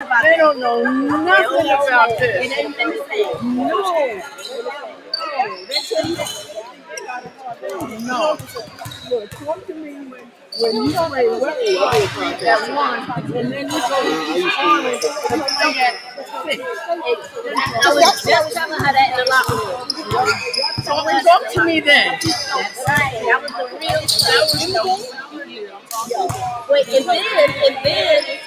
about They that. don't know nothing about It this. ain't been the same. No. No. Look, talk to me when you play West Coast at 1, and then you go to East Orange and play at 6. I was just telling her that in the locker room. Talk to me then. That's right. That was the real stuff. Wait, and then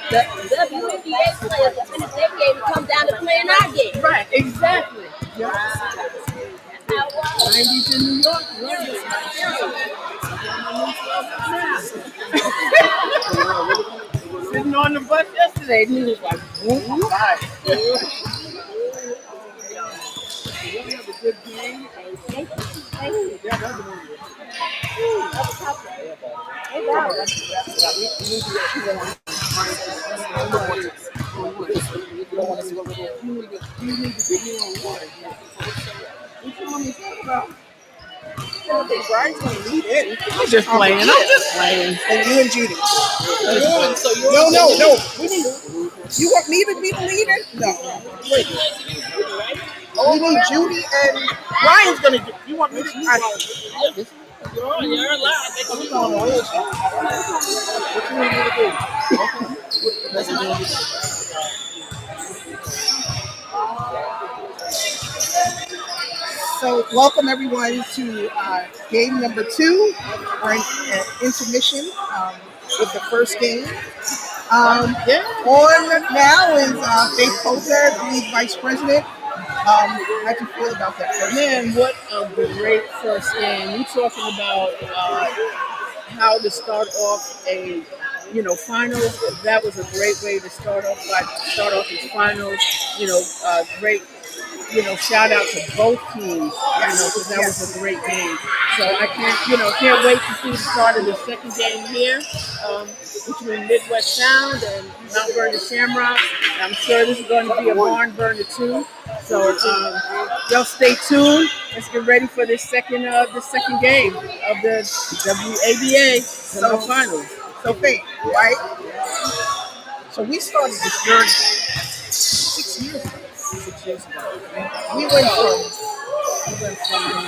the WNBA players that finish their game and come down to play in our game. Right, exactly. That's how it was. 90s in New York. Sitting on the bus yesterday, he was like, right. You have a good game. Thank you. Yeah, that's the one. I'm just playing. And you and Judy. No. You want me to be the leader? No. Wait. We need Judy and Ryan's gonna do. You want me to? You're allowed. What you want me to do? So, welcome everyone to game number 2, or intermission with the first game. On now is Faith Poser, the league vice president. How do you feel about that first Man, what a great first game. You're talking about how to start off a finals. That was a great way to start off as finals. Great. Shout out to both teams. Because that was a great game. So I can't wait to see the start of the second game here between Midwest Sound and Mount Vernon Shamrocks. I'm sure this is going to be a barn burner too. So y'all stay tuned. Let's get ready for this second game of the WABA semifinals. So Faith, right? So we started this journey 6 years ago. 6 years ago. We went from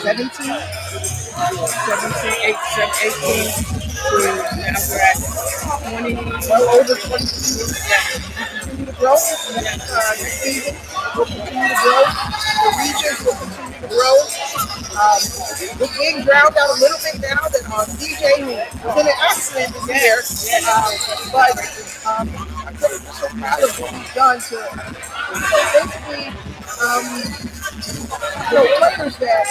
17, 17, 18 to now we're at 20, well over 20 years. Continue to grow. The season will continue to grow. The regions will continue to grow. We're being drowned out a little bit now that DJ, who was in an accident, is here. But I'm so proud of what he's done to basically players that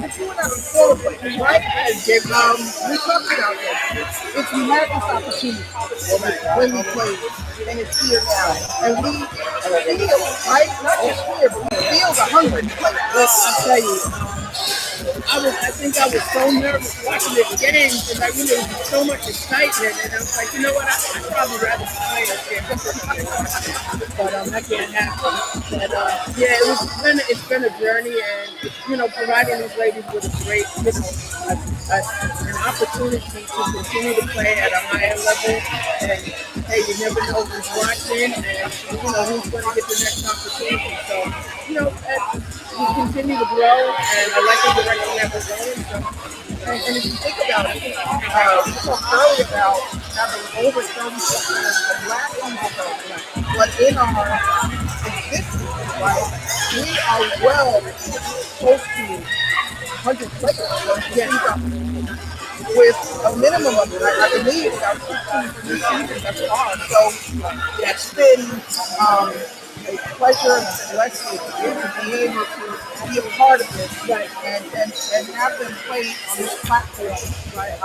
we're doing out of former players, right? We talked about this. If we had this opportunity when we played, and it's here now, and we feel, right? Not just here, but we feel the hunger to play. I'll tell you, I think I was so nervous watching this game because there was so much excitement, and I was like, you know what, I'd probably rather play this game. But that can't happen. But it's been a journey, and providing these ladies with a great, an opportunity to continue to play at a higher level. And hey, you never know who's watching, and who's going to get the next opportunity. So we continue to grow, and I like the direction that we're going. So, and if you think about it, we talked earlier about having over 30% of black people, but in our existence, right, we are well close to 100 players with a minimum of, I believe, about 15 seasons thus far. So it's been a pleasure and a blessing to be able to be a part of this, right, and have them play on this platform, right?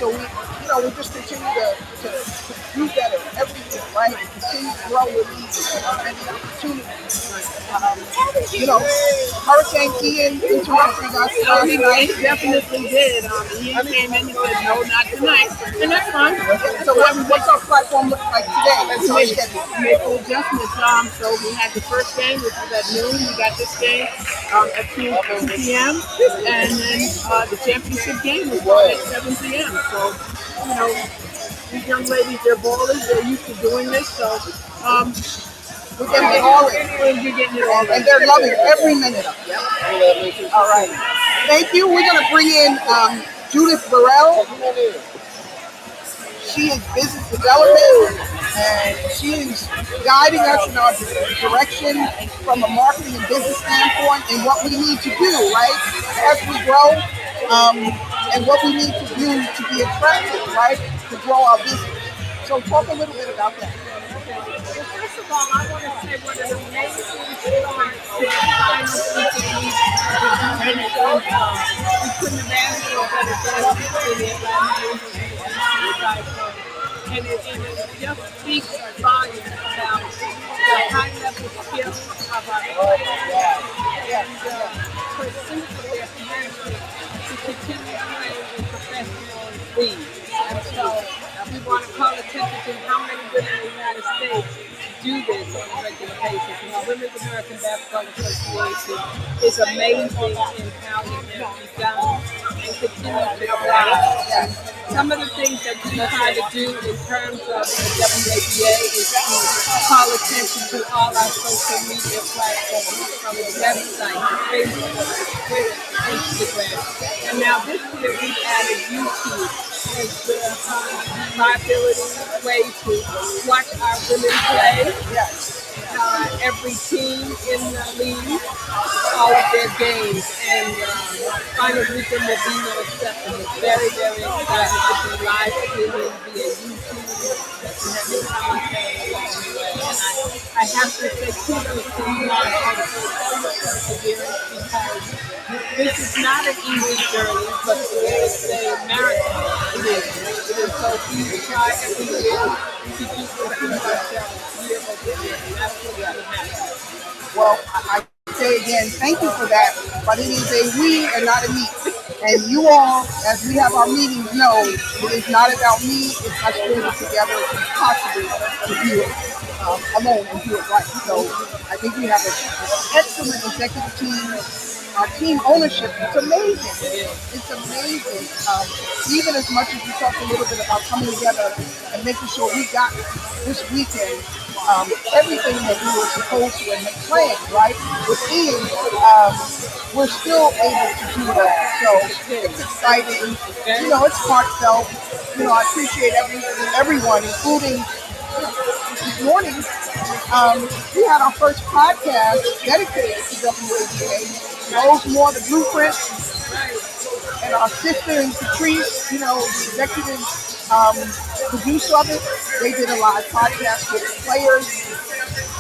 So we just continue to do better every year, right? And continue to grow with these many opportunities. Hurricane Ian interrupting us. He definitely did. He came in and said, no, not tonight. And that's fine. So what's our platform look like today? Let's make adjustments. So we had the first game, which was at noon. We got this game at 2 p.m. And then the championship game was at 7 p.m. So, these young ladies, they're ballers. They're used to doing this. So, We're getting it all in. You're getting it all And they're loving every minute of it. All right. Thank you. We're going to bring in Judith Burrell. She is business development, and she is guiding us in our direction from a marketing and business standpoint and what we need to do, right, as we grow, and what we need to do to be attractive, right, to grow our business. So talk a little bit about that. Well, first of all, I want to say what an amazing start to the final weekend. We couldn't have asked for a better day than the Atlanta. And it just speaks volumes about the high level skill of our players and pursuit of their passion to continue playing in professional leagues. And so we want to call attention to how many women in the United States do this on a regular basis. You know, Women's American Basketball Association is amazing in how it has begun and continues to grow. Some of the things that we try to do in terms of the WABA is to call attention to all our social media platforms, from the website, to Facebook, to Twitter, to Instagram. And now this year we've added YouTube as the viability way to watch our women play. Every team in the league, all of their games, and final weekend will be no exception. It's very, very exciting to be live streaming via YouTube and having commentary along the way. And I have to say kudos to you all for your perseverance, because this is not an easy journey, but it's a marathon. It is. So we try every year to do something ourselves year over year, and that's what we have. Well, I say again, thank you for that, but it is a we and not a me. And you all, as we have our meetings, know it is not about me, it's us doing it together. It's impossible to do it alone and do it right. So I think we have an excellent executive team. Our team ownership, it's amazing. It's amazing. Even as much as we talked a little bit about coming together and making sure we got this weekend everything that we were supposed to and had planned, right? Within, we're still able to do that. So it's exciting. You know, it's heartfelt. You know, I appreciate everyone, including this morning. We had our first podcast dedicated to WABA. Rose Moore, the blueprint, and our sister and Patrice, you know, the executive producer of it. They did a live podcast with the players,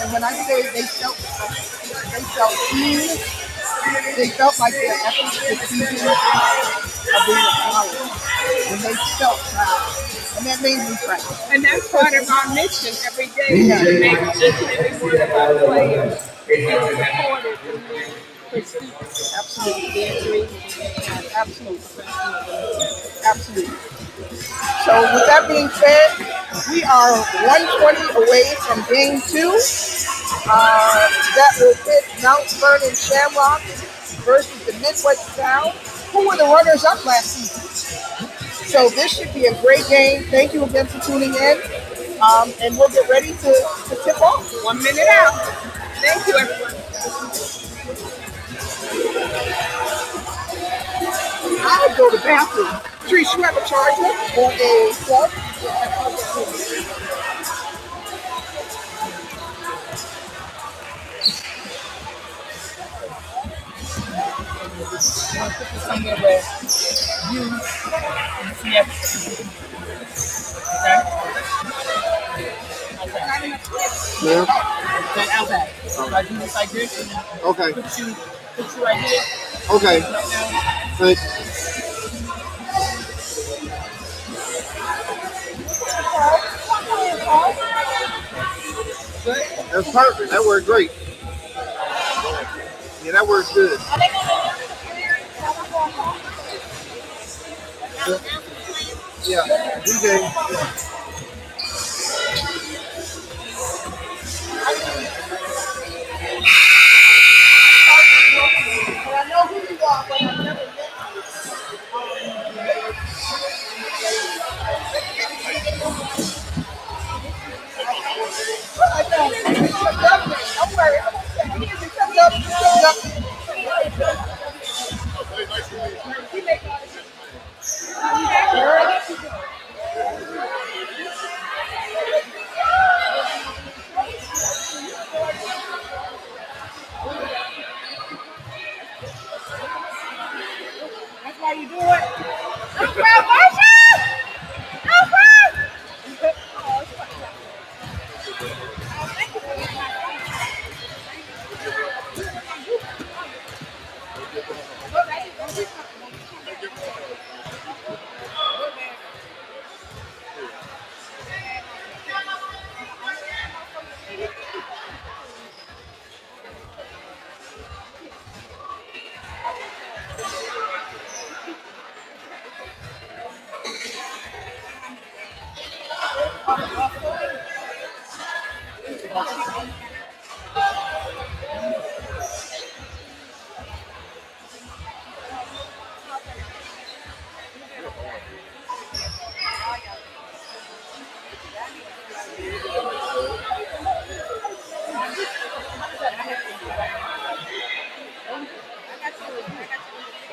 and when I say they felt seen, they felt like their efforts this season are being acknowledged, and they felt proud, and that made me proud. And that's part of our mission every day, to make each and every one of our players feel supported in their pursuit. Absolutely. Absolutely. So with that being said, we are 120 away from game 2. That will pit Mount Vernon Shamrocks versus the Midwest South, who were the runners-up last season. So this should be a great game. Thank you again for tuning in. And we'll get ready to tip off. 1 minute out. Thank you, everyone. I would go to the bathroom. Trish, you have a charger or a plug? Somewhere where you see everything. Okay? Yeah. Then outside. So I do this like this, and Okay. put you right here. Okay. Right now. Thanks. Good. That's perfect. That worked great. Yeah, that works good. Yeah. DJ. I know who you are, but I've never met you. I know. The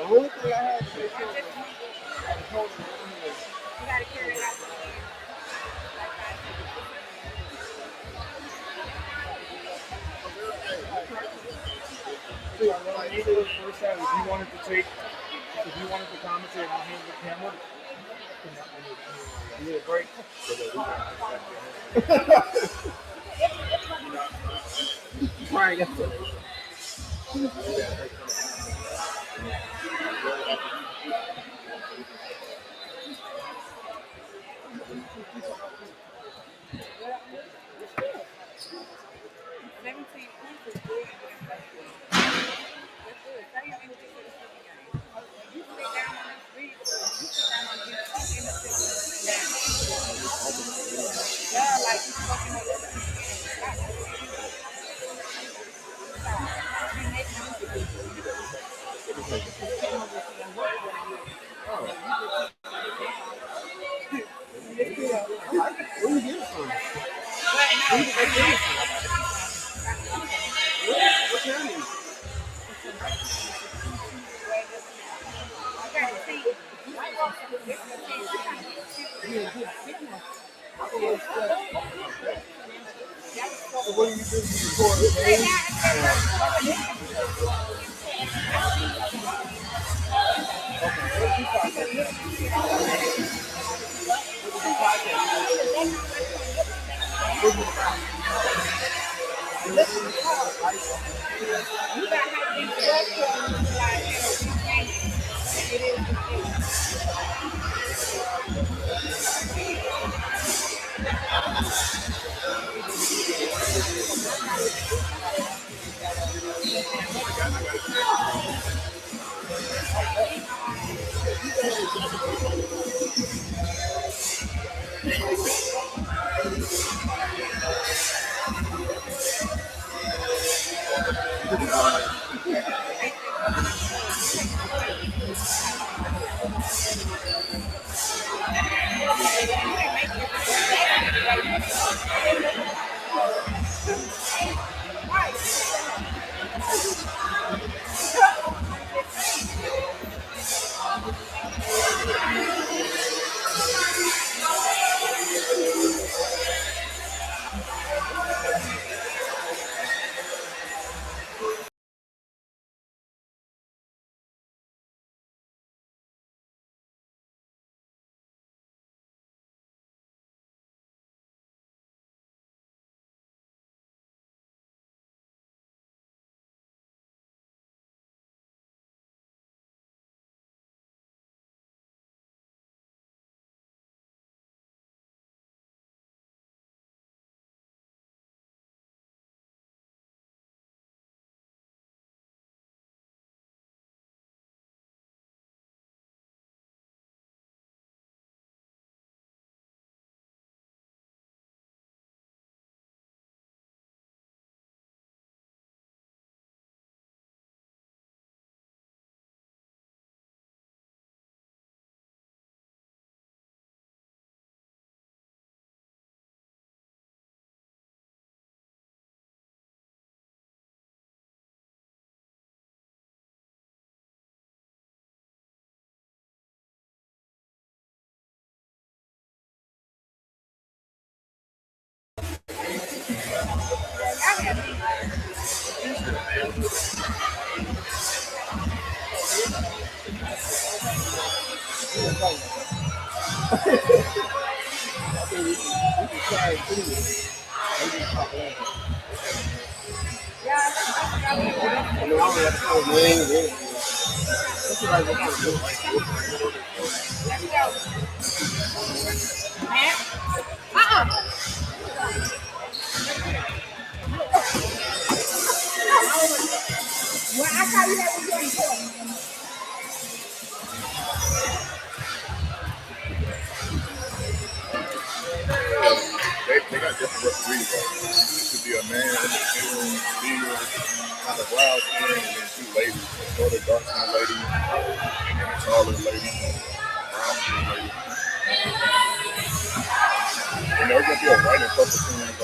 only thing I had to make sure was hold it anyway. See, like you said the first time, if you wanted to commentate on him with camera, you need a break. Right. Where you get it from? Where did they get it from? What channel? So what do you do? You record the game? They got different referees. It could be a man in the writing focusing on like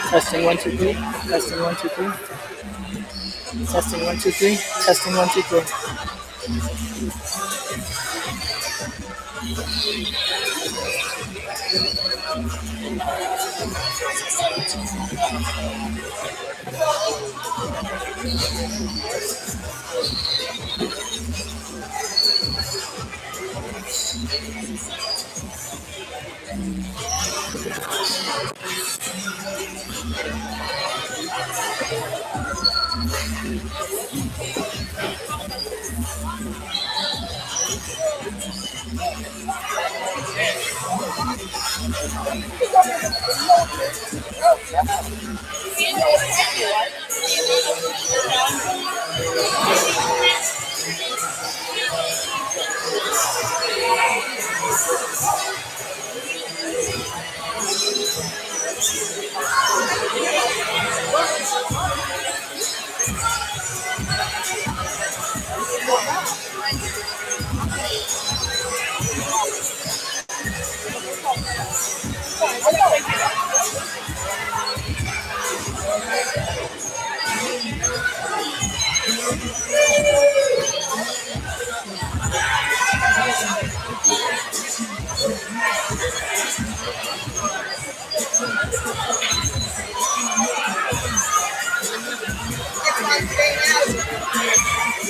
Testing one, two, three. Testing one, two, three. Testing one, two, three. Testing one, two, three. Testing one, two, three.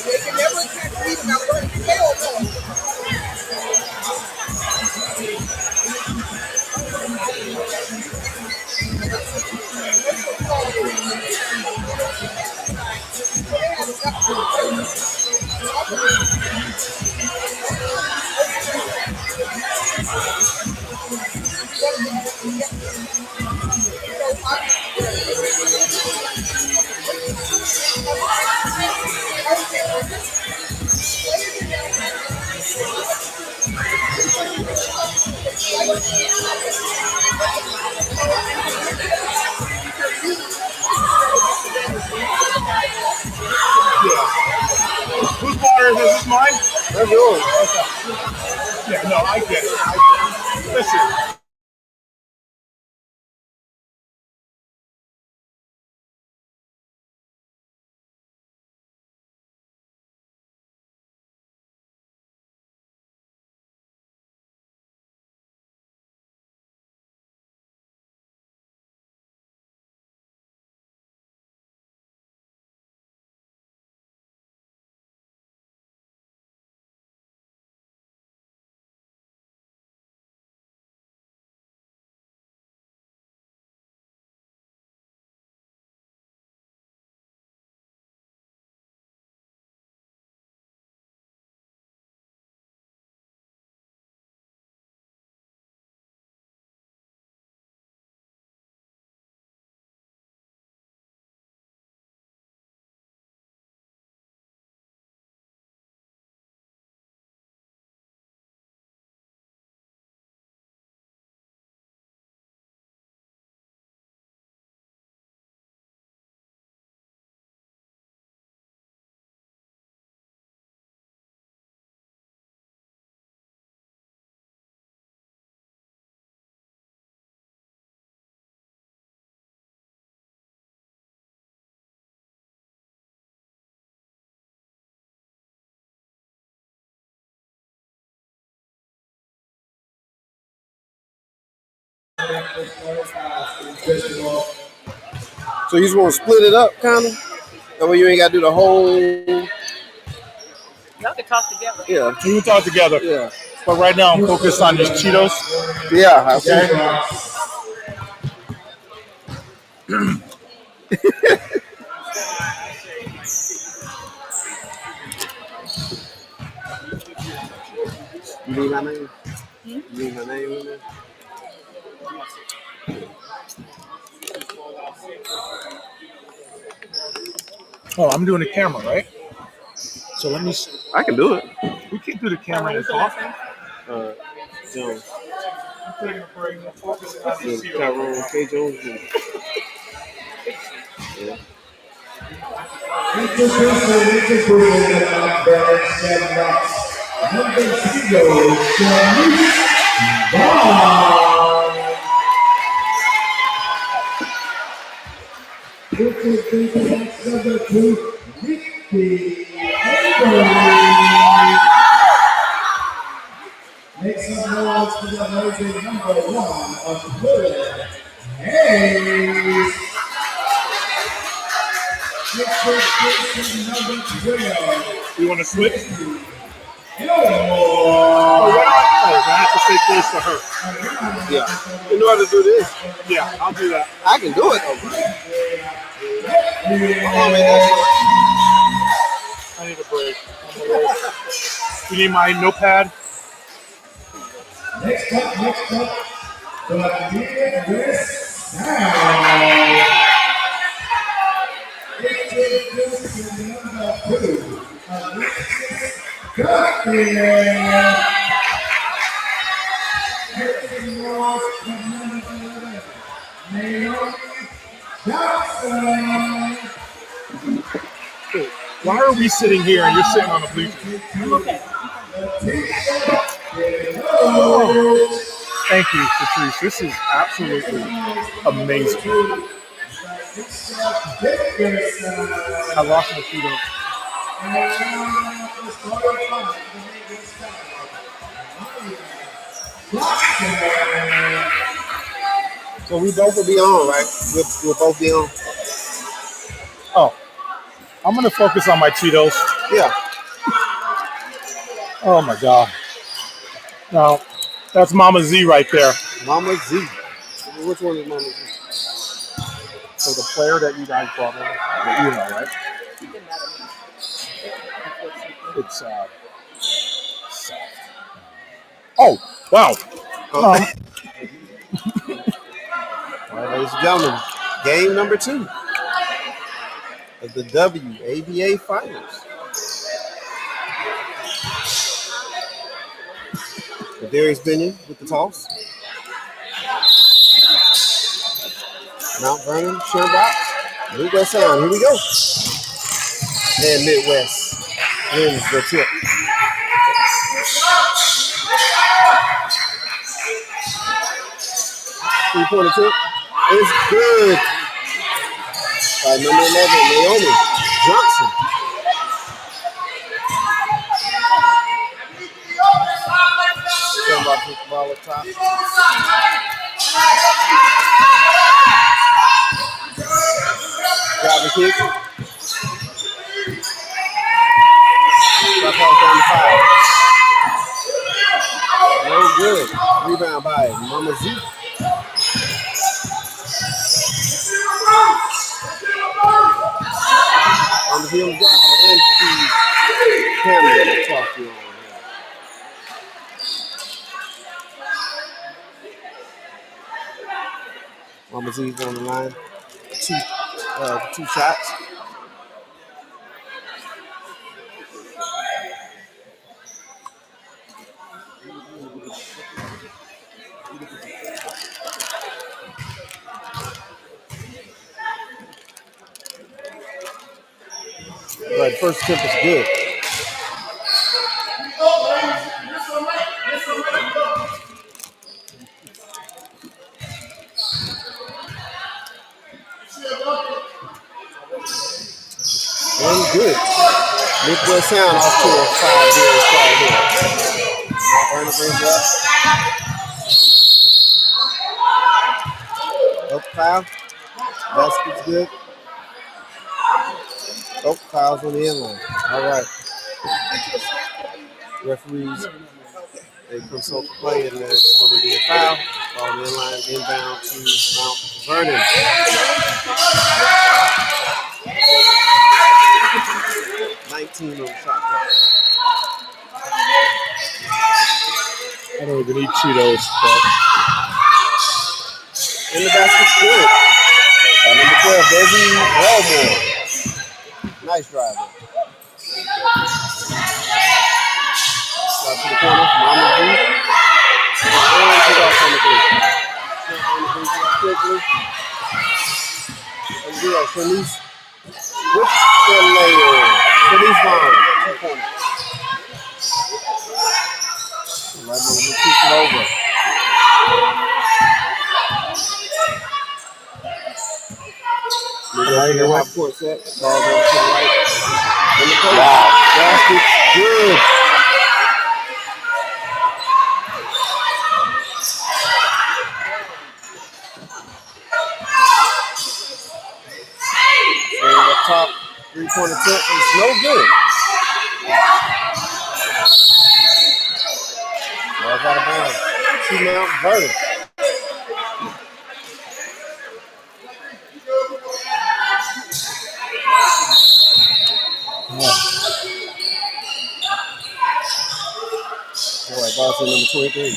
They can never catch me when I work. Hell no. this is mine? That's yours. Yeah, no, I get it. Listen. So you just want to split it up, kind of? That way you ain't got to do the whole. Y'all can talk together. Yeah. We can talk together. Yeah. But right now I'm focused on these Cheetos. Yeah. I see. You need my name? You need my name in there? Oh, I'm doing the camera, right? So let me. I can do it. We can do the camera and talk. Jones. I'm taking a break. I'm focusing on these Cheetos. Tyrone K. Jones. Yeah. Make some noise for the amazing number 1 of Twitter. Hey! Introducing number 12. You want to switch? Gilmore. Oh, I have to stay close to her. Yeah. You know how to do this? Yeah, I'll do that. I can do it. I need a break. You need my notepad? Next up, the Midwest Sound. Introducing number 2 of Alexis Garfield. Making noise for number 11, Naomi Johnson. Why are we sitting here and you're sitting on the bleachers? Oh, thank you, Patrice. This is absolutely amazing. I lost my Cheetos. So we both will be on, right? We'll both be on. Oh, I'm going to focus on my Cheetos. Yeah. Oh, my God. Now, that's Mama Z right there. Mama Z. Which one is Mama Z? So the player that you guys brought in, you know, right? It's soft. Oh, wow. All right, ladies and gentlemen, game number 2 of the WABA Finals. Darius Binion with the toss. Mount Vernon, Shamrocks, Midwest Sound. Here we go. And Midwest Wins the tip. Three-pointer tip. It's good. By number 11, Naomi Johnson. About to ball up top. Driving kick. That falls down to 5. No good. Rebound by Mama Z. On the heel drive and Steve Cameron to talk to you on here. Mama Z's on the line. Two shots. But first attempt is good. And good. Midwest Sound off to a 5-0 start here. Vernon brings up. Up foul. Basket's good. Oh, foul's on the end line. All right. Referees, they consult the play, and there's going to be a foul. Ball on the end line, inbound to Mount Vernon. 19 on the shot clock. I don't even eat Cheetos, but. In the basket's good. By number 12, Desi Elmore. Nice drive there. Slide to the corner, Mama Z. And she got on the three. Quickly. And zero, Shanice with the layer. Shanice Vaughn, 2 points. Right, Mama Z kicks it over. Half-court set. Ball over to the right. In the post. Wow. Basket. Good. Staying up top. 3-pointer attempt is no good. Ball's out of bounds. To Mount Vernon. Boy, ball to number 23.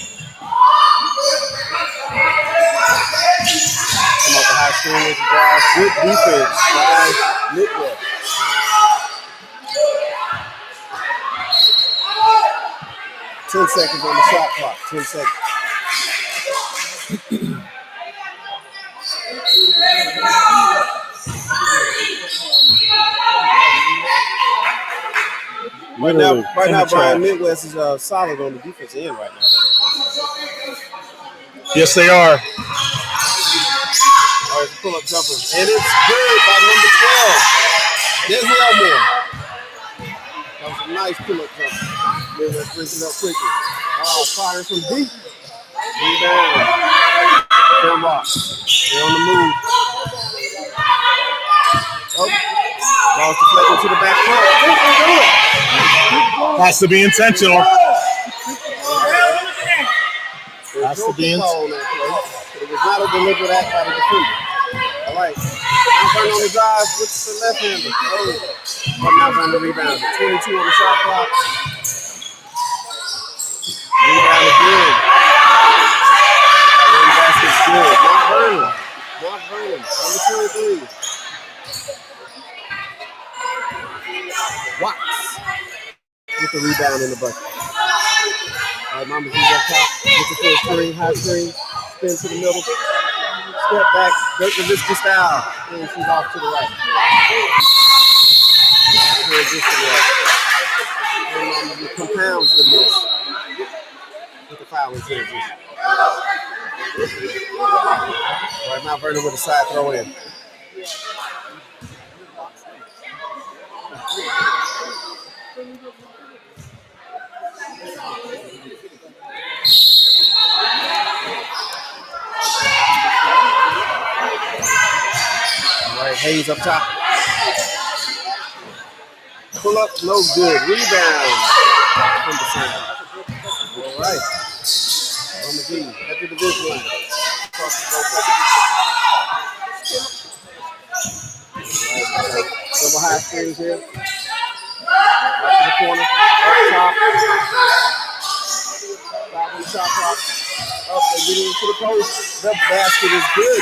Come up the high screen with the drive. Good defense by Midwest. Ten seconds on the shot clock. 10 seconds. Right now, Brian, Midwest is solid on the defensive end right now. Yes, they are. Oh, it's a pull-up jumper. And it's good by number 12. Desi Elmore. That was a nice pull-up jumper. Midwest brings it up quickly. Firing from deep. Rebound. SHAMROCKS. They're on the move. Oh. Ball's deflected to the back court. Has to be intentional. Has to be intentional. It was not a deliberate act by the defender. All right. Now Vernon on the drive with the left-hander. But now on the rebound. 22 on the shot clock. Rebound again. And basket's good. Not Vernon. Number 23. Watts with the rebound in the bucket. All right, Mama Z's up top. With the full screen, high screen. Spin to the middle. Step back. Dirk Nowitzki style. And she's off to the right. Transition right. And it compounds the miss with the foul intention. Right now, Vernon with a side throw in. All right, Hayes up top. Pull up, no good. Rebound from the center. All right. On the D, at the division line. Double high screens here. Up in the corner. Up top. Five on the shot clock. Up, they get into the post. The basket is good.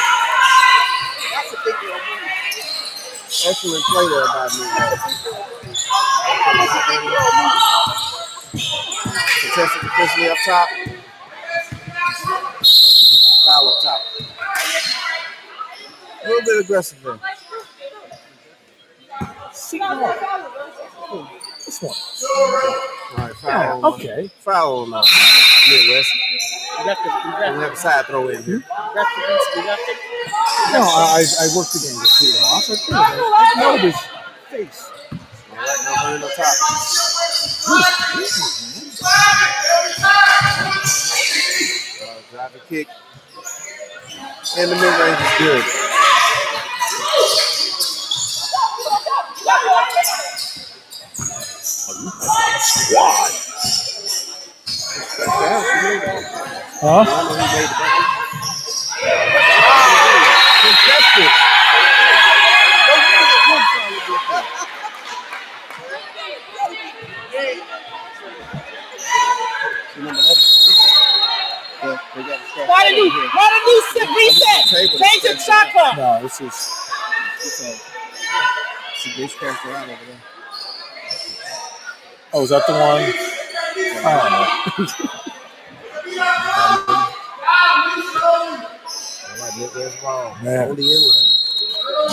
That's a big deal. Excellent play there by me. Contested officially up top. Foul up top. A little bit aggressive there. This one. All right, foul. Yeah, okay. Foul on Midwest. You got We have a side throw in here. No, I worked again to see him off. I know his face. All right, now Vernon up top. Drive and kick. And the mid-range is good. Huh? Contested. Why did you reset? Change the shot clock. No, this is. It's a base character out over there. Oh, is that the one? I don't know. All right, Midwest ball. Man. On the inline. All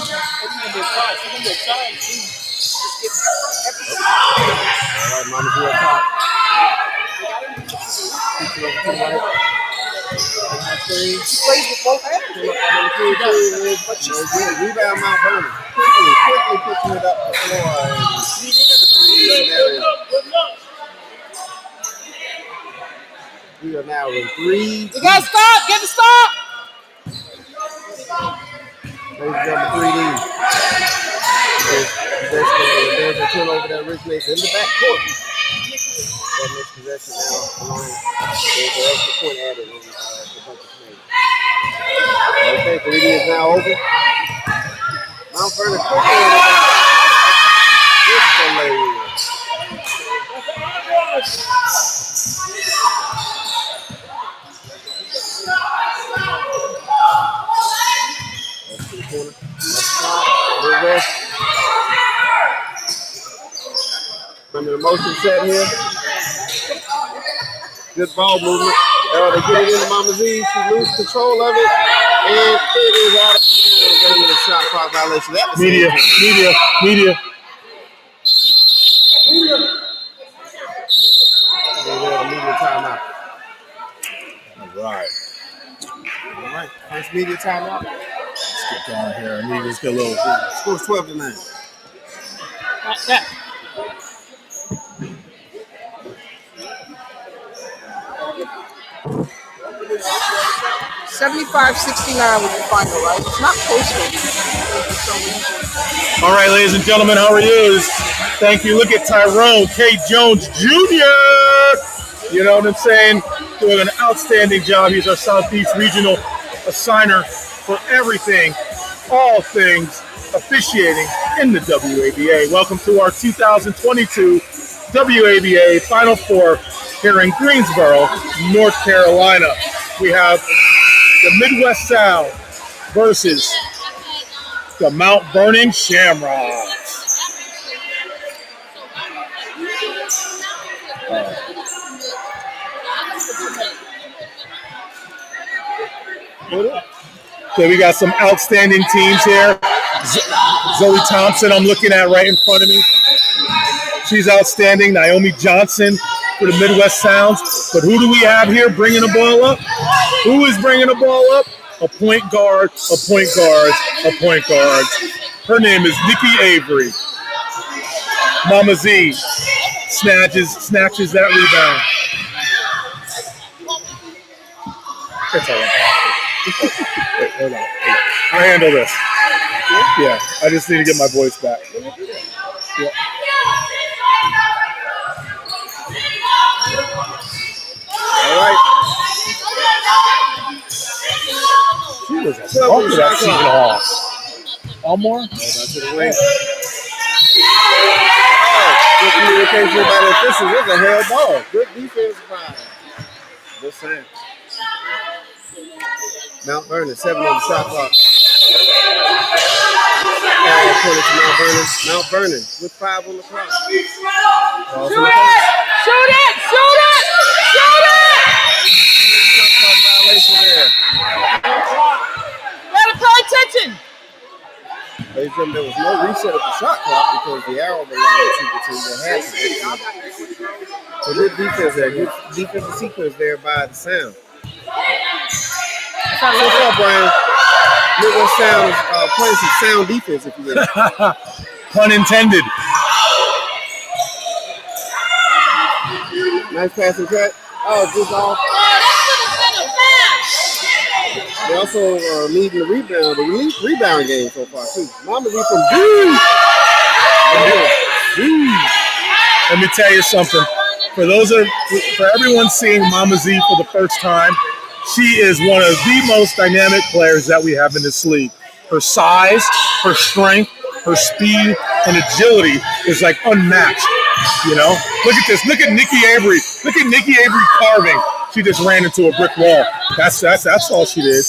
right, Mama's real top. Keep it over to the right. Plays with both hands. No good. Rebound Mount Vernon. Quickly pushing it up the floor. We are now in 3. You gotta stop. Get the stop. Ladies and gentlemen, 3D. There's a turnover that originates in the backcourt. That makes possession now alone. There's an extra point added when the bucket is made. Okay, 3D is now over. Mount Vernon quickly in the back. With the layup. That's to the corner. Left side. Midwest. Under the motion set here. Good ball movement. They get it into Mama Z. She loses control of it. And it is out of bounds. A shot clock violation. That was Media. Media timeout. All right. All right. First media timeout. Let's get going here. I need to get a little. Score's 12-9. 75-69 was the final, right? It's not posted. All right, ladies and gentlemen, how are you? Thank you. Look at Tyrone K. Jones Jr. You know what I'm saying? Doing an outstanding job. He's our Southeast Regional assigner for everything, all things officiating in the WABA. Welcome to our 2022 WABA Final Four here in Greensboro, North Carolina. We have the Midwest Sound versus the Mount Vernon Shamrocks. So we got some outstanding teams here. Zoe Thompson, I'm looking at right in front of me. She's outstanding. Naomi Johnson for the Midwest Sounds. But who do we have here bringing the ball up? Who is bringing the ball up? A point guard, a point guard, a point guard. Her name is Nikki Avery. Mama Z snatches that rebound. It's all right. Wait, hold on. I handle this. Yeah, I just need to get my voice back. Yeah. All right. She was a bucket that season hall. Elmore? Back to the wing. Good communication by the officials. It's a hell ball. Good defense by this time. Mount Vernon, 7 on the shot clock. According to Mount Vernon. Mount Vernon with 5 on the clock. Shoot it! Shoot it! Shoot it! Shoot it! Violation there. Gotta pay attention! Ladies and gentlemen, there was no reset of the shot clock because the arrow belonged to the team that had it. So good defense there. Good defensive sequence there by the Sound. So far, Brian, Midwest Sound is playing some sound defense, if you will. Pun intended. Nice pass and cut. Oh, just off. They also leading the rebound game so far, too. Mama Z from Let me tell you something. For everyone seeing Mama Z for the first time, she is one of the most dynamic players that we have in this league. Her size, her strength, her speed, and agility is like unmatched. You know, look at this. Look at Nikki Avery. Look at Nikki Avery carving. She just ran into a brick wall. That's all she did.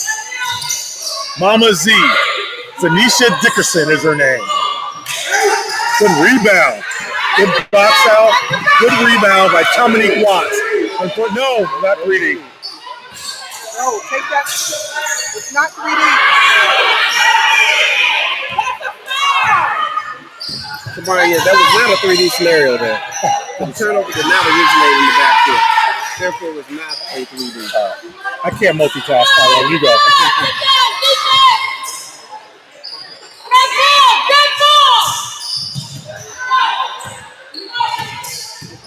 Mama Z. Zanisha Dickerson is her name. Good rebound. Good box out. Good rebound by Dominique Watts. No, not 3D. No, take that. It's not 3D. So Brian, yeah, that was not a 3D scenario there. The turnover did not originate in the backfield. Therefore, it was not a 3D. I can't multitask. All right, you go.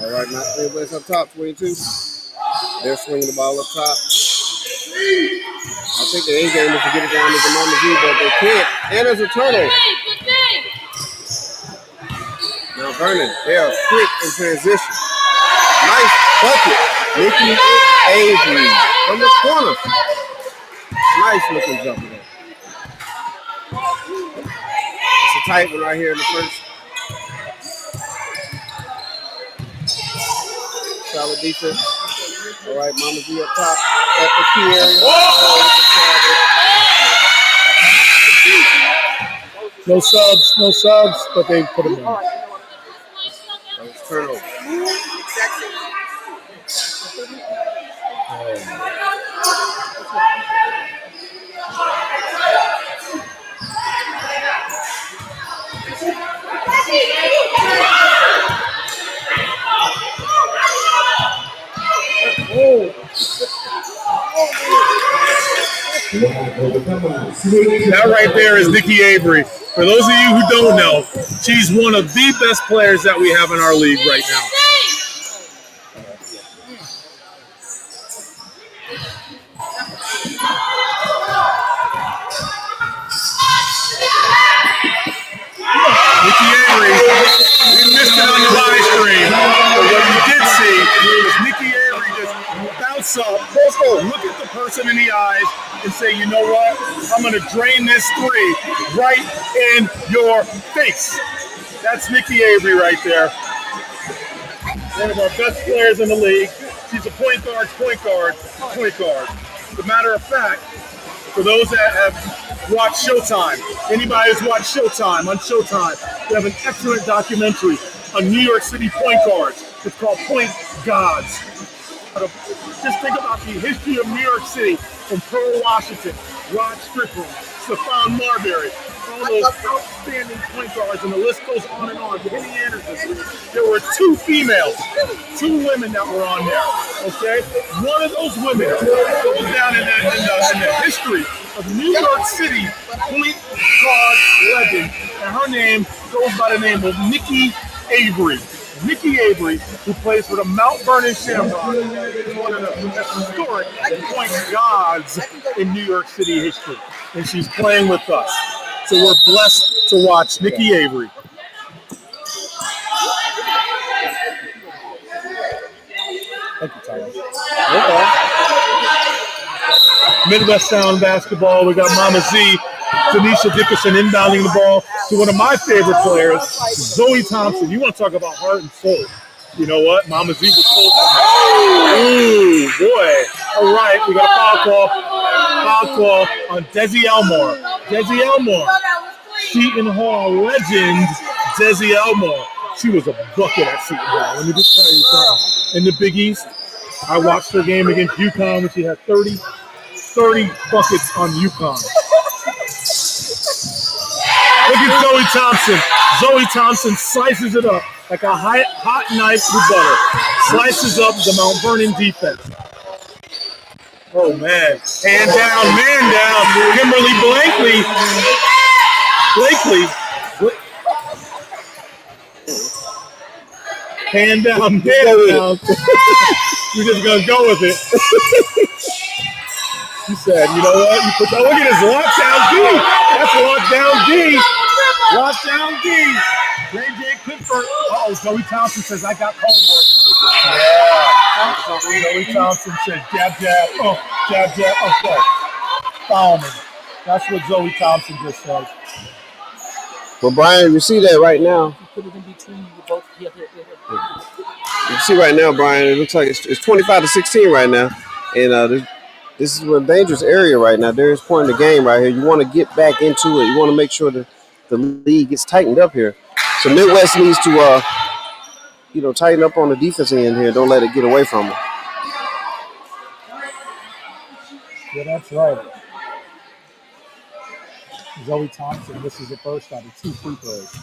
All right, now everybody's up top, 22. They're swinging the ball up top. I think the A game is to get it down to the Mama Z, but they can't. And there's a turnover. Now Vernon, they are quick in transition. Nice bucket. Nikki Avery from the corner. Nice looking jumper there. It's a tight one right here in the first. Solid defense. All right, Mama Z up top at the key area. No subs, but they put them in. That was turnover. That right there is Nikki Avery. For those of you who don't know, she's one of the best players that we have in our league right now. Nikki Avery, we missed it on the live stream, but what you did see was Nikki Avery just bounce up, look at the person in the eyes, and say, you know what? I'm going to drain this three right in your face. That's Nikki Avery right there. One of our best players in the league. She's a point guard. As a matter of fact, for those that have watched Showtime, anybody who's watched Showtime, on Showtime, they have an excellent documentary on New York City point guards. It's called Point Gods. Just think about the history of New York City from Pearl Washington, Rod Strickland, Stephon Marbury, all those outstanding point guards, and the list goes on and on. Penny Anderson. There were 2 females, 2 women that were on there. Okay, one of those women goes down in the history of New York City point guard legend, and her name goes by the name of Nikki Avery. Nikki Avery, who plays for the Mount Vernon Shamrocks, is one of the historic point guards in New York City history, and she's playing with us. So we're blessed to watch Nikki Avery. Thank you, Tyler. Okay. Midwest Sound basketball. We got Mama Z, Tanisha Dickerson inbounding the ball to one of my favorite players, Zoe Thompson. You want to talk about heart and soul. You know what? Mama Z was full. Ooh, boy. All right, we got a foul call on Desi Elmore. Desi Elmore, Seton Hall legend Desi Elmore. She was a bucket at Seton Hall. Let me just tell you something. In the Big East, I watched her game against UConn when she had 30 buckets on UConn. Look at Zoe Thompson. Zoe Thompson slices it up like a hot knife through butter. Slices up the Mount Vernon defense. Oh, man. Man down. Kimberly Blakely. Hand down. We're just going to go with it. He said, you know what? Look at his lockdown D. That's lockdown D. Ray J. Clifford. Zoe Thompson says, I got homework. Yeah. Zoe Thompson says, jab. Oh, jab. Oh, sorry. Foul me. That's what Zoe Thompson just said. Well, Brian, you see that right now. You see right now, Brian, it looks like it's 25-16 right now. And this is a dangerous area right now. There is point in the game right here. You want to get back into it. You want to make sure that the league gets tightened up here. So Midwest needs to, tighten up on the defensive end here. Don't let it get away from them. Yeah, that's right. Zoe Thompson, this is the first out of 2 free throws.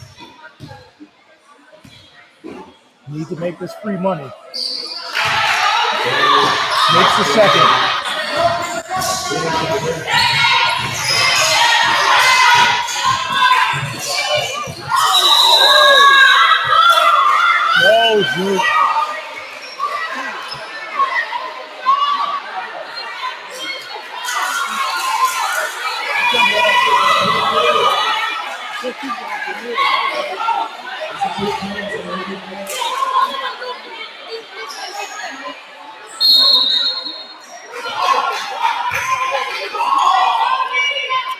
Need to make this free money. Makes the second. No, Drew.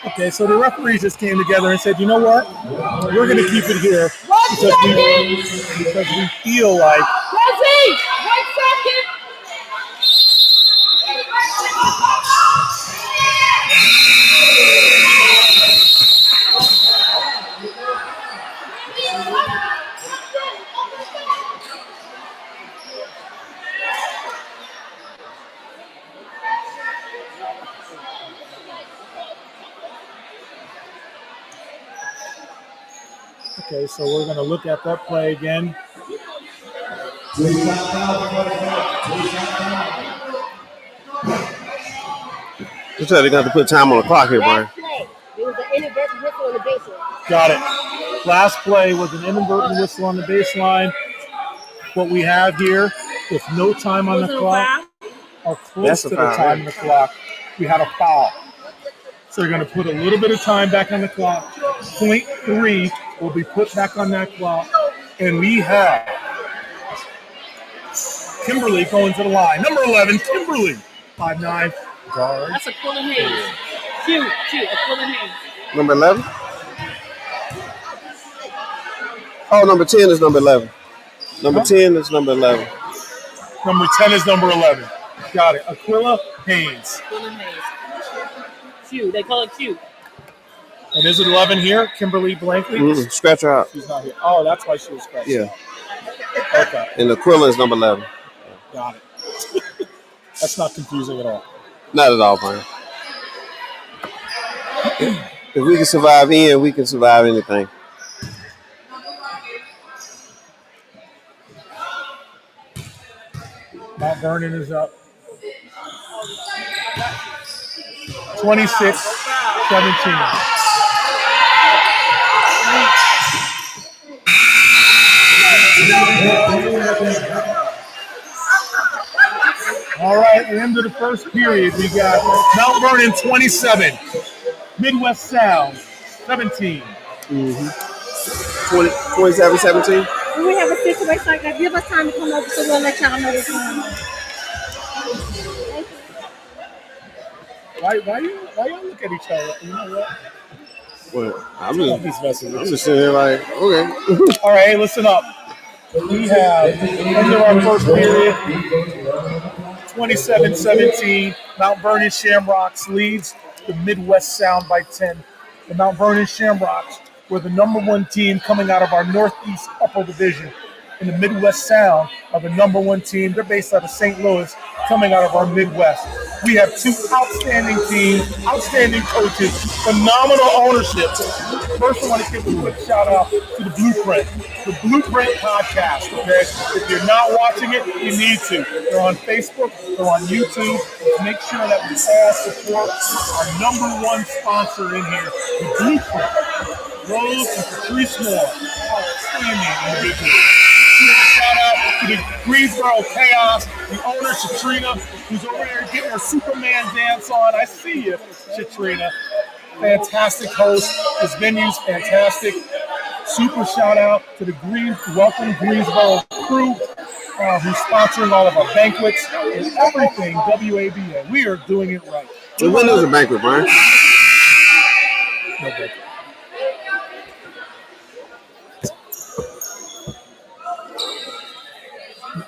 Okay, so the referees just came together and said, you know what? We're going to keep it here because we feel like. Rosie, 1 second. Okay, so we're going to look at that play again. Looks like they're going to have to put time on the clock here, Brian. There was an inadvertent whistle on the baseline. Got it. Last play was an inadvertent whistle on the baseline. What we have here, with no time on the clock, or close to the time on the clock, we had a foul. So they're going to put a little bit of time back on the clock. 0.3 will be put back on that clock. And we have Kimberly going to the line. Number 11, Kimberly. 5'9", guard. That's Aquila Hayes. Cute, Aquila Hayes. Number 11? Oh, number 10 is number 11. Number 10 is number 11. Number 10 is number 11. Got it. Aquila Hayes. Aquila Hayes. Q. They call it Q. And is it 11 here? Kimberly Blakely? Scratch her out. She's not here. Oh, that's why she was scratched. Yeah. Okay. And Aquila is number 11. Got it. That's not confusing at all. Not at all, Brian. If we can survive Ian, we can survive anything. Mount Vernon is up 26-17. All right, the end of the first period, we got Mount Vernon 27, Midwest Sound 17. 27-17. When we have a situation like that, give us time to come over so we'll let y'all know what's going on. Why y'all look at each other? You know what? Well, I'm just sitting here like, okay. All right, hey, listen up. We have end of our first period, 27-17. Mount Vernon Shamrocks leads the Midwest Sound by 10. The Mount Vernon Shamrocks were the number one team coming out of our Northeast Upper Division. And the Midwest Sound are the number one team. They're based out of St. Louis, coming out of our Midwest. We have two outstanding teams, outstanding coaches, phenomenal ownership. First, I want to give a quick shout out to the Blueprint podcast. Okay, if you're not watching it, you need to. They're on Facebook, they're on YouTube. Make sure that we all support our number one sponsor in here, the Blueprint. Rose and Patrice Moore, outstanding individuals. Shout out to the Greensboro Chaos, the owner, Shatrina, who's over there getting her Superman dance on. I see you, Shatrina. Fantastic host. This venue's fantastic. Super shout out to the Welcome Greensboro crew, who's sponsoring all of our banquets and everything WABA. We are doing it right. So when is a banquet, Brian? No banquet.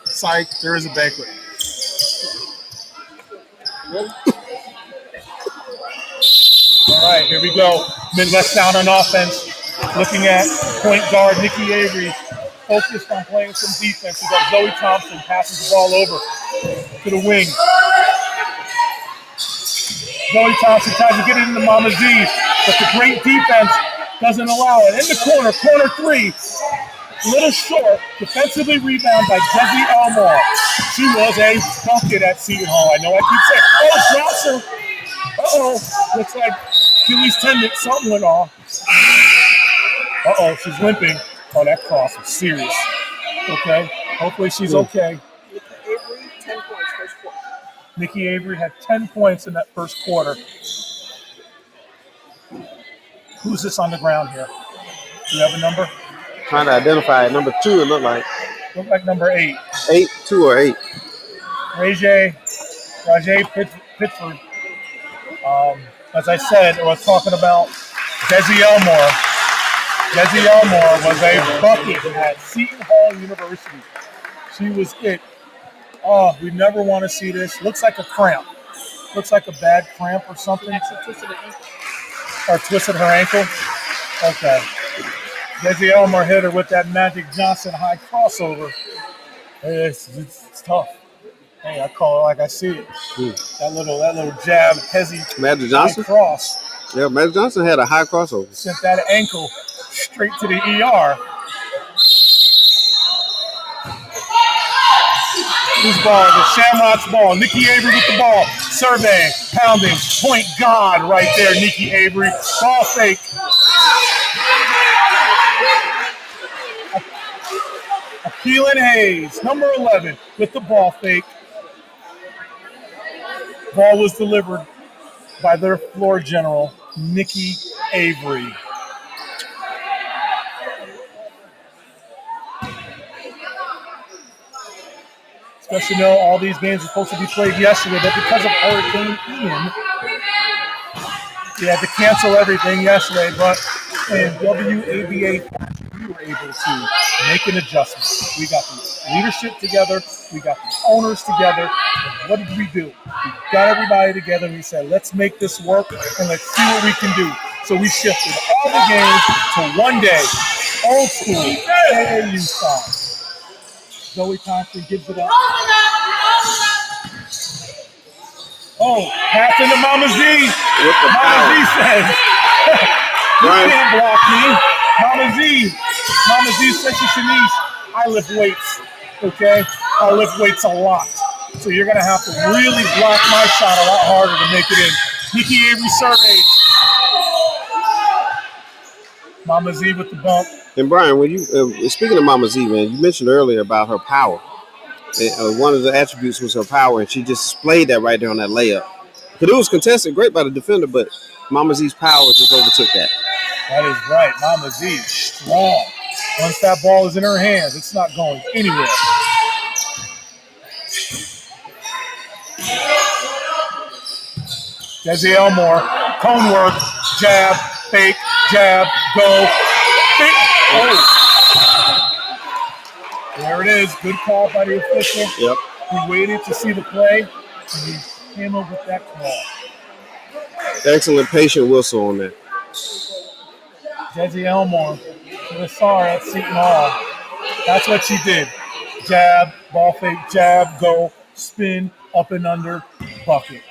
Psych, there is a banquet. All right, here we go. Midwest Sound on offense. Looking at point guard Nikki Avery, focused on playing some defense. We got Zoe Thompson passes the ball over to the wing. Zoe Thompson tries to get it into Mama Z, but the great defense doesn't allow it. In the corner three. Little short, defensively rebound by Desi Elmore. She was a bucket at Seton Hall. I know I keep saying, Johnson. Looks like Achilles tendon, something went off. She's limping. Oh, that cross was serious. Okay, hopefully she's okay. Avery, 10 points first quarter. Nikki Avery had 10 points in that first quarter. Who's this on the ground here? Do you have a number? Trying to identify it. Number 2, it looked like. Looked like number 8. 2 or 8. Rajay Pitford. As I said, I was talking about Desi Elmore. Desi Elmore was a bucket at Seton Hall University. She was it. Oh, we never want to see this. Looks like a cramp. Looks like a bad cramp or something. Or twisted her ankle. Okay. Desi Elmore hit her with that Magic Johnson high crossover. It's tough. Hey, I call it like I see it. That little jab, Desi Magic Johnson cross. Yeah, Magic Johnson had a high crossover. Sent that ankle straight to the ER. Whose ball? The Shamrocks ball. Nikki Avery with the ball. Surveying, pounding, point guard right there, Nikki Avery. Ball fake. Keelan Hayes, number 11, with the ball fake. Ball was delivered by their floor general, Nikki Avery. Especially though all these games were supposed to be played yesterday, but because of Hurricane Ian, we had to cancel everything yesterday, but in WABA we were able to make an adjustment. We got the leadership together, we got the owners together, and what did we do? We got everybody together and we said, let's make this work and let's see what we can do. So we shifted all the games to one day, old school, AAU style. Zoe Thompson gives it up. Oh, pass into Mama Z. Mama Z says, You can't block me. Mama Z says to Shanice, I lift weights, okay? I lift weights a lot. So you're going to have to really block my shot a lot harder to make it in. Nikki Avery surveys. Mama Z with the bump. And Brian, when you speaking of Mama Z, man, you mentioned earlier about her power. One of the attributes was her power, and she just displayed that right there on that layup. Because it was contested, great by the defender, but Mama Z's power just overtook that. That is right. Mama Z, strong. Once that ball is in her hands, it's not going anywhere. Desi Elmore, cone work, jab, fake, jab, go, fake. Oh. There it is. Good call by the official. Yep. He waited to see the play, and he came up with that call. Excellent patient whistle on that. Desi Elmore, should have saw her at Seton Hall. That's what she did. Jab, ball fake, jab, go, spin, up and under, bucket.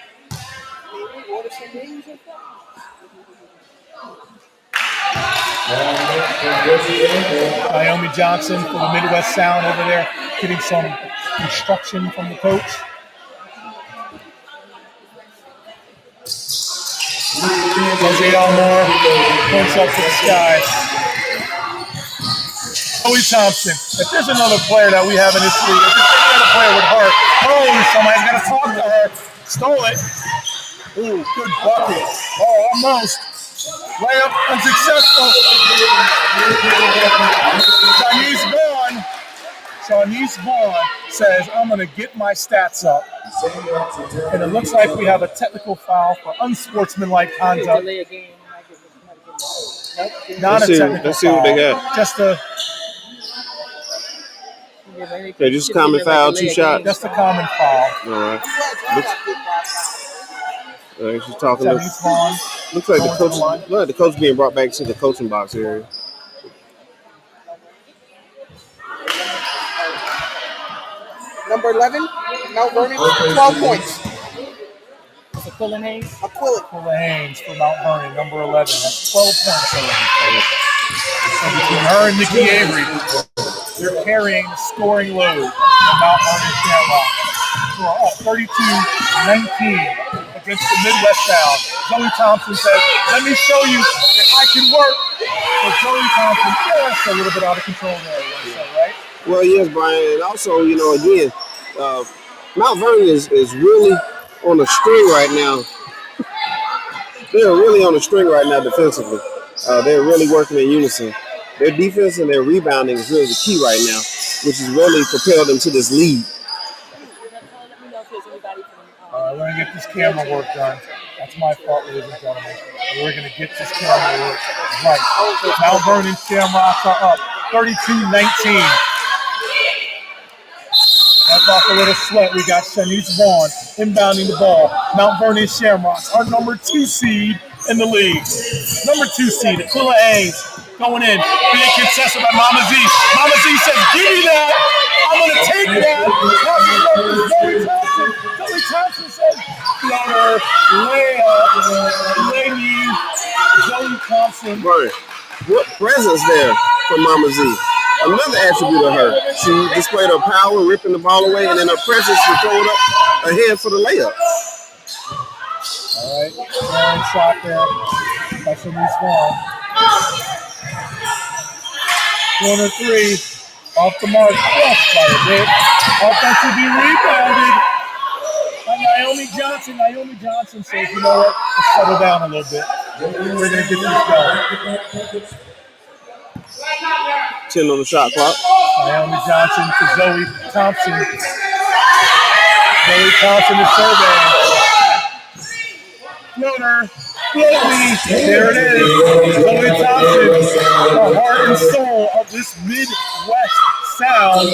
Naomi Johnson for the Midwest Sound over there, getting some instruction from the coach. Jose Elmore points up to the sky. Chloe Thompson. If there's another player that we have in this league, if there's any other player with heart, somebody's got to talk to her. Stole it. Ooh, good bucket. Oh, almost. Layup unsuccessful. Shanice Vaughn says, I'm going to get my stats up. And it looks like we have a technical foul for unsportsmanlike conduct. Not a technical foul. Let's see what they got. Just a... Okay, just a common foul, 2 shots. Just a common foul. All right. She's talking. Looks like the coach being brought back to the coaching box area. Number 11, Mount Vernon, 12 points. Aquila Haynes? Aquila Haynes for Mount Vernon, number 11. That's 12 points. So between her and Nikki Avery, they're carrying the scoring load of Mount Vernon Shamrocks. Who are up 32-19 against the Midwest Sound. Zoe Thompson says, let me show you that I can work. But Zoe Thompson just a little bit out of control there, right? Well, yes, Brian. And also, again, Mount Vernon is really on a string right now. They're really on a string right now defensively. They're really working in unison. Their defense and their rebounding is really the key right now, which has really propelled them to this lead. We're going to get this camera work done. That's my fault, ladies and gentlemen. We're going to get this camera work right. Mount Vernon Shamrocks are up 32-19. That's off a little sweat. We got Shanice Vaughn inbounding the ball. Mount Vernon Shamrocks, our number 2 seed in the league. Number 2 seed, Aquila Haynes, going in, being contested by Mama Z. Mama Z says, give me that. I'm going to take that. Zoe Thompson says, floater, layup, lady, Zoe Thompson. Right. What presence there from Mama Z? Another attribute of her. She displayed her power, ripping the ball away, and then her presence to throw it up ahead for the layup. All right, strong shot there by Shanice Vaughn. Corner 3, off the mark, just by a bit. Offensively rebounded by Naomi Johnson. Naomi Johnson says, you know what, let's settle down a little bit. We're going to get this going. 10 on the shot clock. Naomi Johnson to Zoe Thompson. Zoe Thompson is surveying. Floater. There it is. Zoe Thompson, the heart and soul of this Midwest Sound.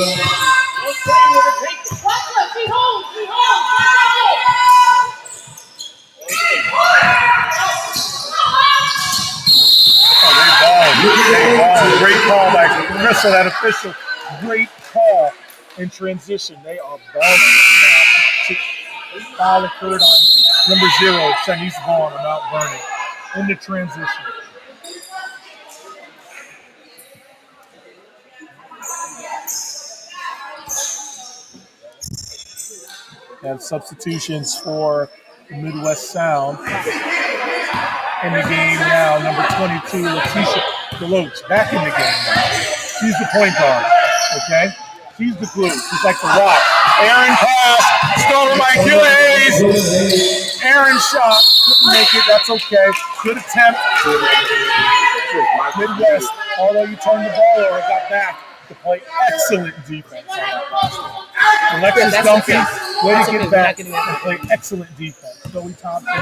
Great call by Crystal, that official. Great call in transition. They are balling. Foul occurred on number 0, Shanice Vaughn of Mount Vernon. in the transition. Have substitutions for the Midwest Sound in the game now. Number 22, Letitia Deloach, back in the game now. She's the point guard, okay? She's the glue. She's like the rock. Aaron pass, stolen by Achilles. Aaron shot, couldn't make it. That's okay. Good attempt. Midwest, although you turned the ball over, got back to play excellent defense on that last one. Alexis Duncan, way to get back and play excellent defense. Zoe Thompson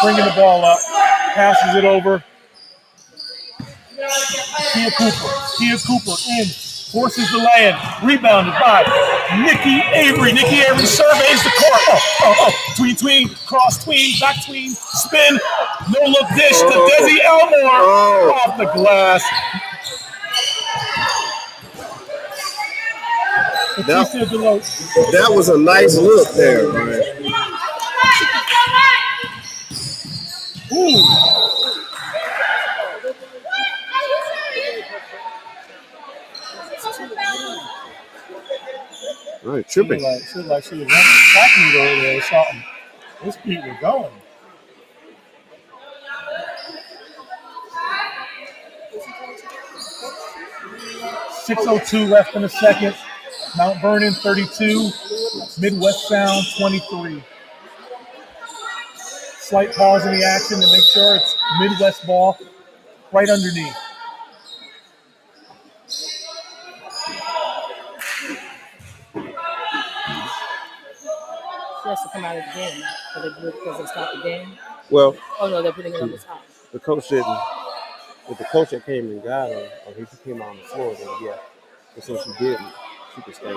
bringing the ball up, passes it over. Kia Cooper in, forces the lay-in, rebounded by Nikki Avery. Nikki Avery surveys the court. Tween, cross tween, back tween, spin, no look dish to Desi Elmore off the glass. That was a nice look there, man. Ooh. Right, tripping. She was running a track meet over there or something. This beat was going. .6:02 left in the second. Mount Vernon 32, Midwest Sound 23. Slight pause in the action to make sure it's Midwest ball right underneath. She has to come out of the game because they stopped the game. Well, oh no, they're putting it on the top. The coach didn't. If the coach that came and got her, or he came out on the floor, then yeah. But since she didn't, she could stay in. I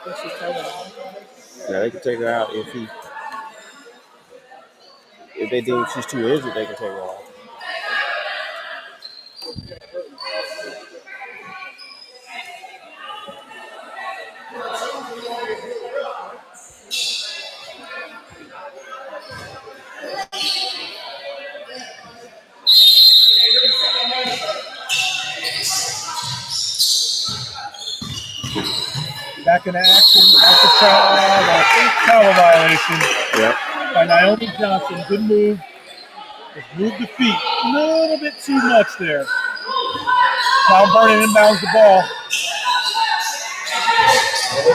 think she's taking her. Yeah, they can take her out if they deem she's too injured, they can take her off. Back in action, that's a foul violation. Yep. By Naomi Johnson. Good move. Just moved the feet a little bit too much there. Now Vernon inbounds the ball.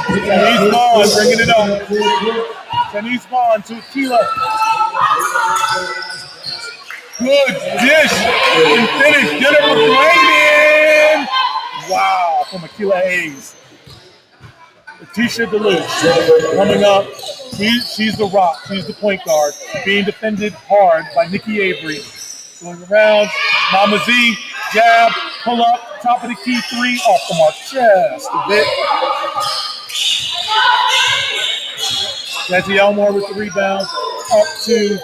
Denise Vaughn bringing it up. Denise Vaughn to Akila. Good dish and finish. Jennifer Blaney. Wow, from Akila Hayes. Letitia Deloach coming up. She's the rock. She's the point guard. Being defended hard by Nikki Avery. Going around. Mama Z, jab, pull up, top of the key, three, off the mark. Just a bit. Desi Elmore with the rebound. Up to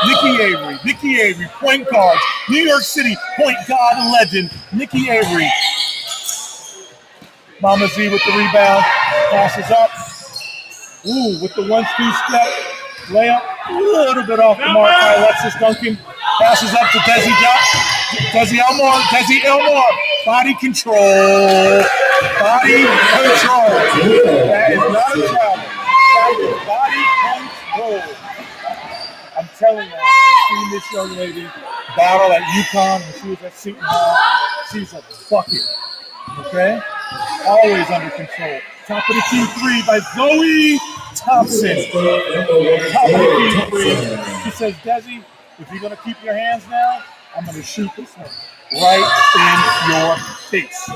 Nikki Avery. Nikki Avery, point guard. New York City point guard legend. Nikki Avery. Mama Z with the rebound. Passes up. Ooh, with the 1-2 step. Layup. A little bit off the mark by Alexis Duncan. Passes up to Desi Elmore. Desi Elmore. Body control. Body control. That is not a travel. That is body control. I'm telling you, I've seen this young lady battle at UConn when she was at Seton Hall. She's a bucket. Okay? Always under control. Top of the key three by Zoe Thompson. Top of the key three. She says, Desi, if you're going to keep your hands down, I'm going to shoot this one right in your face.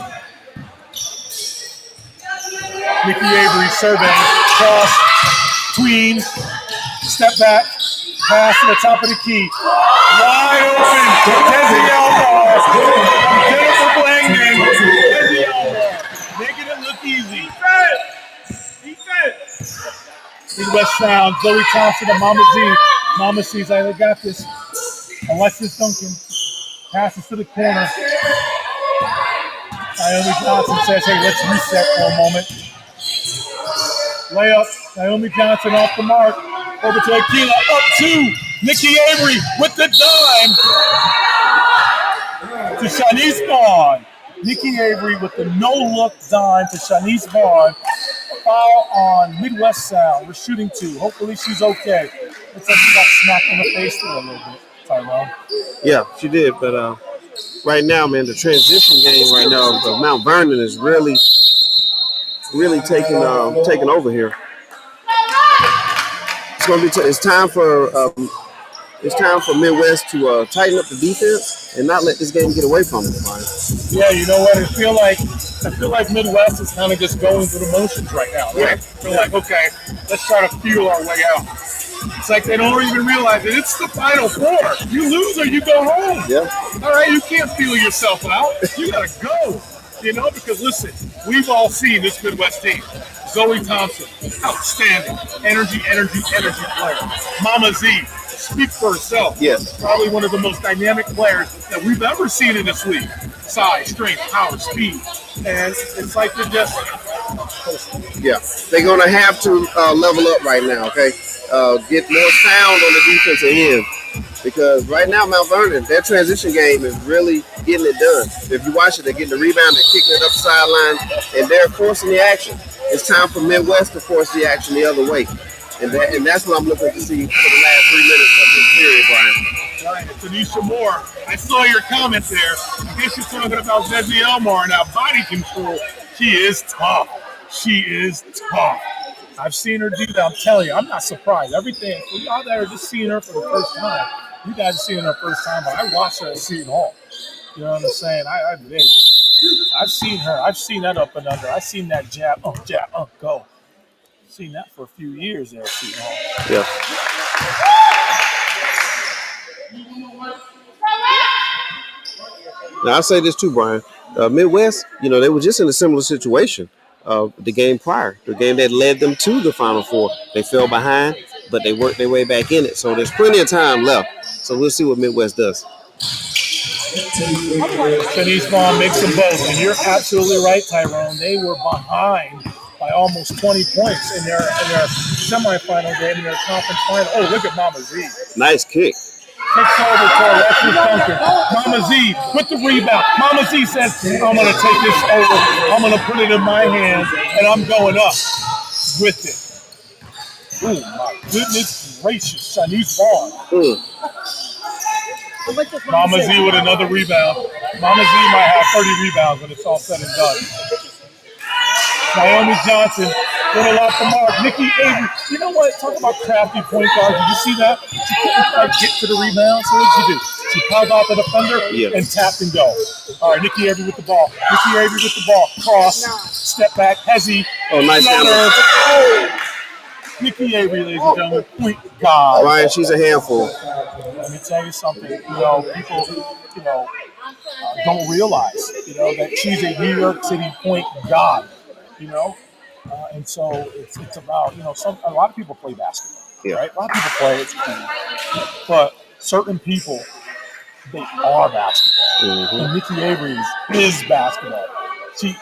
Nikki Avery surveying. Cross. Tween. Step back. Pass to the top of the key. Wide open. Desi Elmore. Jennifer Blanking. Desi Elmore. Making it look easy. Midwest Sound. Zoe Thompson and Mama Z. Mama C's I got this. Alexis Duncan. Passes to the corner. Naomi Johnson says, hey, let's reset for a moment. Layup. Naomi Johnson off the mark. Over to Akila, up to Nikki Avery with the dime to Shanice Vaughn. Nikki Avery with the no-look dime to Shanice Vaughn. Foul on Midwest Sound. We're shooting 2. Hopefully she's okay. Looks like she got smacked in the face there a little bit, Tyrone. Yeah, she did. But right now, man, the transition game right now of Mount Vernon is really taking over here. It's time for Midwest to tighten up the defense and not let this game get away from them. Yeah, you know what? I feel like Midwest is kind of just going through the motions right now. Right? I feel like, okay, let's try to feel our way out. It's like they don't even realize it. It's the Final Four. You lose or you go home. Yeah. All right, you can't feel yourself out. You gotta go. You know, because listen, we've all seen this Midwest team. Zoe Thompson, outstanding. Energy player. Mama Z, speak for herself. Yes. Probably one of the most dynamic players that we've ever seen in this league. Size, strength, power, speed. And it's like they're just... Yeah. They're going to have to level up right now, okay? Get more sound on the defensive end. Because right now, Mount Vernon, their transition game is really getting it done. If you watch it, they're getting the rebound, they're kicking it up the sideline, and they're forcing the action. It's time for Midwest to force the action the other way. And that's what I'm looking to see for the last 3 minutes of this period, Brian. Right, Tanisha Moore, I saw your comment there. I guess you're talking about Desi Elmore and our body control. She is tough. I've seen her do that. I'm telling you, I'm not surprised. Everything, for y'all that are just seeing her for the first time, you guys are seeing her first time, but I watched her at Seton Hall. You know what I'm saying? I've seen her. I've seen that up and under. I've seen that jab, go. I've seen that for a few years there at Seton Hall. Yeah. Now, I'll say this too, Brian. Midwest, you know, they were just in a similar situation the game prior. The game that led them to the Final Four. They fell behind, but they worked their way back in it. So there's plenty of time left. So we'll see what Midwest does. Shanice Vaughn makes them both. And you're absolutely right, Tyrone. They were behind by almost 20 points in their semifinal game, in their conference final. Oh, look at Mama Z. Nice kick. Takes over to Alexis Duncan. Mama Z with the rebound. Mama Z says, I'm going to take this over. I'm going to put it in my hands, and I'm going up with it. Oh, my goodness gracious. Shanice Vaughn. Mama Z with another rebound. Mama Z might have 30 rebounds when it's all said and done. Naomi Johnson, little off the mark. Nikki Avery. You know what? Talk about crafty point guard. Did you see that? She couldn't quite get to the rebound. So what did she do? She piled out the defender and tapped and go. All right, Nikki Avery with the ball. Cross. Step back. Hezzy. Oh, nice handle. Nikki Avery, ladies and gentlemen, point guard. Ryan, she's a handful. Let me tell you something. You know, people, don't realize, that she's a New York City point guard. And so it's about, a lot of people play basketball, right? A lot of people play it, but certain people, they are basketball. And Nikki Avery is basketball. She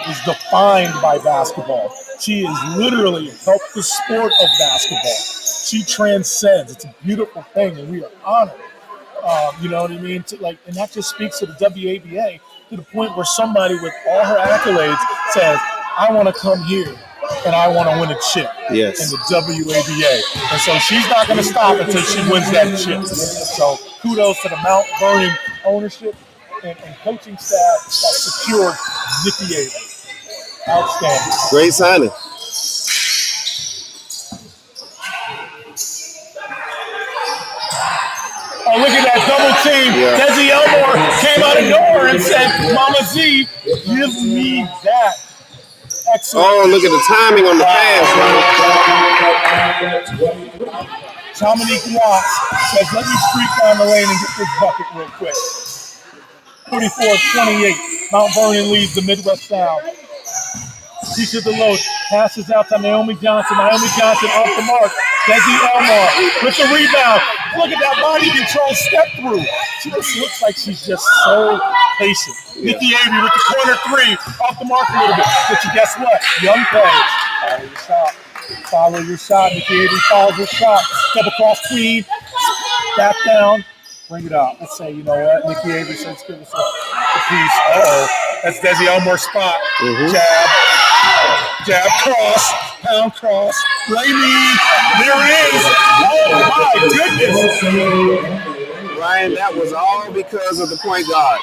is defined by basketball. She has literally helped the sport of basketball. She transcends. It's a beautiful thing, and we are honored. You know what I mean? And that just speaks to the WABA to the point where somebody with all her accolades says, I want to come here and I want to win a chip in the WABA. And so she's not going to stop until she wins that chip. So kudos to the Mount Vernon ownership and coaching staff that secured Nikki Avery. Outstanding. Great signing. Oh, look at that double team. Desi Elmore came out of nowhere and said, Mama Z, give me that. Excellent. Oh, look at the timing on the pass, man. Dominique Watts says, let me streak down the lane and get this bucket real quick. 34-28. Mount Vernon leads the Midwest Sound. Keisha DeLoach passes out to Naomi Johnson. Naomi Johnson off the mark. Desi Elmore with the rebound. Look at that body control step through. She just looks like she's just so patient. Nikki Avery with the corner three. Off the mark a little bit. But you guess what? Young players. Shot. Follow your shot. Nikki Avery follows your shot. Double cross queen. Back down. Bring it out. Let's say, you know what? Nikki Avery says, give us a piece. Uh-oh. That's Desi Elmore's spot. Jab. Jab cross. Pound cross. Lay me. There it is. Oh, my goodness. Ryan, that was all because of the point guard.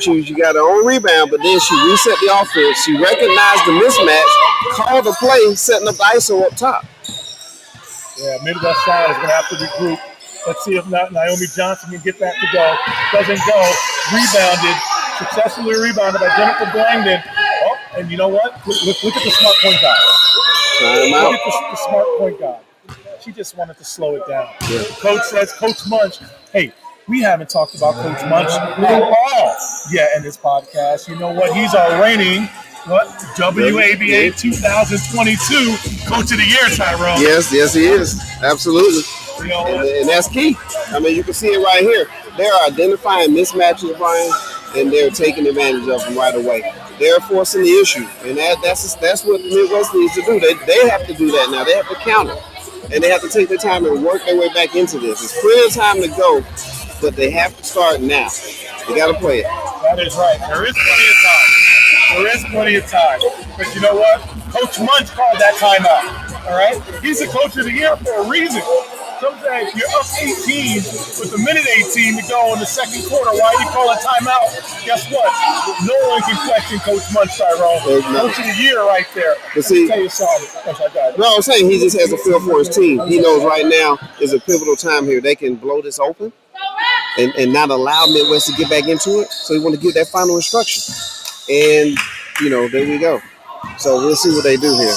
She got her own rebound, but then she reset the offense. She recognized the mismatch, called the play, setting up the ISO up top. Yeah, Midwest side is going to have to regroup. Let's see if Naomi Johnson can get that to go. Doesn't go. Rebounded. Successfully rebounded by Jennifer Blangden. Oh, and you know what? Look at the smart point guard. Look at the smart point guard. She just wanted to slow it down. Yeah. Coach says, Coach Munch, hey, we haven't talked about Coach Munch at all yet in this podcast. You know what? He's our reigning WABA 2022 Coach of the Year, Tyrone. Yes, he is. Absolutely. You know, and that's key. I mean, you can see it right here. They're identifying mismatches, Brian, and they're taking advantage of them right away. They're forcing the issue, and that's what Midwest needs to do. They have to do that now. They have to counter, and they have to take their time and work their way back into this. There's plenty of time to go, but they have to start now. They got to play it. That is right. There is plenty of time. But you know what? Coach Munch called that timeout. All right? He's the Coach of the Year for a reason. Sometimes you're up 18 with a minute 18 to go in the second quarter. Why you call a timeout? Guess what? No one can question Coach Munch, Tyrone. Coach of the Year right there. But see, tell you something. No, I'm saying he just has a feel for his team. He knows right now is a pivotal time here. They can blow this open and not allow Midwest to get back into it. So he want to give that final instruction. And, you know, there we go. So we'll see what they do here.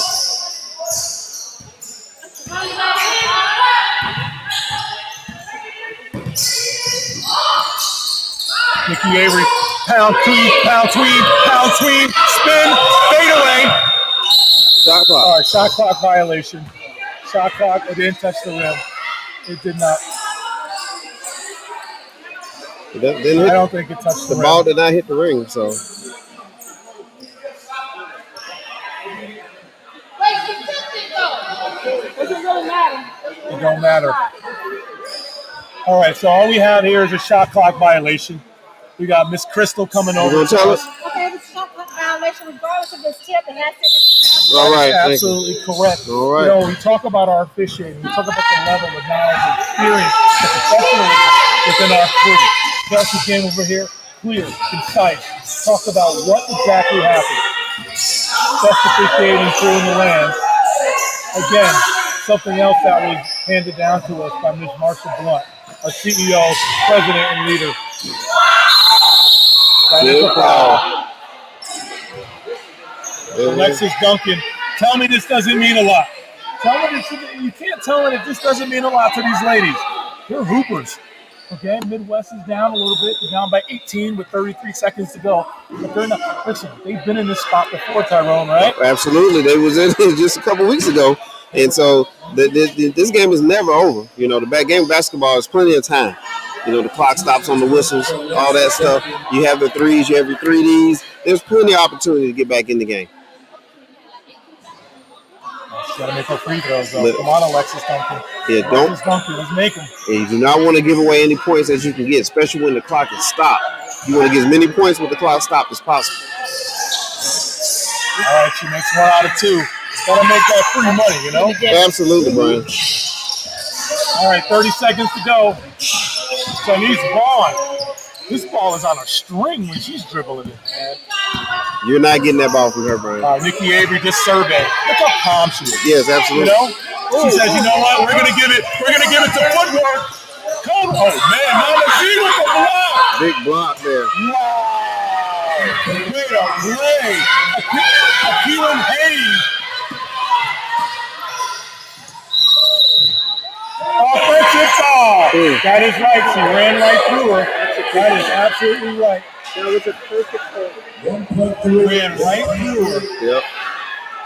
Nikki Avery, pound tweed, spin, fade away. Shot clock. All right, shot clock violation. Shot clock, it didn't touch the rim. It did not. I don't think it touched the rim. The ball did not hit the ring, so. It don't matter. All right, so all we have here is a shot clock violation. We got Miss Crystal coming over to us. Okay, it's a shot clock violation regardless of this tip. It has to hit the All right, absolutely correct. All right. You know, we talk about our officiating. We talk about the level of knowledge and experience, the professionalism within our crew. Kelsey came over here, clear, concise. Talk about what exactly happened. Best officiating crew in the land. Again, something else that was handed down to us by Ms. Marsha Blunt, our CEO, president, and leader. That is a foul. Alexis Duncan, tell me this doesn't mean a lot. You can't tell me that this doesn't mean a lot to these ladies. They're hoopers. Okay, Midwest is down a little bit. They're down by 18 with 33 seconds to go. But they're not. Listen, they've been in this spot before, Tyrone, right? Absolutely. They was in it just a couple weeks ago. And so this game is never over. You know, the game of basketball is plenty of time. You know, the clock stops on the whistles, all that stuff. You have the threes, you have your 3Ds. There's plenty of opportunity to get back in the game. She's got to make her free throws, though. Come on, Alexis Duncan. Yeah, Alexis Duncan, let's make them. And you do not want to give away any points as you can get, especially when the clock is stopped. You want to get as many points with the clock stopped as possible. All right, she makes 1 out of 2. Got to make that free money, you know? Absolutely, Brian. All right, 30 seconds to go. Chinese ball. This ball is on a string when she's dribbling it, man. You're not getting that ball from her, Brian. Nikki Avery just surveyed. Look how calm she is. Yes, absolutely. You know? She says, you know what? We're gonna give it to footwork. Come on, man. Mama G with the block. Big block there. Wow. Way to play. Akeelan Hayes. Offensive foul. That is right. She ran right through her. That is absolutely right. That was a perfect play. Ran right through her. Yep.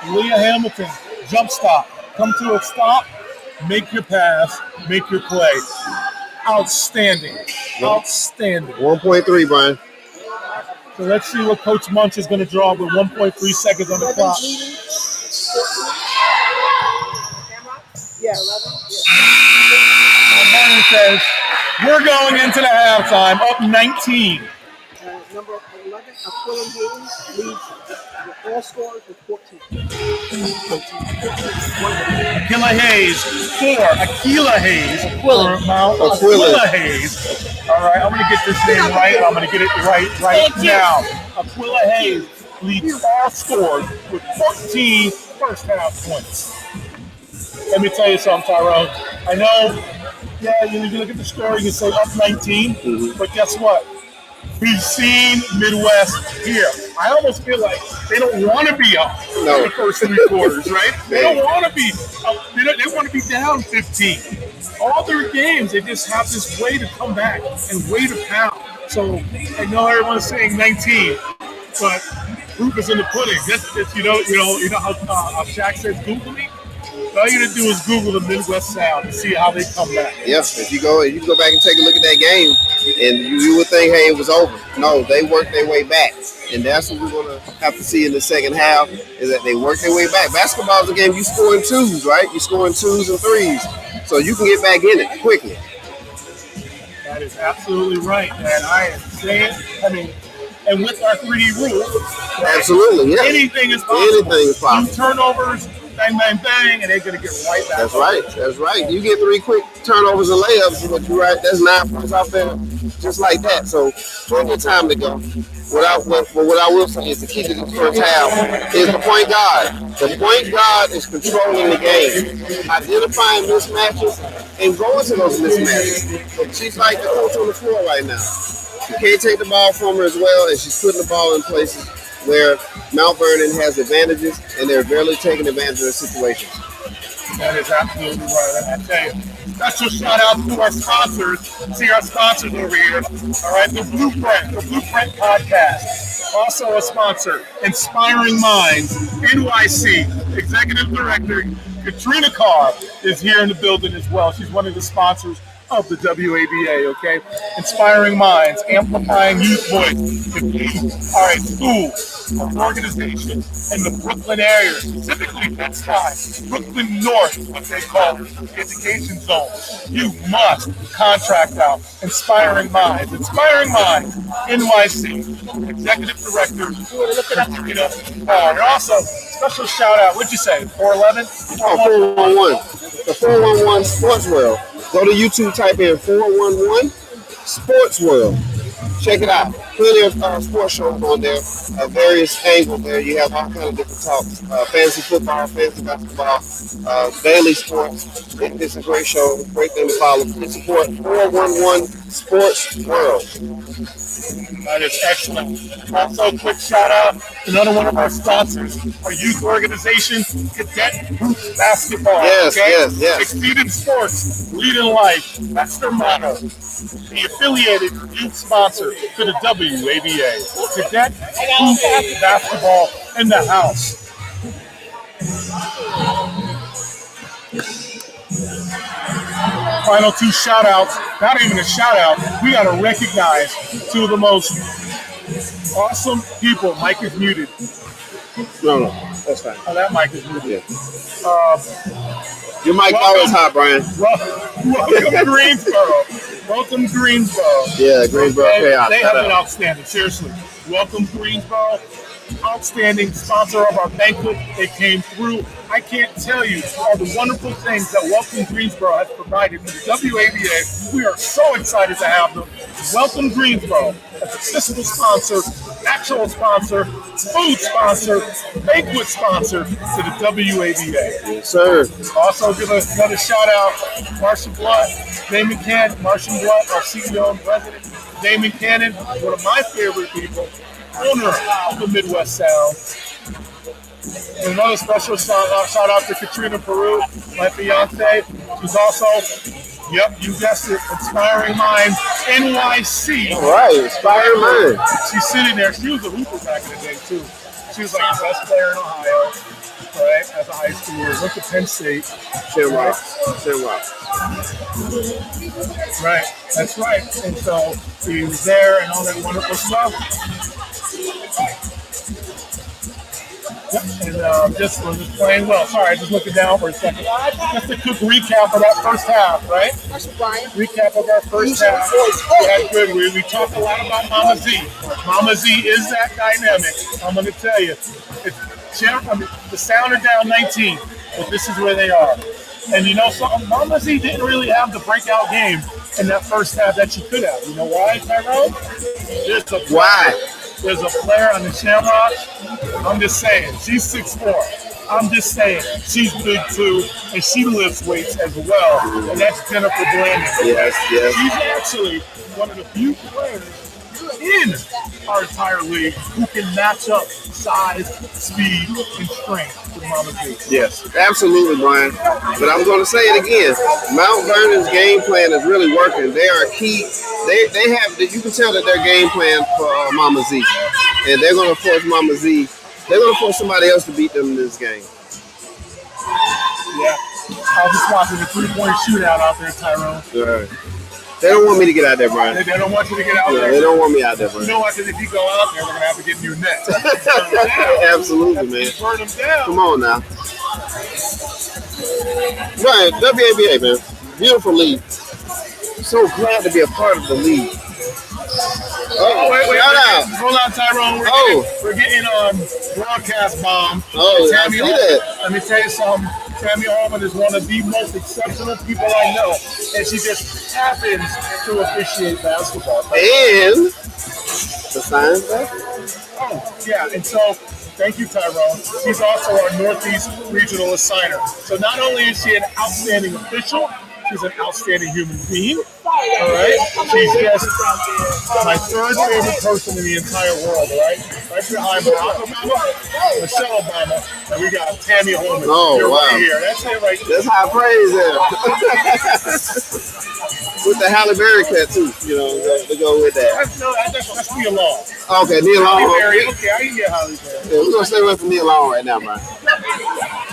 Leah Hamilton, jump stop. Come to a stop. Make your pass. Make your play. Outstanding. Outstanding. 1.3, Brian. So let's see what Coach Munch is going to draw with 1.3 seconds on the clock. Yeah. Vernon says, we're going into the halftime up 19. Number 11, Aquila Hayes leads all scorers with 14. Aquila Hayes for Aquila Hayes. For Mount Aquila Hayes. All right, I'm going to get this name right. I'm going to get it right now. Aquila Hayes leads all scores with 14 first half points. Let me tell you something, Tyrone. I know, yeah, you look at the score, you can say up 19, but guess what? We've seen Midwest here. I almost feel like they don't want to be up in the first 3 quarters, right? They don't want to be up. They want to be down 15. All their games, they just have this way to come back and way to pound. So I know everyone's saying 19, but proof is in the pudding. That's you know how Shaq says, Google me. All you gotta do is Google the Midwest Sound and see how they come back. Yes, if you go back and take a look at that game, and you would think, hey, it was over. No, they worked their way back, and that's what we're gonna have to see in the second half. Is that they work their way back. Basketball is a game you score in 2s, right? You score in 2s and 3s, so you can get back in it quickly. That is absolutely right, and I am saying, and with our 3D rule, right, absolutely, yeah, anything is possible. Anything is possible. 2 turnovers. Bang, bang, bang, and they're going to get right back. That's right. That's right. You get 3 quick turnovers and layups, but you're right. That's 9 points out there just like that. So, plenty of time to go. What I will say is the key to the first half is the point guard. The point guard is controlling the game, identifying mismatches, and going to those mismatches. She's like the coach on the floor right now. You can't take the ball from her as well, and she's putting the ball in places where Mount Vernon has advantages, and they're barely taking advantage of the situation. That is absolutely right. And I tell you, special shout out to our sponsors. See our sponsors over here. All right, the Blueprint Podcast. Also a sponsor, Inspiring Minds, NYC, Executive Director Katrina Carr is here in the building as well. She's one of the sponsors of the WABA, okay? Inspiring Minds, amplifying youth voice. If you are a school or organization in the Brooklyn area, specifically Bed-Stuy, Brooklyn North, what they call education zone, you must contract out Inspiring Minds. Inspiring Minds, NYC, Executive Director, Katrina Carr. And also, special shout out, what'd you say, 411? Oh, 411. The 411 Sports World. Go to YouTube, type in 411 Sports World. Check it out. Plenty of sports shows on there, various angles there. You have all kinds of different talks. Fantasy football, fantasy basketball, daily sports. It's a great show, great thing to follow. Please support 411 Sports World. That is excellent. Also, quick shout out to another one of our sponsors, our youth organization, Cadet Hoops Basketball. Yes, okay? yes. Succeed in sports, lead in life. That's their motto. The affiliated youth sponsor to the WABA. Cadet Hoops Basketball in the house. Final 2 shout outs, not even a shout out, we got to recognize 2 of the most awesome people. Mic is muted. No, that's fine. Oh, that mic is muted. Yeah. Your mic always hot, Brian. Welcome Greensboro. Welcome Greensboro. Yeah, Greensboro Chaos. They have been outstanding, seriously. Welcome Greensboro. Outstanding sponsor of our banquet. They came through. I can't tell you all the wonderful things that Welcome Greensboro has provided to the WABA. We are so excited to have them. Welcome Greensboro as a fiscal sponsor, actual sponsor, food sponsor, banquet sponsor to the WABA. Yes, sir. Also give us another shout out, Martian Blunt, Damon Cannon, Martian Blunt, our CEO and president, Damon Cannon, one of my favorite people, owner of the Midwest Sound. And another special shout out to Katrina Peru, my fiance. She's also, yep, you guessed it, Inspiring Minds NYC. All right, Inspiring Minds. She's sitting there. She was a hooper back in the day too. She was like the best player in Ohio, right? As a high schooler, went to Penn State. SHAMROCKS. Right, that's right. And so he was there and all that wonderful stuff. Yep, and just was just playing well. Sorry, I just looking down for a second. just a quick recap of that first half, right? Recap of our first half. We had good. We talked a lot about Mama Z. Mama Z is that dynamic. I'm going to tell you. The Sound are down 19, but this is where they are. And you know something? Mama Z didn't really have the breakout game in that first half that she could have. You know why, Tyrone? There's a player on the Shamrocks. I'm just saying, she's 6'4". I'm just saying, she's big too, and she lifts weights as well. And that's Jennifer Blandon. Yes. She's actually one of the few players in our entire league who can match up size, speed, and strength with Mama Z. Yes, absolutely, Brian. But I'm going to say it again. Mount Vernon's game plan is really working. They are key. They have. You can tell that their game plan for Mama Z, and they're going to force Mama Z. They're going to force somebody else to beat them in this game. Yeah, I was just watching the 3-point shootout out there, Tyrone. Right. They don't want me to get out there, Brian. They don't want you to get out there? They don't want me out there, Brian. You know what? Because if you go out there, we're going to have to get new nets. Absolutely, man. Burn them down. Come on now. Brian, WABA, man. Beautiful league. So glad to be a part of the league. Wait. out. Hold on, Tyrone. We're getting broadcast bomb. Oh, I see that. Let me tell you something. Tammy Harmon is one of the most exceptional people I know, and she just happens to officiate basketball. And the science basketball? Oh, yeah. And so, thank you, Tyrone. She's also our Northeast Regional Assigner. So not only is she an outstanding official, she's an outstanding human being. All right? She's just my third favorite person in the entire world, all right? Right behind Barack Obama, Michelle Obama, and we got Tammy Holman. Oh, wow. Right here. That's it right there. That's high praise there. With the Halle Berry tattoo, you know, to go with that. That's Nia Long. Okay, Nia Long. Okay, I can get Halle Berry. Yeah, we're going to stay with Nia Long right now, man.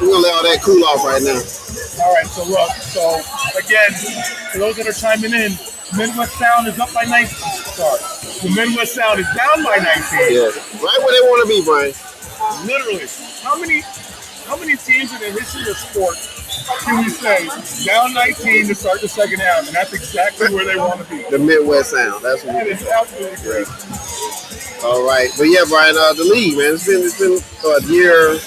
We're going to let all that cool off right now. All right, so look, again, for those that are chiming in, Midwest Sound is up by 19. Sorry. The Midwest Sound is down by 19. Yeah, right where they want to be, Brian. Literally. How many teams in the history of sport can we say down 19 to start the second half? And that's exactly where they want to be. The Midwest Sound. That's what that is absolutely great. All right. But yeah, Brian, the league, man, it's been year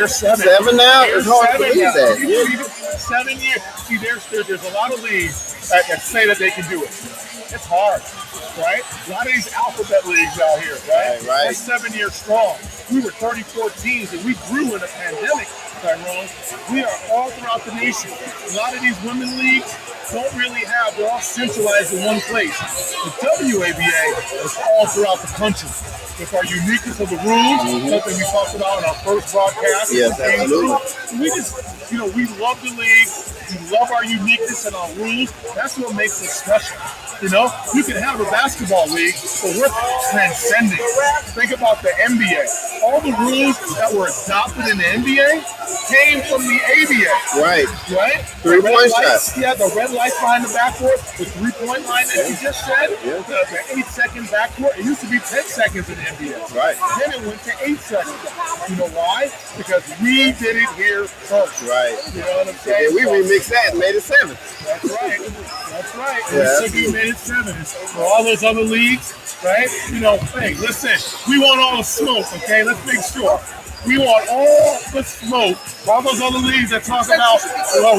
7. 7 now? It's hard to believe that. 7 years. See, there's a lot of leagues that say that they can do it. It's hard, right? A lot of these alphabet leagues out here, right? We're 7 years strong. We were 34 teams, and we grew in a pandemic, Tyrone. We are all throughout the nation. A lot of these women leagues don't really have, they're all centralized in one place. The WABA is all throughout the country. With our uniqueness of the rules, something we talked about in our first broadcast. Yes, absolutely. We just, we love the league. We love our uniqueness and our rules. That's what makes us special. You can have a basketball league, but we're transcending. Think about the NBA. All the rules that were adopted in the NBA came from the ABA. Right? 3-point shots. Yeah, the red lights behind the backcourt, the 3-point line that you just said, the 8-second backcourt. It used to be 10 seconds in the NBA. Right. Then it went to 8 seconds. You know why? Because we did it here first. Right. You know what I'm saying? And we remixed that and made it 7. That's right. That's right. Yeah. We made it 7. For all those other leagues, right? Hey, listen, we want all the smoke, okay? Let's make sure. We want all the smoke. All those other leagues that talk about,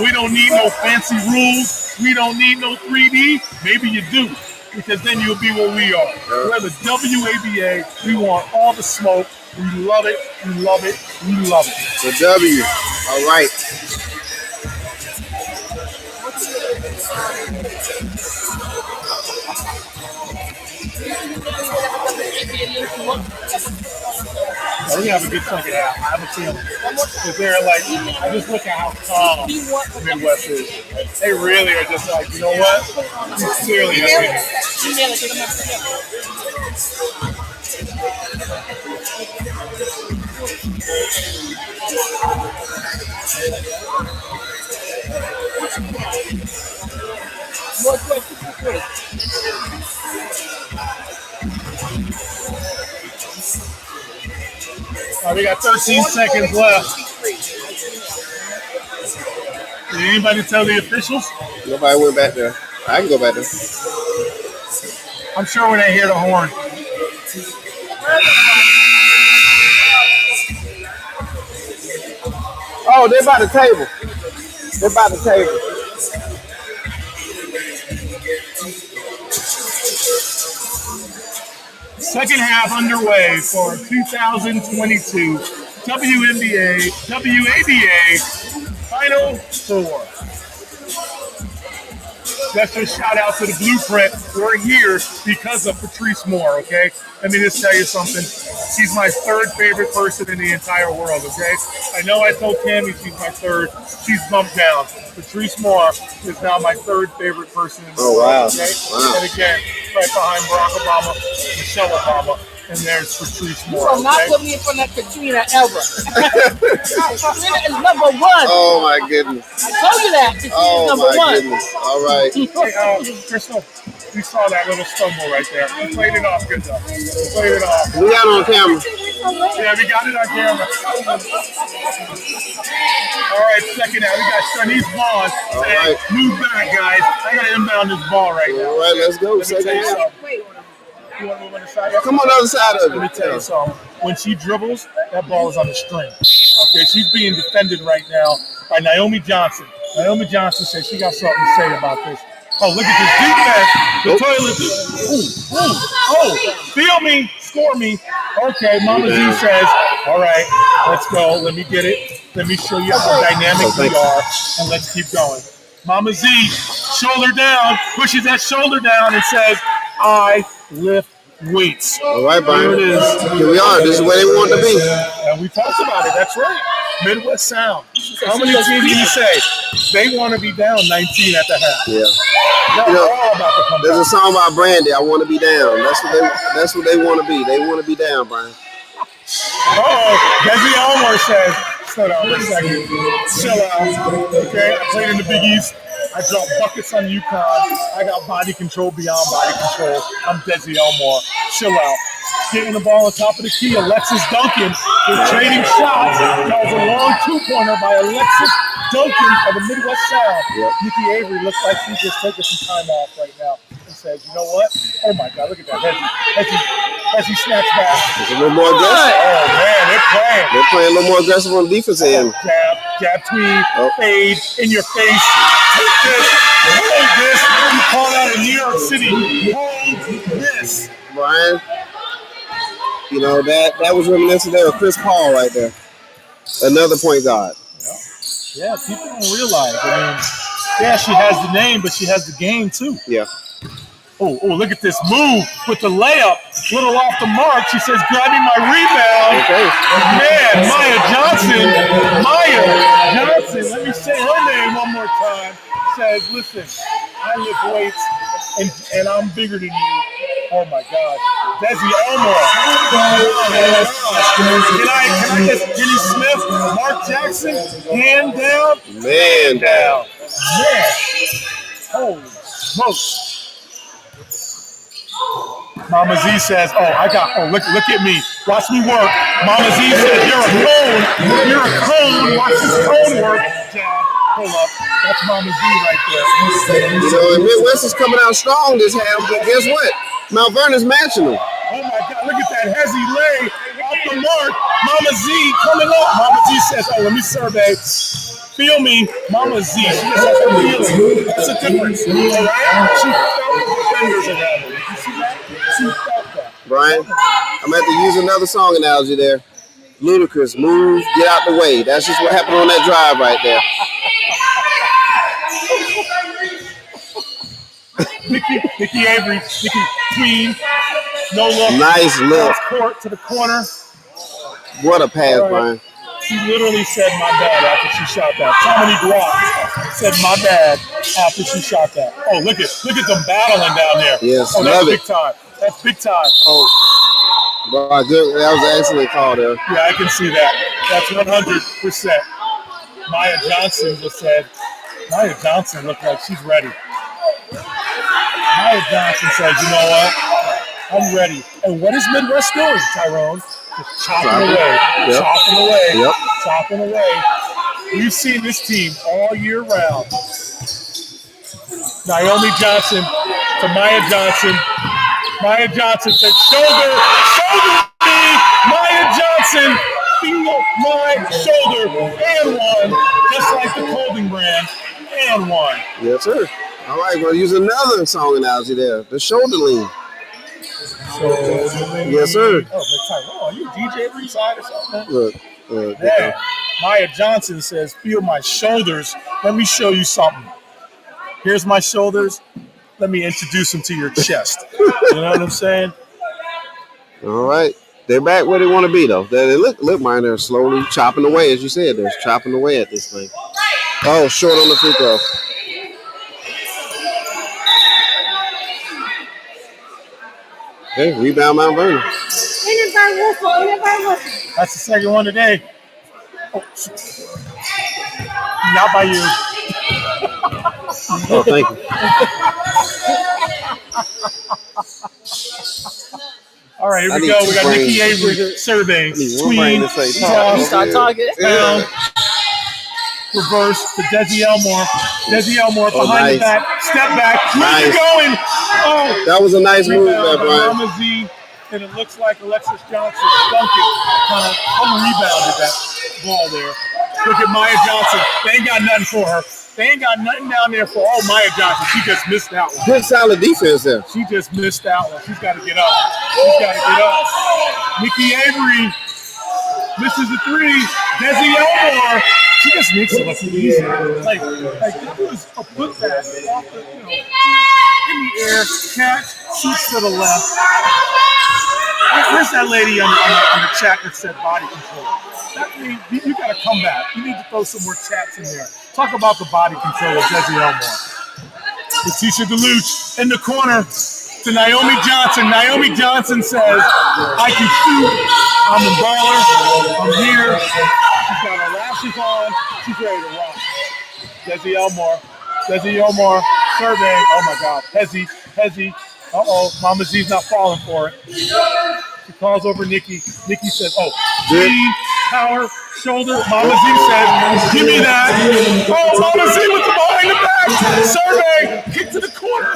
we don't need no fancy rules. We don't need no 3D. Maybe you do, because then you'll be where we are. We're the WABA. We want all the smoke. We love it. We love it. We love it. The W. All right. We're going to have a good second half. I have a feeling. Because they're I just look at how calm Midwest is. They really are just you know what? It's clearly we got 13 seconds left. We Did anybody tell the officials? Nobody went back there. I can go back there. I'm sure when they hear the horn. Oh, they're by the table. They're by the table. Second half underway for 2022 WABA Final Four. Just a shout out to the Blueprint. We're here because of Patrice Moore, okay? Let me just tell you something. She's my third favorite person in the entire world, okay? I know I told Tammy she's my third. She's bumped down. Patrice Moore is now my third favorite person in the world, wow. okay? Wow. And again, right behind Barack Obama, Michelle Obama, and there's Patrice Moore, So not okay? put me in front of Katrina ever. Katrina is number one. Oh my goodness. I told you that. Katrina's Oh number my one. goodness. All right. Hey, Crystal, we saw that little stumble right there. We played it off good though. We played it off. We got it on camera. Yeah, we got it on camera. All right, second out. We got Shanice Vaughn. All Hey, right. move back, guys. I got to inbound this ball right now. All right, let's go. Let me tell you Second half. something. You want to move on the side? Come on the other side of Let me it. tell you something. When she dribbles, that ball is on the string. Okay, she's being defended right now by Naomi Johnson. Naomi Johnson says she got something to say about this. Oh, look at this defense. The toilet. Oh, feel me, score me. Okay, Mama Z says, all right, let's go. Let me get it. Let me show you how dynamic we are, and let's keep going. Mama Z, shoulder down, pushes that shoulder down and says, I lift weights. All right, Brian. Here it is. Here we are. This is where they want to be. And we talked about it. That's right. Midwest Sound. How many teams can you say? They want to be down 19 at the half. Yeah. They're You know, all about to come There's a back. song by Brandy. I want to be down. That's what they want to be. They want to be down, Brian. Desi Elmore says, slow down for a second. Chill out. Okay, I played in the Big East. I dropped buckets on UConn. I got body control beyond body control. I'm Desi Elmore. Chill out. Getting the ball on top of the key. Alexis Duncan is trading shots. That was a long two-pointer by Alexis Duncan of the Midwest Sound. Yep. Nikki Avery looks like she's just taking some time off right now and says, you know what? Oh my God, look at that. Hezzy snaps back. It's a little more aggressive. Oh man, they're playing. They're playing a little more aggressive on the defense end. Jab, tweed, fade, in your face. Take this, hold this. You call out in New York City. Hold this. Brian, you know, that was reminiscent there of Chris Paul right there. Another point guard. Yeah, people don't realize. I mean, yeah, she has the name, but she has the game too. Yeah. Oh, look at this move with the layup. Little off the mark. She says, grabbing my rebound. Okay. Man, Maya Johnson, let me say her name one more time. Says, listen, I lift weights and I'm bigger than you. Oh my God. Desi Elmore. Can I get Kenny Smith, Mark Jackson, hand down? Man down. Man. Holy smokes. Mama Z says, look at me. Watch me work. Mama Z says, you're a cone. You're a cone. Watch this cone work. Jab, pull up. That's Mama Z right there. You know, and Midwest is coming out strong this half, but guess what? Mount Vernon's matching them. Oh my God, look at that Hezzy lay off the mark. Mama Z coming up. Mama Z says, let me survey. Feel me, Mama Z. She just has a feeling. That's a difference. All right? She felt the defenders around her. You see that? She felt that. Brian, I'm going to have to use another song analogy there. Ludacris, move, get out the way. That's just what happened on that drive right there. Nikki Avery, Nikki Queen, no look. Nice look. Court to the corner. What a pass, Brian. She literally said my bad after she shot that. Tommy Glock said my bad after she shot that. Oh, look at them battling down there. Yes, oh, that's love big it. time. That's big time. Oh, Brian, good. That was an excellent call there. Yeah, I can see that. That's 100%. Maya Johnson just said, Maya Johnson looked like she's ready. Maya Johnson said, you know what? I'm ready. And what is Midwest doing, Tyrone? Just chopping away, Yep. chopping away, Yep. chopping away. We've seen this team all year round. Naomi Johnson to Maya Johnson. Maya Johnson said, shoulder me. Maya Johnson, feel my shoulder. And one, just like the clothing brand. And one. Yes, sir. All right, we'll use another song analogy there. The shoulder lean. Yes, sir. Oh, but Tyrone, are you a DJ ringside or something? Look. Yeah. Maya Johnson says, feel my shoulders. Let me show you something. Here's my shoulders. Let me introduce them to your chest. You know what I'm saying? All right. They're back where they want to be, though. They look, mine, they're slowly chopping away, as you said. They're chopping away at this thing. Oh, short on the free throw. Okay, rebound Mount Vernon. That's the second one today. Oh, not by you. Oh, thank you. All right, here we go. We got Nikki Avery surveying. Tween, Start talking. down, reverse to Desi Elmore. Desi Elmore behind the back. Step back. Where's it going? Oh, that was a nice move there, Brian. Mama Z, and it looks like Alexis Johnson dunking kind of rebounded that ball there. Look at Maya Johnson. They ain't got nothing for her. They ain't got nothing down there for Maya Johnson. She just missed that one. Good solid defense there. She just missed that one. She's got to get up. Nikki Avery misses the three. Desi Elmore. She just makes it look easy. Like that was a putback off the, in the air, catch, shoots to the left. Where's that lady on the chat that said body control? That means you got to come back. You need to throw some more chats in there. Talk about the body control of Desi Elmore. Letitia DeLuche in the corner to Naomi Johnson. Naomi Johnson says, I can shoot. I'm a baller. I'm here. She's got her lashes on. She's ready to rock. Desi Elmore surveying. Oh, my God. Hezzy. Uh-oh. Mama Z's not falling for it. She calls over Nikki. Nikki says, speed, power, shoulder. Mama Z said, give me that. Oh, Mama Z with the behind the back. Survey. Kick to the corner.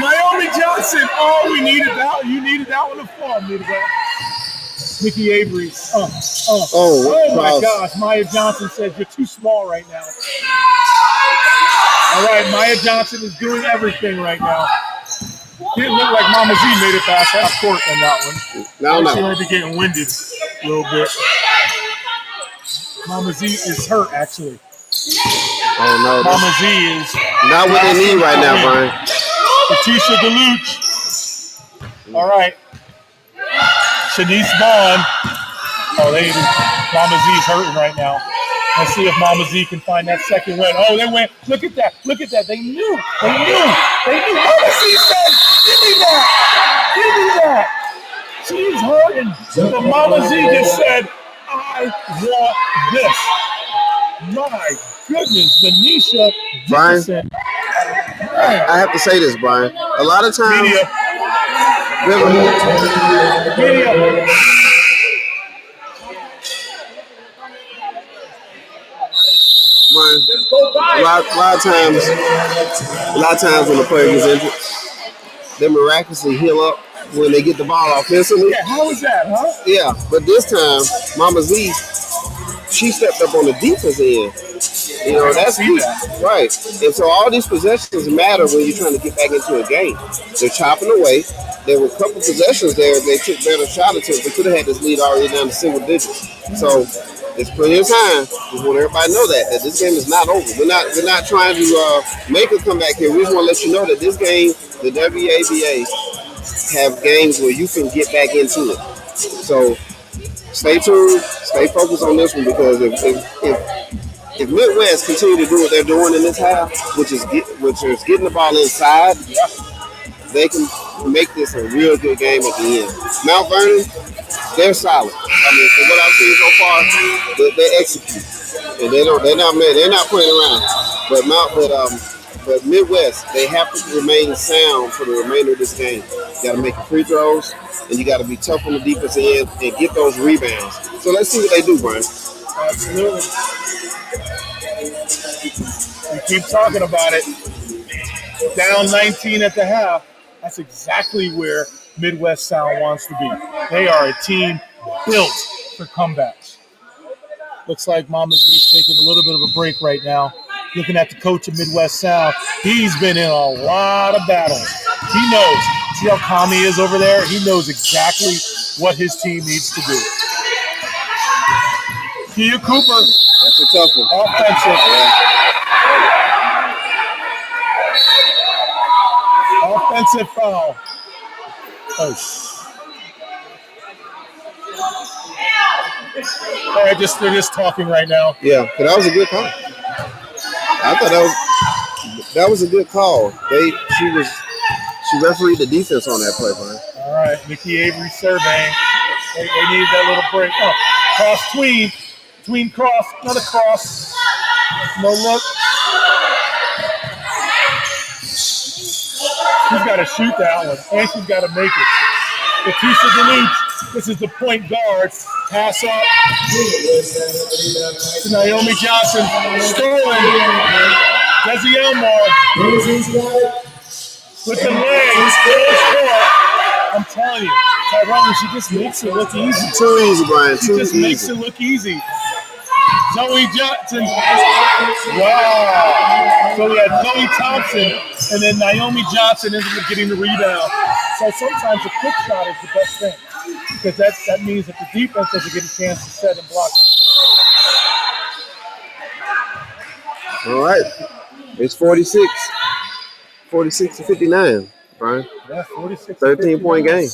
Naomi Johnson. Oh, we needed that. You needed that one to fall. Needed that. Nikki Avery. Oh my gosh. Maya Johnson says, you're too small right now. All right, Maya Johnson is doing everything right now. Didn't look like Mama Z made it past half court on that one. No. She might be getting winded a little bit. Mama Z is hurt, actually. Oh, no. Mama Z is not what they need right now, Brian. Letitia DeLuche. All right. Shanice Vaughn. Mama Z is hurting right now. Let's see if Mama Z can find that second win. Oh, they went. Look at that. They knew. Mama Z said, give me that. She's hurting. But Mama Z just said, I want this. My goodness, Venetia Dickinson. I have to say this, Brian. A lot of times. Media. A lot of times when the player gets injured, they miraculously heal up when they get the ball offensively. Yeah, how was that, huh? Yeah, but this time, Mama Z, she stepped up on the defense end. That's key. Right. And so all these possessions matter when you're trying to get back into a game. They're chopping away. There were a couple possessions there. They took better shot attempts. They could have had this lead already down to single digits. So it's plenty of time. Just want everybody to know that this game is not over. We're not trying to make a comeback here. We just want to let you know that this game, the WABA, have games where you can get back into it. So stay tuned, stay focused on this one, because if Midwest continue to do what they're doing in this half, which is getting the ball inside, they can make this a real good game at the end. Mount Vernon, they're solid. I mean, from what I've seen so far, they execute, and they're not playing around. But Midwest, they have to remain sound for the remainder of this game. You got to make your free throws, and you got to be tough on the defensive end and get those rebounds. So let's see what they do, Brian. Absolutely. We keep talking about it. Down 19 at the half. That's exactly where Midwest Sound wants to be. They are a team built for comebacks. Looks like Mama Z's taking a little bit of a break right now. Looking at the coach of Midwest Sound, he's been in a lot of battles. He knows. See how calm he is over there? He knows exactly what his team needs to do. Kia Cooper. That's a tough one. Offensive. Offensive foul. Oh. All right, they're just talking right now. Yeah, but that was a good call. I thought that was a good call. She refereed the defense on that play, Brian. All right, Nikki Avery surveying. They needed that little break. Oh, cross tween cross, another cross. No look. She's got to shoot that one, and she's got to make it. Leticia DeLuce, this is the point guard. Pass up to Naomi Johnson. Stolen. Desi Elmore with the legs. I'm telling you, Tyrone, she just makes it look easy. Too easy, Brian. She just makes it look easy. Zoe Johnson. Wow. So we had Zoe Thompson, and then Naomi Johnson ended up getting the rebound. So sometimes a quick shot is the best thing, because that means that the defense doesn't get a chance to set and block it. All right. It's 46 to 59, Brian. Yeah, 46. 13-point game.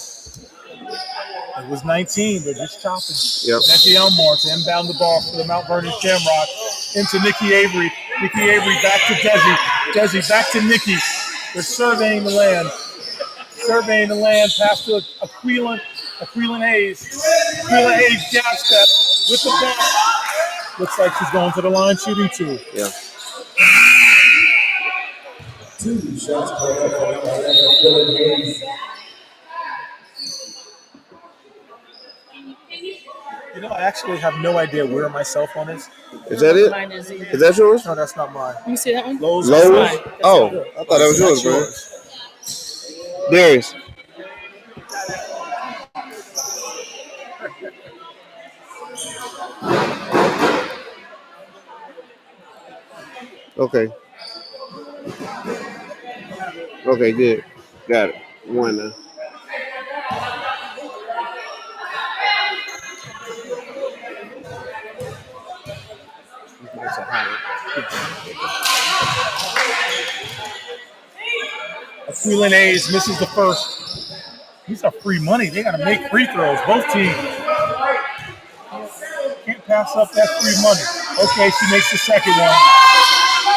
It was 19. They're just chopping. Yep. Becky Elmore to inbound the ball for the Mount Vernon Shamrock into Nikki Avery. Nikki Avery back to Desi. Desi back to Nikki. They're surveying the land. Pass to Aquilin Hayes. Aquilin Hayes jab step with the ball. Looks like she's going to the line shooting two. Yeah. 2 shots called up by Aquilin Hayes. You know, I actually have no idea where my cell phone is. Is that it? Mine is Is that yours? No, that's not mine. You see that one? Lowe's. Lowe's? Oh, I thought that was yours, bro. Darius. Okay. Okay, good. Got it. One now. Aquilin Hayes misses the first. These are free money. They got to make free throws. Both teams. Can't pass up that free money. Okay, she makes the second one.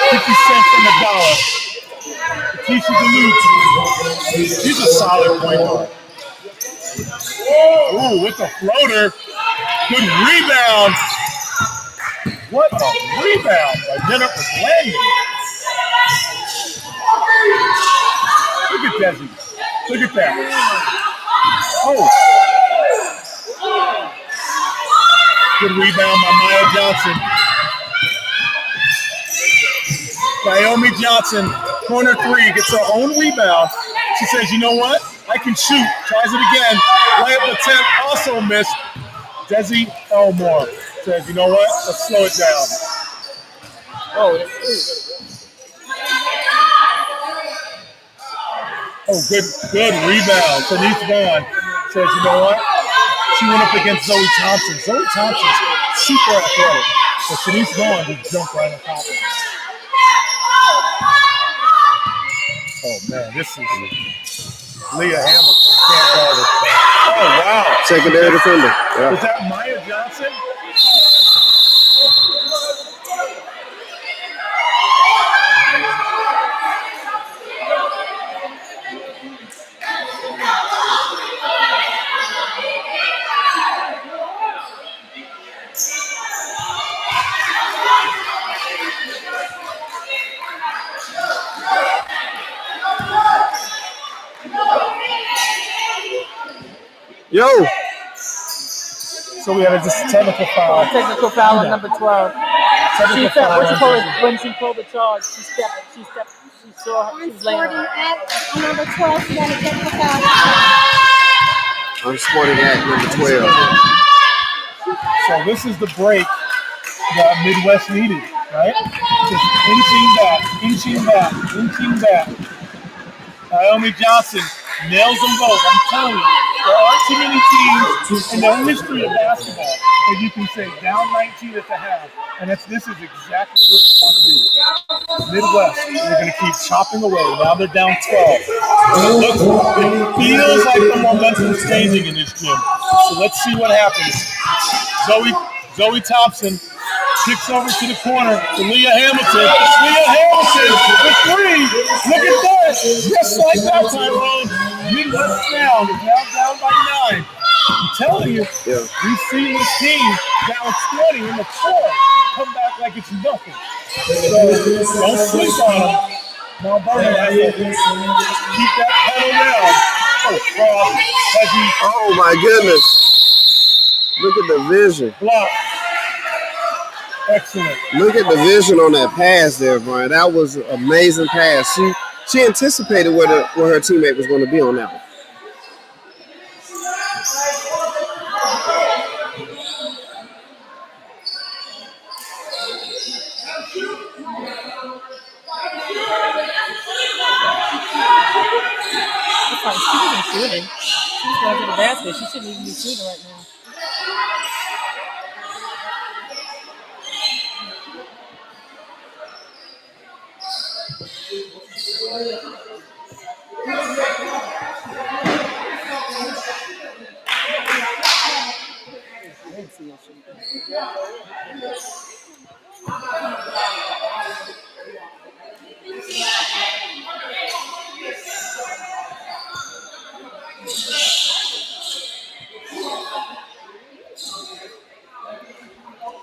50 cents on the dollar. Leticia DeLuce. She's a solid point guard. Ooh, with the floater. Good rebound. What a rebound by Jennifer Landon. Look at Desi. Look at that. Oh. Good rebound by Maya Johnson. Naomi Johnson, corner three, gets her own rebound. She says, you know what? I can shoot. Tries it again. Layup attempt also missed. Desi Elmore says, you know what? Let's slow it down. Oh, that's good. Oh, good rebound. Denise Vaughn says, you know what? She went up against Zoe Thompson. Zoe Thompson's super athletic, but Denise Vaughn just jumped right on top of her. Oh, man, this is Leah Hamilton. Can't guard her. Oh, wow. Secondary defender. Yeah. Was that Maya Johnson? Yo. So we have a just technical foul. Technical foul on number 12. She felt what you call it when she pulled the charge. She saw her. She was laying Sporting on. act number 12, you gotta get the foul. Unsporting act number 12. So this is the break that Midwest needed, right? Just inching back. Naomi Johnson nails them both. I'm telling you, there aren't too many teams in the history of basketball that you can say down 19 at the half, and this is exactly where they want to be. Midwest, they're going to keep chopping away. Now they're down 12. It feels like the momentum is changing in this gym. So let's see what happens. Zoe Thompson kicks over to the corner to Leah Hamilton. Leah Hamilton with 3. Look at that. Just like that, Tyrone. Midwest Sound is now down by 9. I'm telling you, we've seen this team down 20 in the 4th come back like it's nothing. So don't sleep on them. Mount Vernon has to keep that pedal down. Oh my goodness. Look at the vision. Block. Excellent. Look at the vision on that pass there, Brian. That was an amazing pass. She anticipated where her teammate was going to be on that one. She wasn't shooting. She was going to the basket. She shouldn't even be shooting right now.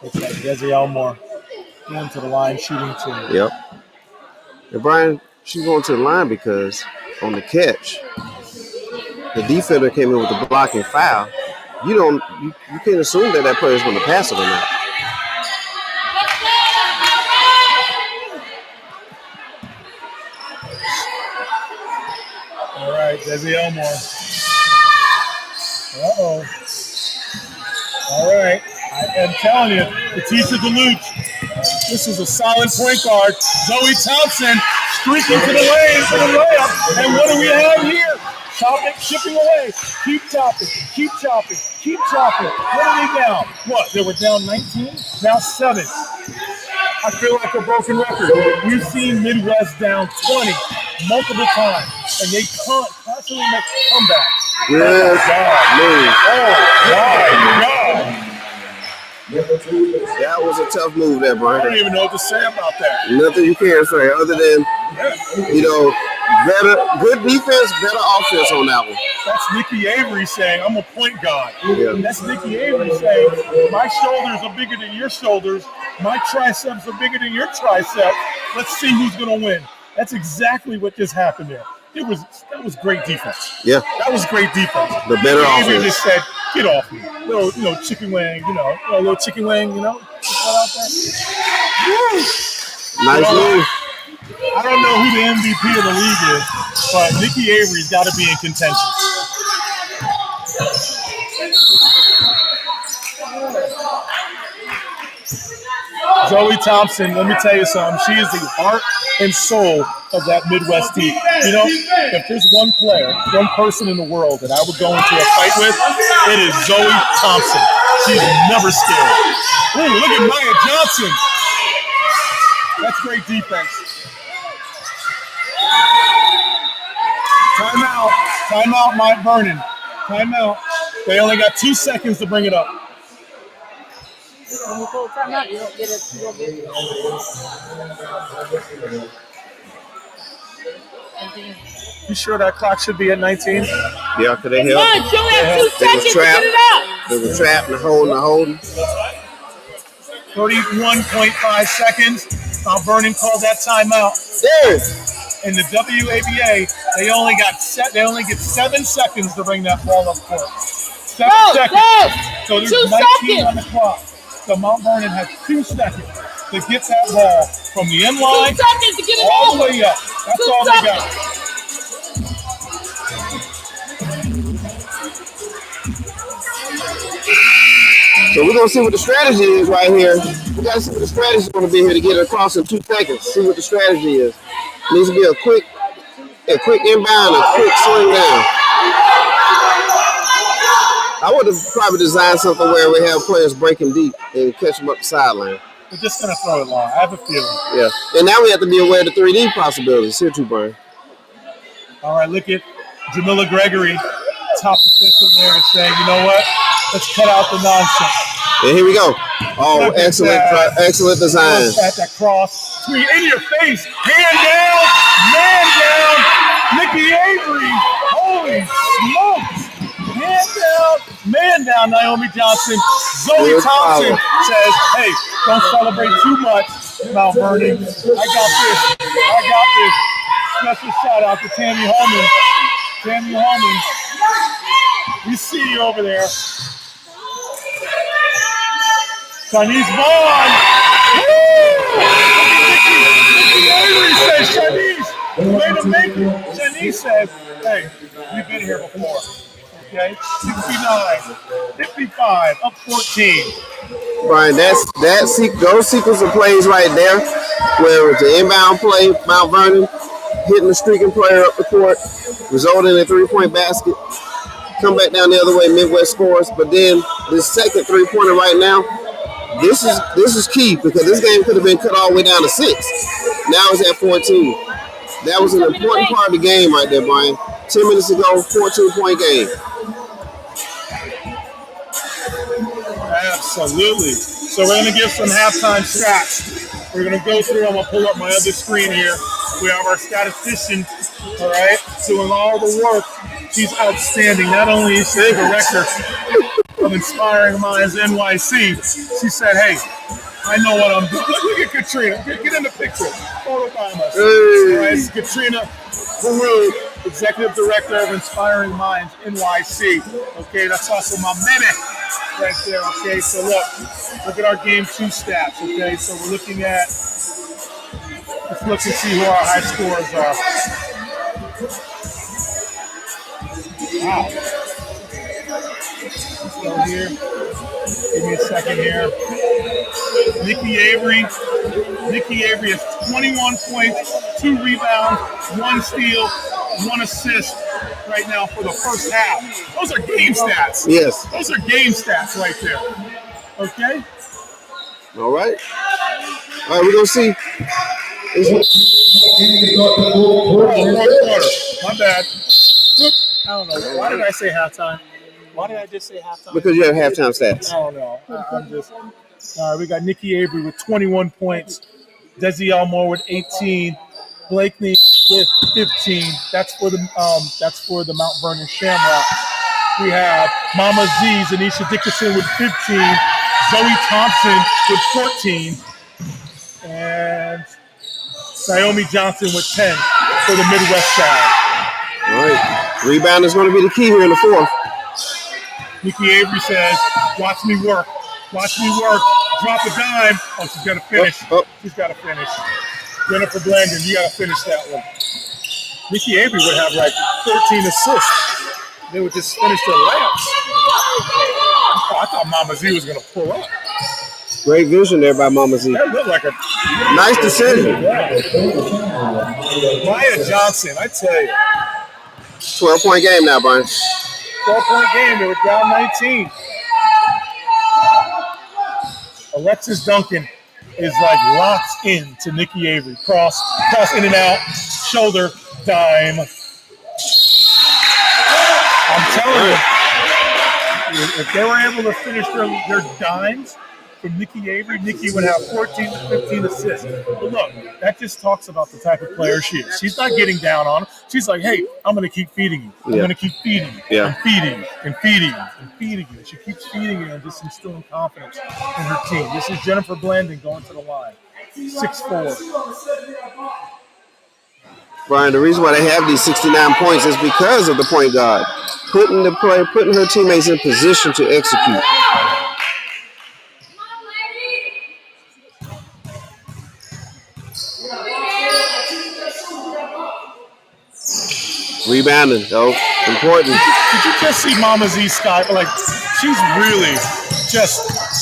Looks like Desi Elmore going to the line shooting 2. Yep. And Brian, she's going to the line because on the catch, the defender came in with the blocking foul. You can't assume that player is going to pass it or not. All right, Desi Elmore. Uh-oh. All right. I am telling you, Leticia DeLuch, this is a solid point guard. Zoe Thompson streaking to the lane for the layup. And what do we have here? Chopping, chipping away. Keep chopping. What are they down? What? They were down 19? Now 7. I feel like a broken record. We've seen Midwest down 20 multiple times, and they constantly make comebacks. Good move. Oh, my God. That was a tough move there, Brian. I don't even know what to say about that. Nothing you can say other than, good defense, better offense on that one. That's Nikki Avery saying, I'm a point guard. Yeah. That's Nikki Avery saying, my shoulders are bigger than your shoulders. My triceps are bigger than your triceps. Let's see who's going to win. That's exactly what just happened there. That was great defense. Yeah. That was great defense. The better offense. Avery just said, get off me. Little chicken wing, a little chicken wing, Just out there. Nice move. I don't know who the MVP of the league is, but Nikki Avery's got to be in contention. Zoe Thompson, let me tell you something. She is the heart and soul of that Midwest team. If there's one player, one person in the world that I would go into a fight with, it is Zoe Thompson. She's never scared. Ooh, look at Maya Johnson. That's great defense. Timeout, Mount Vernon. Timeout. They only got 2 seconds to bring it up. When you call timeout, you don't get it. You don't get it. You sure that clock should be at 19? Yeah, could they help? Come on, you only have 2 seconds to get it out. They were trapped and holding. 31.5 seconds. Mount Vernon called that timeout. There. In the WABA, they only get 7 seconds to bring that ball up court. 7 seconds. So there's 19 on the clock. So Mount Vernon has 2 seconds. to get that ball from the end line all the way up. That's all they got. So we're gonna see what the strategy is right here. We gotta see what the strategy is gonna be here to get it across in 2 seconds. See what the strategy is. Needs to be a quick inbound, a quick swing down. I would have probably designed something where we have players breaking deep and catch them up the sideline. They're just gonna throw it long. I have a feeling. Yeah, and now we have to be aware of the 3D possibilities here too, Brian. All right, look at Jamila Gregory, top official there, saying, you know what? Let's cut out the nonsense. And here we go. Oh, excellent design. At that cross, in your face, hand down, man down, Nikki Avery. Holy smokes. Hand down, man down, Naomi Johnson. Zoe Thompson says, hey, don't celebrate too much, Mount Vernon. I got this. Special shout out to Tammy Holman. Tammy Holman, we see you over there. Shanice Vaughn. Nikki Avery says, Shanice, way to make it. Shanice says, hey, we've been here before. Okay, 69, 55, up 14. Brian, those sequence of plays right there, where it's an inbound play, Mount Vernon, hitting the streaking player up the court, resulting in a 3-point basket, come back down the other way, Midwest scores, but then this second 3-pointer right now, this is key because this game could have been cut all the way down to 6. Now it's at 14. That was an important part of the game right there, Brian. 10 minutes ago, 14-point game. Absolutely. So we're going to give some halftime stats. We're going to go through. I'm going to pull up my other screen here. We have our statistician, all right, doing all the work. She's outstanding. Not only is she the director of Inspiring Minds NYC, she said, hey, I know what I'm doing. Look at Katrina. Get in the picture. Photo by us. All right, it's Katrina Peru, Executive Director of Inspiring Minds NYC. Okay, that's also my minute right there. Okay, so look at our game 2 stats. Okay, so we're looking at, let's look and see who our high scorers are. Wow. Let's go here. Give me a second here. Nikki Avery has 21 points, 2 rebounds, 1 steal, 1 assist right now for the first half. Those are game stats. Yes. Those are game stats right there. Okay? All right, we're going to see. My bad. I don't know. Why did I say halftime? Why did I just say halftime? Because you have halftime stats. I don't know. I'm just. All right, we got Nikki Avery with 21 points, Desi Elmore with 18, Blakeney with 15. That's for the Mount Vernon Shamrocks. We have Mama Z, Zanisha Dickerson with 15, Zoe Thompson with 14, and Naomi Johnson with 10 for the Midwest side. All right, rebound is going to be the key here in the 4th. Nikki Avery says, watch me work. Watch me work. Drop a dime. Oh, she's got to finish. She's got to finish. Jennifer Blandon, you got to finish that one. Nikki Avery would have like 13 assists. They would just finish their layups. Oh, I thought Mama Z was going to pull up. Great vision there by Mama Z. That looked like a nice decision. Maya Johnson, I tell you. 12-point game now, Brian. 12-point game. They were down 19. Alexis Duncan is like locked in to Nikki Avery. Cross in and out, shoulder, dime. I'm telling you, if they were able to finish their dimes from Nikki Avery, Nikki would have 14 to 15 assists. But look, that just talks about the type of player she is. She's not getting down on him. She's like, hey, I'm going to keep feeding you. I'm going to keep feeding you. Yeah. I'm feeding you and feeding you and feeding you. She keeps feeding you and just instilling confidence in her team. This is Jennifer Blandon going to the line. 6'4". Brian, the reason why they have these 69 points is because of the point guard. Putting her teammates in position to execute. Rebounding, though. Important. Did you just see Mama Z Sky? Like, she's really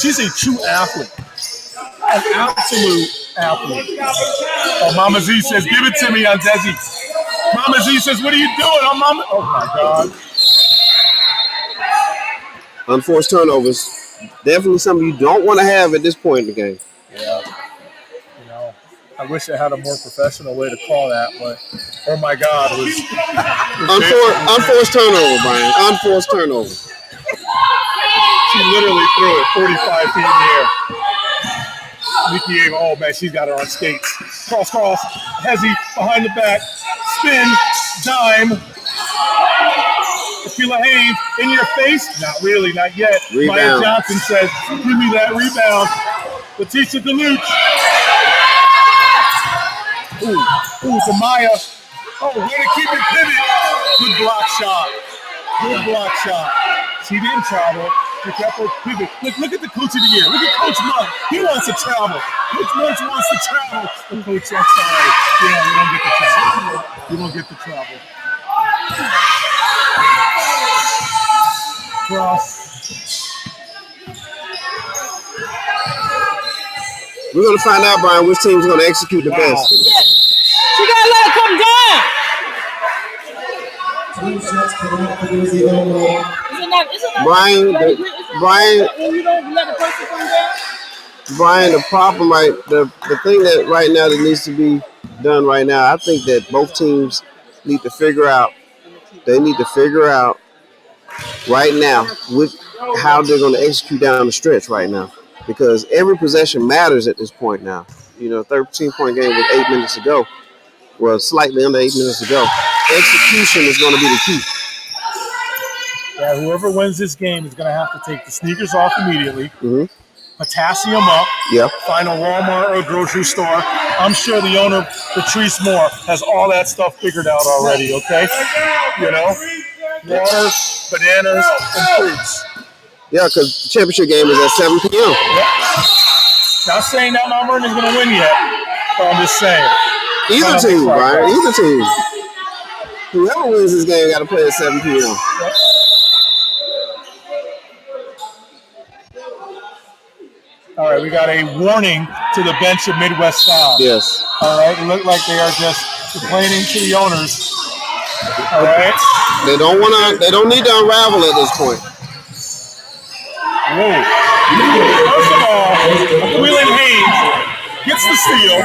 she's a true athlete. An absolute athlete. Oh, Mama Z says, give it to me on Desi. Mama Z says, what are you doing? Oh, Mama. Oh, my God. Unforced turnovers. Definitely something you don't want to have at this point in the game. Yeah. You know, I wish I had a more professional way to call that, but oh my God, it was unforced turnover, Brian. Unforced turnover. She literally threw it 45 feet in the air. Nikki Ava, oh man, she's got her on skates. Cross, Hezzy behind the back, spin, dime. Akila Haynes in your face? Not really, not yet. Rebound. Maya Johnson says, give me that rebound. Letitia DeLuch. Ooh, to Maya. Oh, way to keep it pivot. Good block shot. Good block shot. She didn't travel. She kept her pivot. Look at the coach of the year. Look at Coach Monk. He wants to travel. Coach Monk wants to travel. The coach, I'm sorry. Yeah, you don't get the travel. You don't get the travel. Cross. We're going to find out, Brian, which team's going to execute the best. She got to let it come down. Brian, when you don't let the person come down? Brian, the problem, the thing that right now that needs to be done right now, I think that both teams need to figure out. They need to figure out right now how they're going to execute down the stretch right now, because every possession matters at this point now. 13-point game with 8 minutes to go. Well, slightly under 8 minutes to go. Execution is going to be the key. Yeah, whoever wins this game is going to have to take the sneakers off immediately, potassium up, find a Walmart or a grocery store. I'm sure the owner, Patrice Moore, has all that stuff figured out already, okay? Water, bananas, and fruits. Yeah, because the championship game is at 7 p.m. Yep. Not saying that Mount Vernon is going to win yet, but I'm just saying. Either team, Brian. Either team. Whoever wins this game got to play at 7 p.m. Yep. All right, we got a warning to the bench of Midwest South. Yes. All right, it looked like they are just complaining to the owners. All right. They don't need to unravel at this point. Whoa. First of all, Wheelan Haynes gets the steal,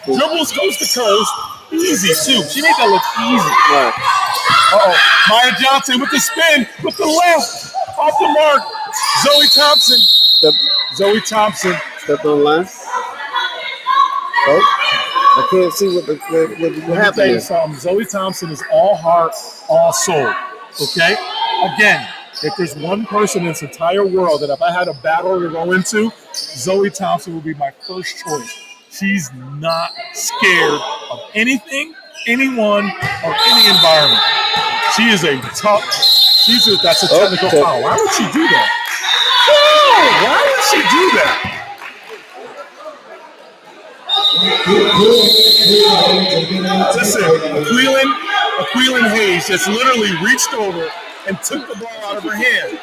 dribbles coast to coast, easy too. She made that look easy. Right. Maya Johnson with the spin, with the left, off the mark. Zoe Thompson. Zoe Thompson. Stepped on the line. Oh, I can't see what happened is. Zoe Thompson is all heart, all soul. Okay? Again, if there's one person in this entire world that if I had a battle to go into, Zoe Thompson would be my first choice. She's not scared of anything, anyone, or any environment. She is a tough. That's a technical foul. Why would she do that? Why would she do that? Listen, Aquilin Hayes just literally reached over and took the ball out of her hand.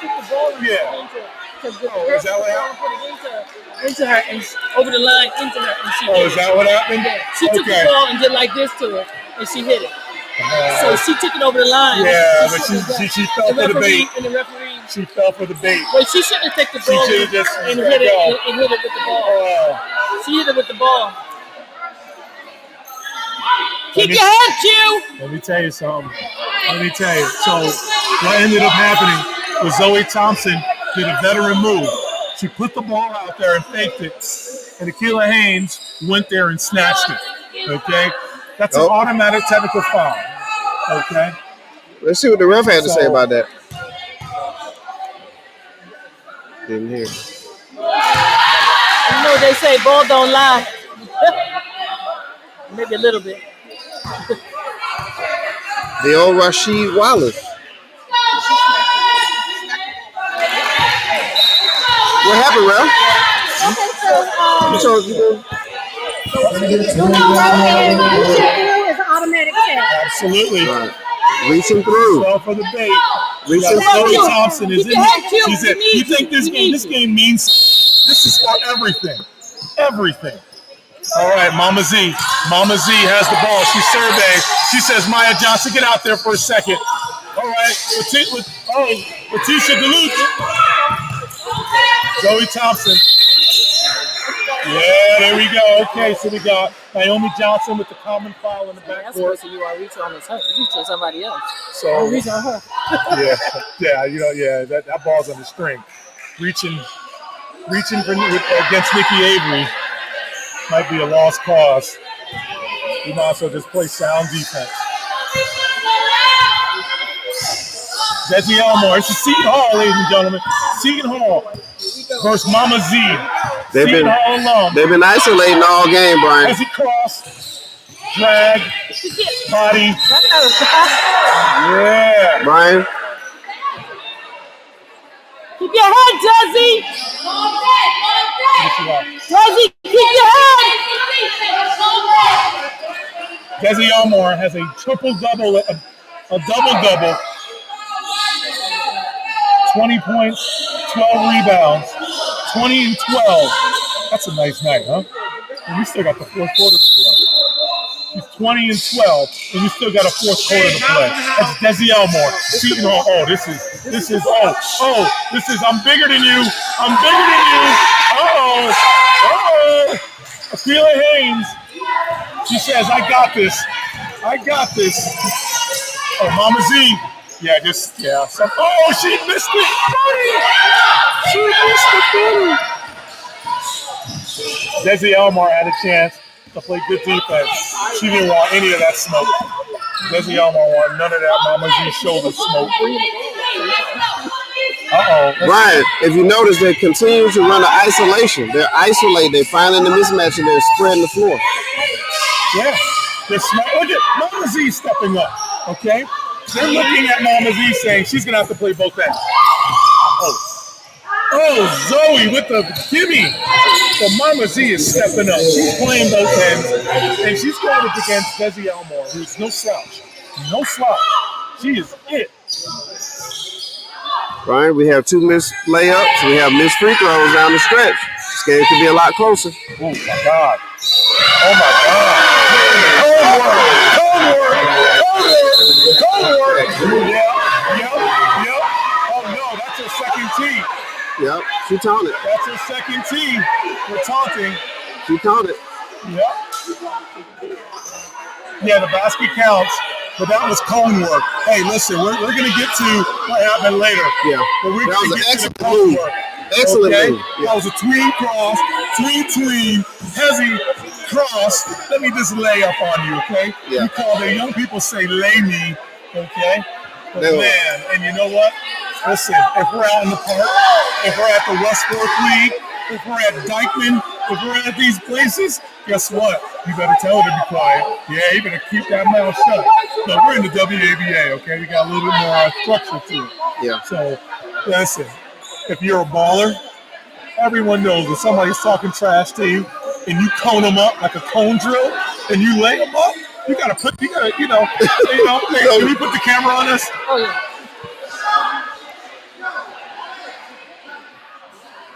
Yeah. Is that what happened? Into her and over the line into her, and she. Is that what happened? Yeah. She took the ball and did like this to her, and she hit it. So she took it over the line. Yeah, but she fell for the bait. And the referee. She fell for the bait. But she shouldn't have taken the ball and hit it with the ball. She hit it with the ball. Keep your head, Q. Let me tell you something. So what ended up happening was Zoe Thompson did a veteran move. She put the ball out there and faked it. And Akila Haynes went there and snatched it. Okay? That's an automatic technical foul. Okay? Let's see what the ref had to say about that. Didn't hear. You know they say ball don't lie. Maybe a little bit. The old Rasheed Wallace. What happened, Ralph? It's an automatic check. Absolutely. Right. Reaching through. Fell for the bait. Reaching Zoe through. Thompson is in it. She said, "You think this game means this is for everything, everything." All right, Mama Z. Mama Z has the ball. She surveys. She says, "Maya Johnson, get out there for a second." All right, Letitia Deluche. Zoe Thompson. Yeah, there we go. Okay, so we got Naomi Johnson with the common foul in the backcourt. So you are reaching on this her. You reach on somebody else. So reach on her. that ball's on the string. Reaching against Nikki Avery might be a lost cause. We might also just play sound defense. Desi Elmore. This is Seton Hall, ladies and gentlemen. Seton Hall versus Mama Z. Seton Hall alum. They've been isolating all game, Brian. As he cross, drag, body. Yeah. Brian. Keep your head, Desi. Desi, keep your head. Desi Elmore has a triple-double, a double-double. 20 points, 12 rebounds, 20 and 12. That's a nice night, huh? And we still got the fourth quarter to play. She's 20 and 12, and we still got a fourth quarter to play. That's Desi Elmore. Seton Hall. This is, I'm bigger than you. I'm bigger than you. Akila Haynes. She says, I got this. I got this. Oh, Mama Z. She missed it. She missed the 30. Desi Elmore had a chance to play good defense. She didn't want any of that smoke. Desi Elmore wanted none of that Mama Z shoulder smoke. Brian, if you notice, they continue to run an isolation. They're isolated. They're finding the mismatch and they're spreading the floor. Yeah. Look at Mama Z stepping up, okay? They're looking at Mama Z saying she's going to have to play both ends. Zoe with the gimme. So Mama Z is stepping up. She's playing both ends, and she's going up against Desi Elmore, who's no slouch. No slouch. She is it. Brian, we have 2 missed layups. We have missed free throws down the stretch. This game could be a lot closer. Oh, my God. Cold work. Yep. Oh, no, that's her second tee. Yep, she taunted. That's her second tee. We're taunting. She taunted. Yep. Yeah, the basket counts, but that was cone work. Hey, listen, we're going to get to what happened later. Yeah, but we're that was going to an get to the excellent cone move. work. Excellent okay? move. Yeah. That was a tween cross, tween, heavy cross. Let me just lay up on you, okay? Yeah. You call the young people say lay me, okay? But man, and you know what? Listen, if we're out in the park, if we're at the West Fork League, if we're at Dykeman, if we're at these places, guess what? You better tell her to be quiet. Yeah, you better keep that mouth shut. No, we're in the WABA, okay? We got a little bit more structure to it. Yeah. So, listen, if you're a baller, everyone knows when somebody's talking trash to you and you cone them up like a cone drill and you lay them up, you gotta, hey, can we put the camera on us? Oh, yeah.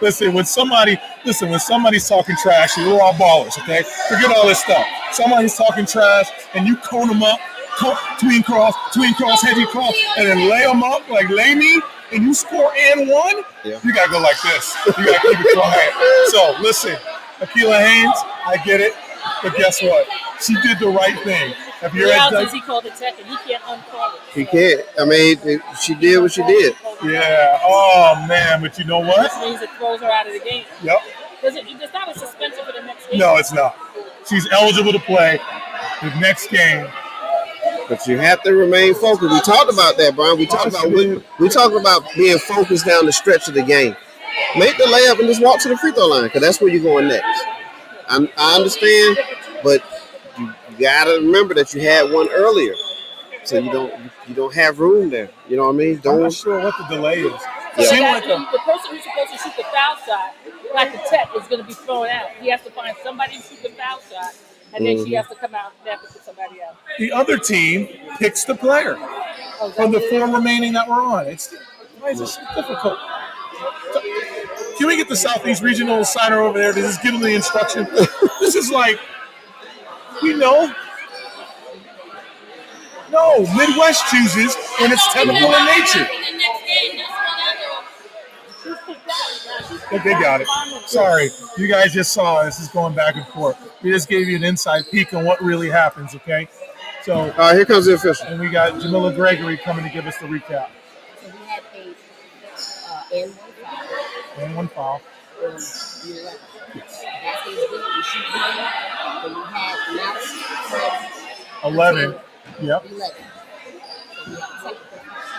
Listen, when somebody's talking trash, we're all ballers, okay? Forget all this stuff. Somebody's talking trash, and you cone them up, tween cross, heavy cross, and then lay them up like lay me, and you score and one. Yeah. You gotta go like this. You gotta keep it quiet. So listen, Akila Haynes, I get it, but guess what? She did the right thing. If you're he called it tech, and he can't uncall it. He can't. I mean, she did what she did. Yeah. Oh man, but you know what? This means it throws her out of the game. Yep. It's not a suspension for the next game. No, it's not. She's eligible to play the next game. But you have to remain focused. We talked about that, Brian. We talked about being focused down the stretch of the game. Make the layup and just walk to the free throw line, because that's where you're going next. I understand, but you gotta remember that you had one earlier, so you don't have room there. You know what I mean? I'm not sure what the delay is. Yeah. The person who's supposed to shoot the foul shot, like the tech, is going to be thrown out. He has to find somebody to shoot the foul shot, and then she has to come out and have to put somebody out. The other team picks the player. from the 4 remaining that were on. Why is this so difficult? Can we get the Southeast Regional signer over there to just give them the instruction? This is like, we know. No, Midwest chooses, and it's technical in nature. They got it. Sorry, you guys just saw this is going back and forth. We just gave you an inside peek on what really happens, okay? So here comes the official. And we got Jamila Gregory coming to give us the recap. So we had a N1 foul. And 1 foul. That's his victory. She won. Then we had Madison 11. Yep. 11. So we had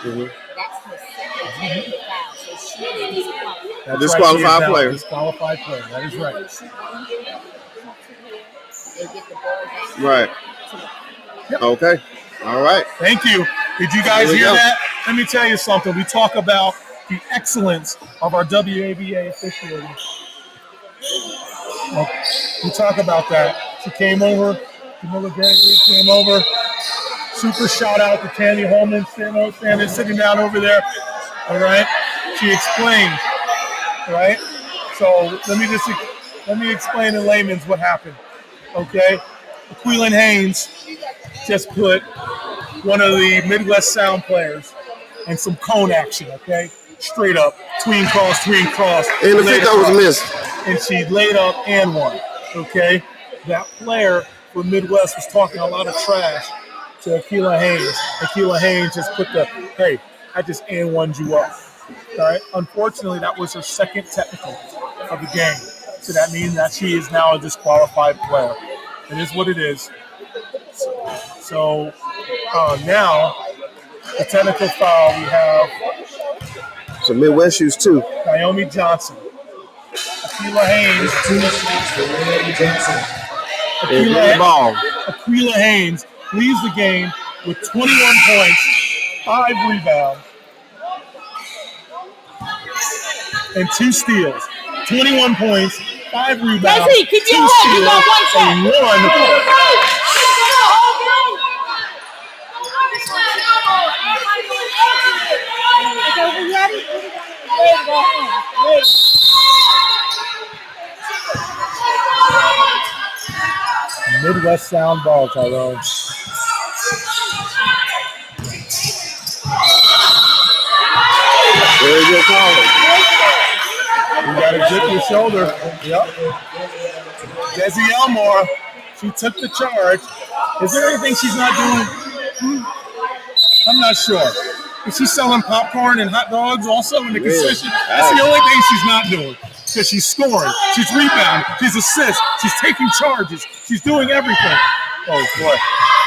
technical. That's her second technical foul. So she is disqualified. That's disqualified player. Disqualified player. That is right. And get the ball back. Right. Yep. Okay. All right. Thank you. Did you guys hear that? Let me tell you something. We talk about the excellence of our WABA officiating. We talk about that. She came over. Jamila Gregory came over. Super shout out to Tammy Holman sitting down over there. All right. She explained. Right. So let me explain in layman's what happened. Okay. Queelan Haynes just put one of the Midwest Sound players in some cone action. Okay. Straight up, tween cross. And the free throw was missed. And she laid up and won. Okay. That player for Midwest was talking a lot of trash to Akilah Haynes. Akilah Haynes just put hey, I just and one'd you up. All right. Unfortunately, that was her second technical of the game. So that means that she is now a disqualified player. It is what it is. So now, the technical foul, we have So Midwest used 2. Naomi Johnson. Akilah Haynes. Akilah Haynes leaves the game with 21 points, 5 rebounds, and 2 steals. 21 points, 5 rebounds, 2 steals, and 1. Midwest Sound ball, Tyrone. Very good call. You got to dip your shoulder. Yep. Desi Elmore, she took the charge. Is there anything she's not doing? I'm not sure. Is she selling popcorn and hot dogs also in the concession? That's the only thing she's not doing. Because she's scoring, she's rebounding, she's assists, she's taking charges, she's doing everything. Oh boy,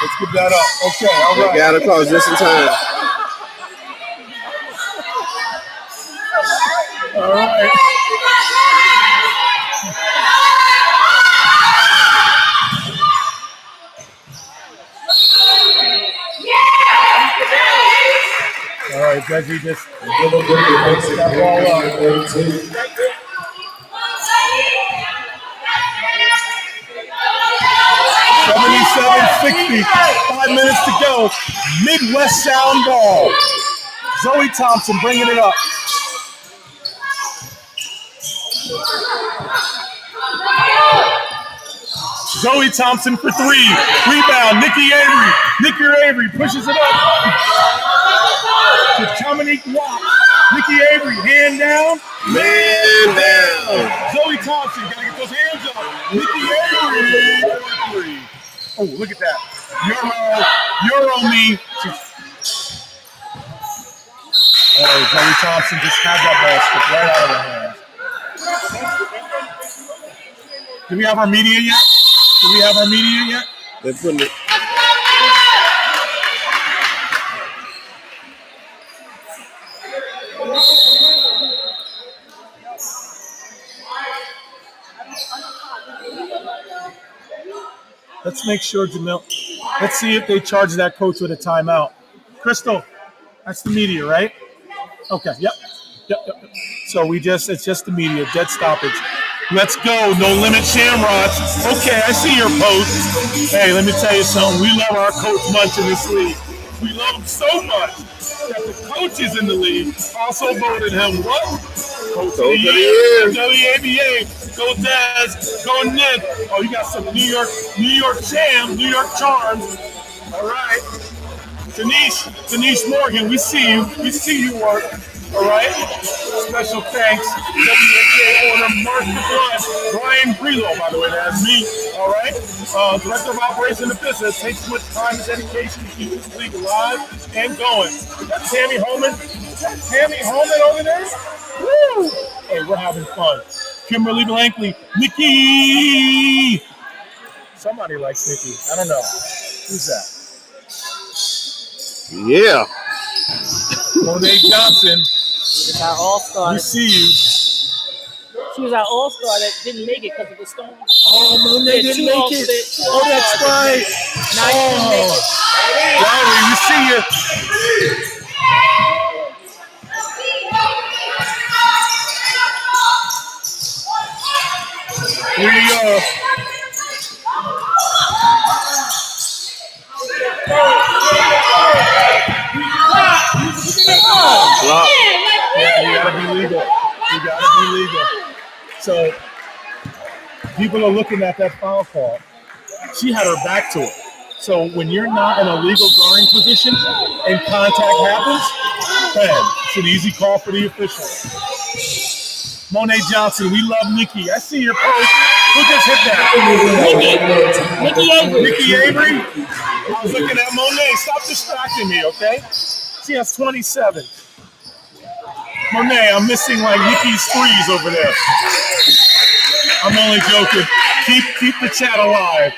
let's give that up. Okay, all right. Got to close just in time. All right. All right, Desi just that ball up. 77-60, 5 minutes to go. Midwest Sound ball. Zoe Thompson bringing it up. Zoe Thompson for 3. Rebound, Nikki Avery. Nikki Avery pushes it up to Dominique Watt. Nikki Avery, hand down. Man down. Zoe Thompson, gotta get those hands up. Nikki Avery. Oh, look at that. Euro me. Oh, Zoe Thompson just had that ball slip right out of her hands. Do we have our media yet? They're putting it. Let's make sure, Jamil. Let's see if they charge that coach with a timeout. Crystal, that's the media, right? Okay, yep. So it's just the media, dead stoppage. Let's go, no limit Shamrocks. Okay, I see your post. Hey, let me tell you something. We love our coach much in this league. We love him so much that the coaches in the league also voted him what? Coach of the Year. WABA. Go Dez. Go Nick. Oh, you got some New York Sham, New York Charms. All right. Denise Morgan, we see you. We see you work. All right. Special thanks. WNBA owner Mark DeBlood, Brian Grillo, by the way, that's me. All right. Director of Operations and Business. Takes as much time as dedication to keep this league alive and going. Is that Tammy Holman? Is that Tammy Holman over there? Woo! Hey, we're having fun. Kimberly Blankley, Nikki. Somebody likes Nikki. I don't know. Who's that? Yeah. Monet Johnson. She was our all-star. We see you. She was our all-star that didn't make it because of the storm. Oh, Monet didn't make it. Oh, that's right. Now you didn't make it. Larry, we see you. Here you go. Yeah, you gotta be legal. You gotta be legal. So people are looking at that foul call. She had her back to it. So when you're not in a legal guarding position and contact happens, then it's an easy call for the official. Monet Johnson, we love Nikki. I see your post. Who just hit that? Nikki Avery. Nikki Avery? I was looking at Monet. Stop distracting me, okay? She has 27. Monet, I'm missing like Nikki's threes over there. I'm only joking. Keep the chat alive.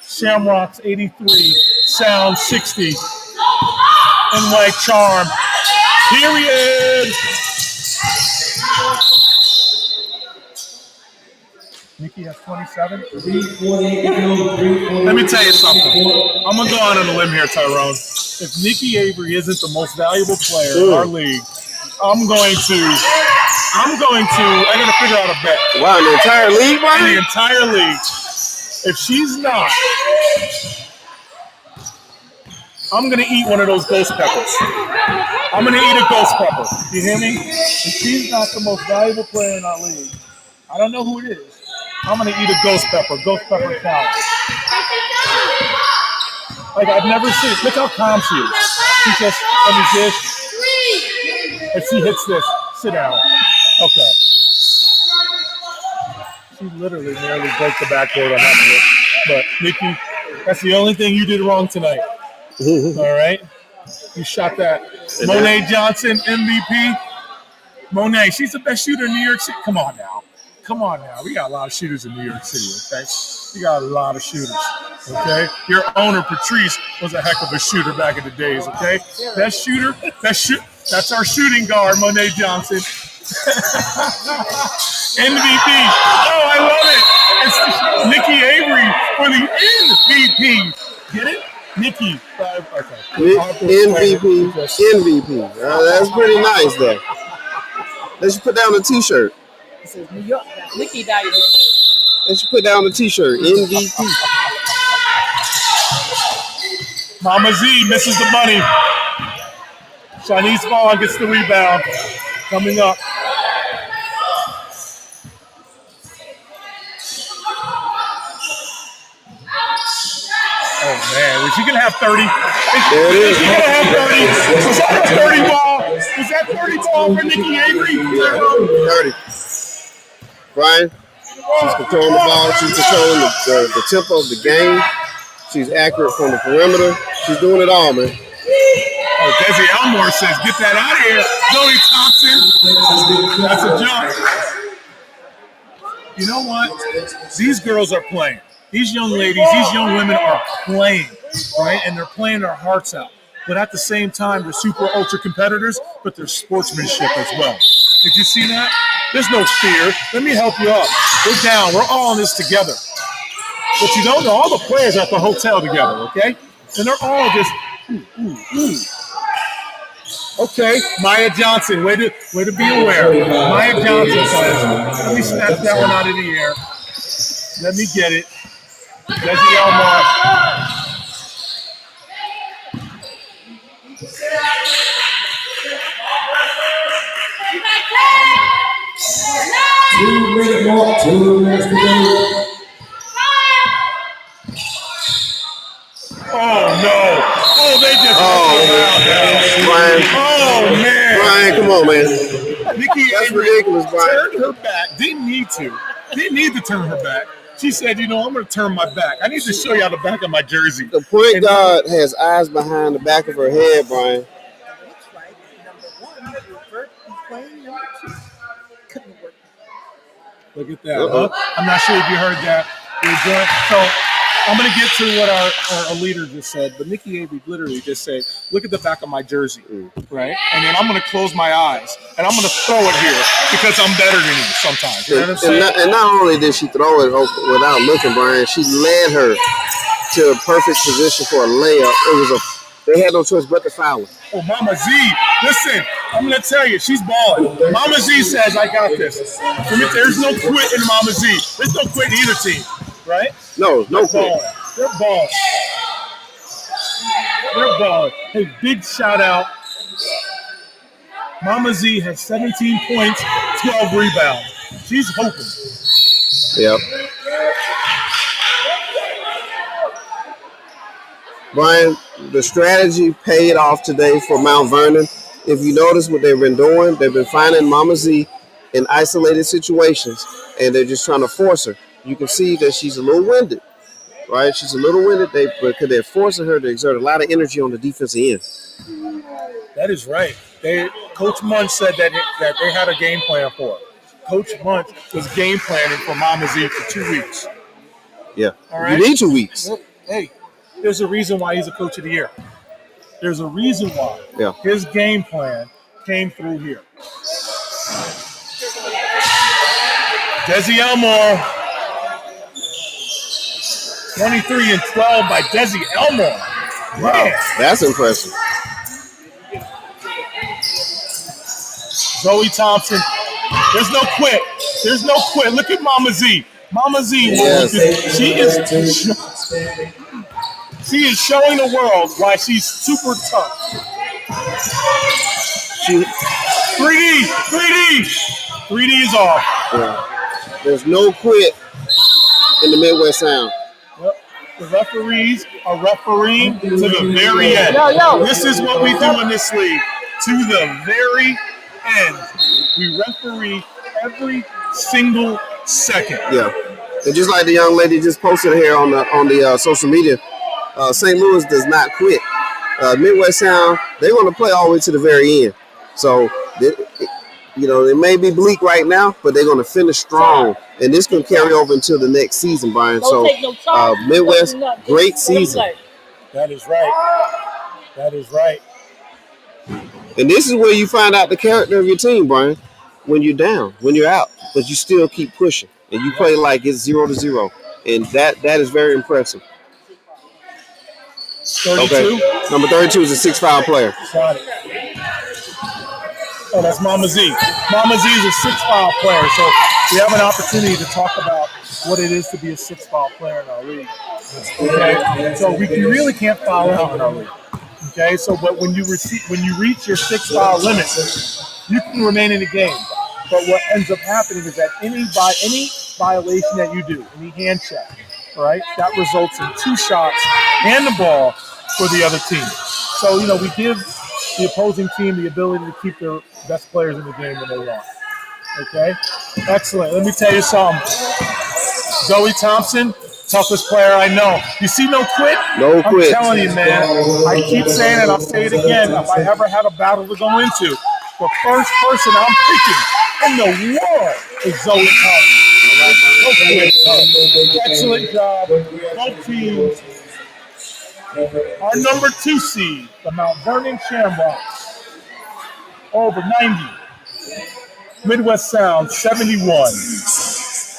Shamrocks 83, Sound 60, and White Charm. Period. Nikki has 27. Let me tell you something. I'm gonna go out on a limb here, Tyrone. If Nikki Avery isn't the most valuable player in our league, I gotta figure out a bet. Wow, the entire league, Brian? In the entire league. If she's not, I'm gonna eat one of those ghost peppers. I'm gonna eat a ghost pepper. You hear me? If she's not the most valuable player in our league, I don't know who it is. I'm gonna eat a ghost pepper challenge. Like I've never seen. Look how calm she is. She just, let me just. If she hits this, sit down. Okay. She literally nearly broke the backboard on that one. But Nikki, that's the only thing you did wrong tonight. All right? You shot that. Monet Johnson, MVP. Monet, she's the best shooter in New York City. Come on now. We got a lot of shooters in New York City, okay? We got a lot of shooters, okay? Your owner, Patrice, was a heck of a shooter back in the days, okay? Best shooter, that's our shooting guard, Monet Johnson. MVP. Oh, I love it. It's Nikki Avery for the MVP. Get it? Nikki. Okay. MVP. That's pretty nice, though. They should put down a T-shirt. It says New York. Nikki valuable player. They should put down a T-shirt. MVP. Mama Z misses the money. Shanice Vaughn gets the rebound. Coming up. Oh, man. Was she going to have 30? There it is. Is she going to have 30? Was that a 30 ball? Was that 30 ball for Nikki Avery? 30. Brian, she's controlling the ball. She's controlling the tempo of the game. She's accurate from the perimeter. She's doing it all, man. Oh, Desi Elmore says, get that out of here. Zoe Thompson. That's a jump. You know what? These girls are playing. These young ladies, these young women are playing, right? And they're playing their hearts out. But at the same time, they're super ultra competitors, but they're sportsmanship as well. Did you see that? There's no fear. Let me help you up. We're down. We're all in this together. But you don't know, all the players are at the hotel together, okay? And they're all just, ooh. Okay, Maya Johnson, way to be aware. Maya Johnson says, let me snatch that one out of the air. Let me get it. Desi Elmore. Two minutes to go. Oh no! Oh, they just Brian. Oh man! Brian, come on, man. Nikki, That's ridiculous, Brian. Turned her back. Didn't need to turn her back. She said, I'm going to turn my back. I need to show y'all the back of my jersey. The point guard has eyes behind the back of her head, Brian. Look at that. Huh? I'm not sure if you heard that. So I'm going to get to what our leader just said, but Nikki Avery literally just said, look at the back of my jersey, right? And then I'm going to close my eyes, and I'm going to throw it here because I'm better than you sometimes. You know what I'm saying? And not only did she throw it without looking, Brian, she led her to a perfect position for a layup. They had no choice but to foul her. Oh, Mama Z, listen, I'm going to tell you, she's balling. Mama Z says, I got this. There's no quit in Mama Z. There's no quit in either team, right? No quit. They're balling. They're balling. Hey, big shout out. Mama Z has 17 points, 12 rebounds. She's hoping. Yep. Brian, the strategy paid off today for Mount Vernon. If you notice what they've been doing, they've been finding Mama Z in isolated situations, and they're just trying to force her. You can see that she's a little winded, right? She's a little winded because they're forcing her to exert a lot of energy on the defensive end. That is right. Coach Munch said that they had a game plan for her. Coach Munch was game planning for Mama Z for 2 weeks. Yeah. All right? You need 2 weeks. Hey, there's a reason why he's a coach of the year. There's a reason why his game plan came through here. Desi Elmore. 23 and 12 by Desi Elmore. Wow, that's impressive. Zoe Thompson. There's no quit. There's no quit. Look at Mama Z. Mama Z. Yes. She is showing the world why she's super tough. 3D is off. Yeah. There's no quit in the Midwest Sound. Yep. The referees are refereeing to the very end. This is what we do in this league. To the very end. We referee every single second. Yeah. And just like the young lady just posted here on the social media, St. Louis does not quit. Midwest Sound, they're going to play all the way to the very end. So, it may be bleak right now, but they're going to finish strong. And this can carry over into the next season, Brian. So, Midwest, great season. That is right. That is right. And this is where you find out the character of your team, Brian, when you're down, when you're out. But you still keep pushing. And you play like it's 0-0. And that is very impressive. 32? Okay. Number 32 is a 6'5" player. Got it. Oh, that's Mama Z. Mama Z is a 6'5" player. So we have an opportunity to talk about what it is to be a 6'5" player in our league. Okay. So we really can't foul out in our league. Okay. So, but when you reach your 6-foul limit, you can remain in the game. But what ends up happening is that any violation that you do, any hand check, right, that results in 2 shots and the ball for the other team. So, we give the opposing team the ability to keep their best players in the game when they want. Okay? Excellent. Let me tell you something. Zoe Thompson, toughest player I know. You see no quit? No quit. I'm telling you, man. I keep saying it. I'll say it again. If I ever have a battle to go into, the first person I'm picking in the world is Zoe Thompson. Excellent job. Both teams. Our number 2 seed, the Mount Vernon Shamrocks, over 90. Midwest Sound, 71.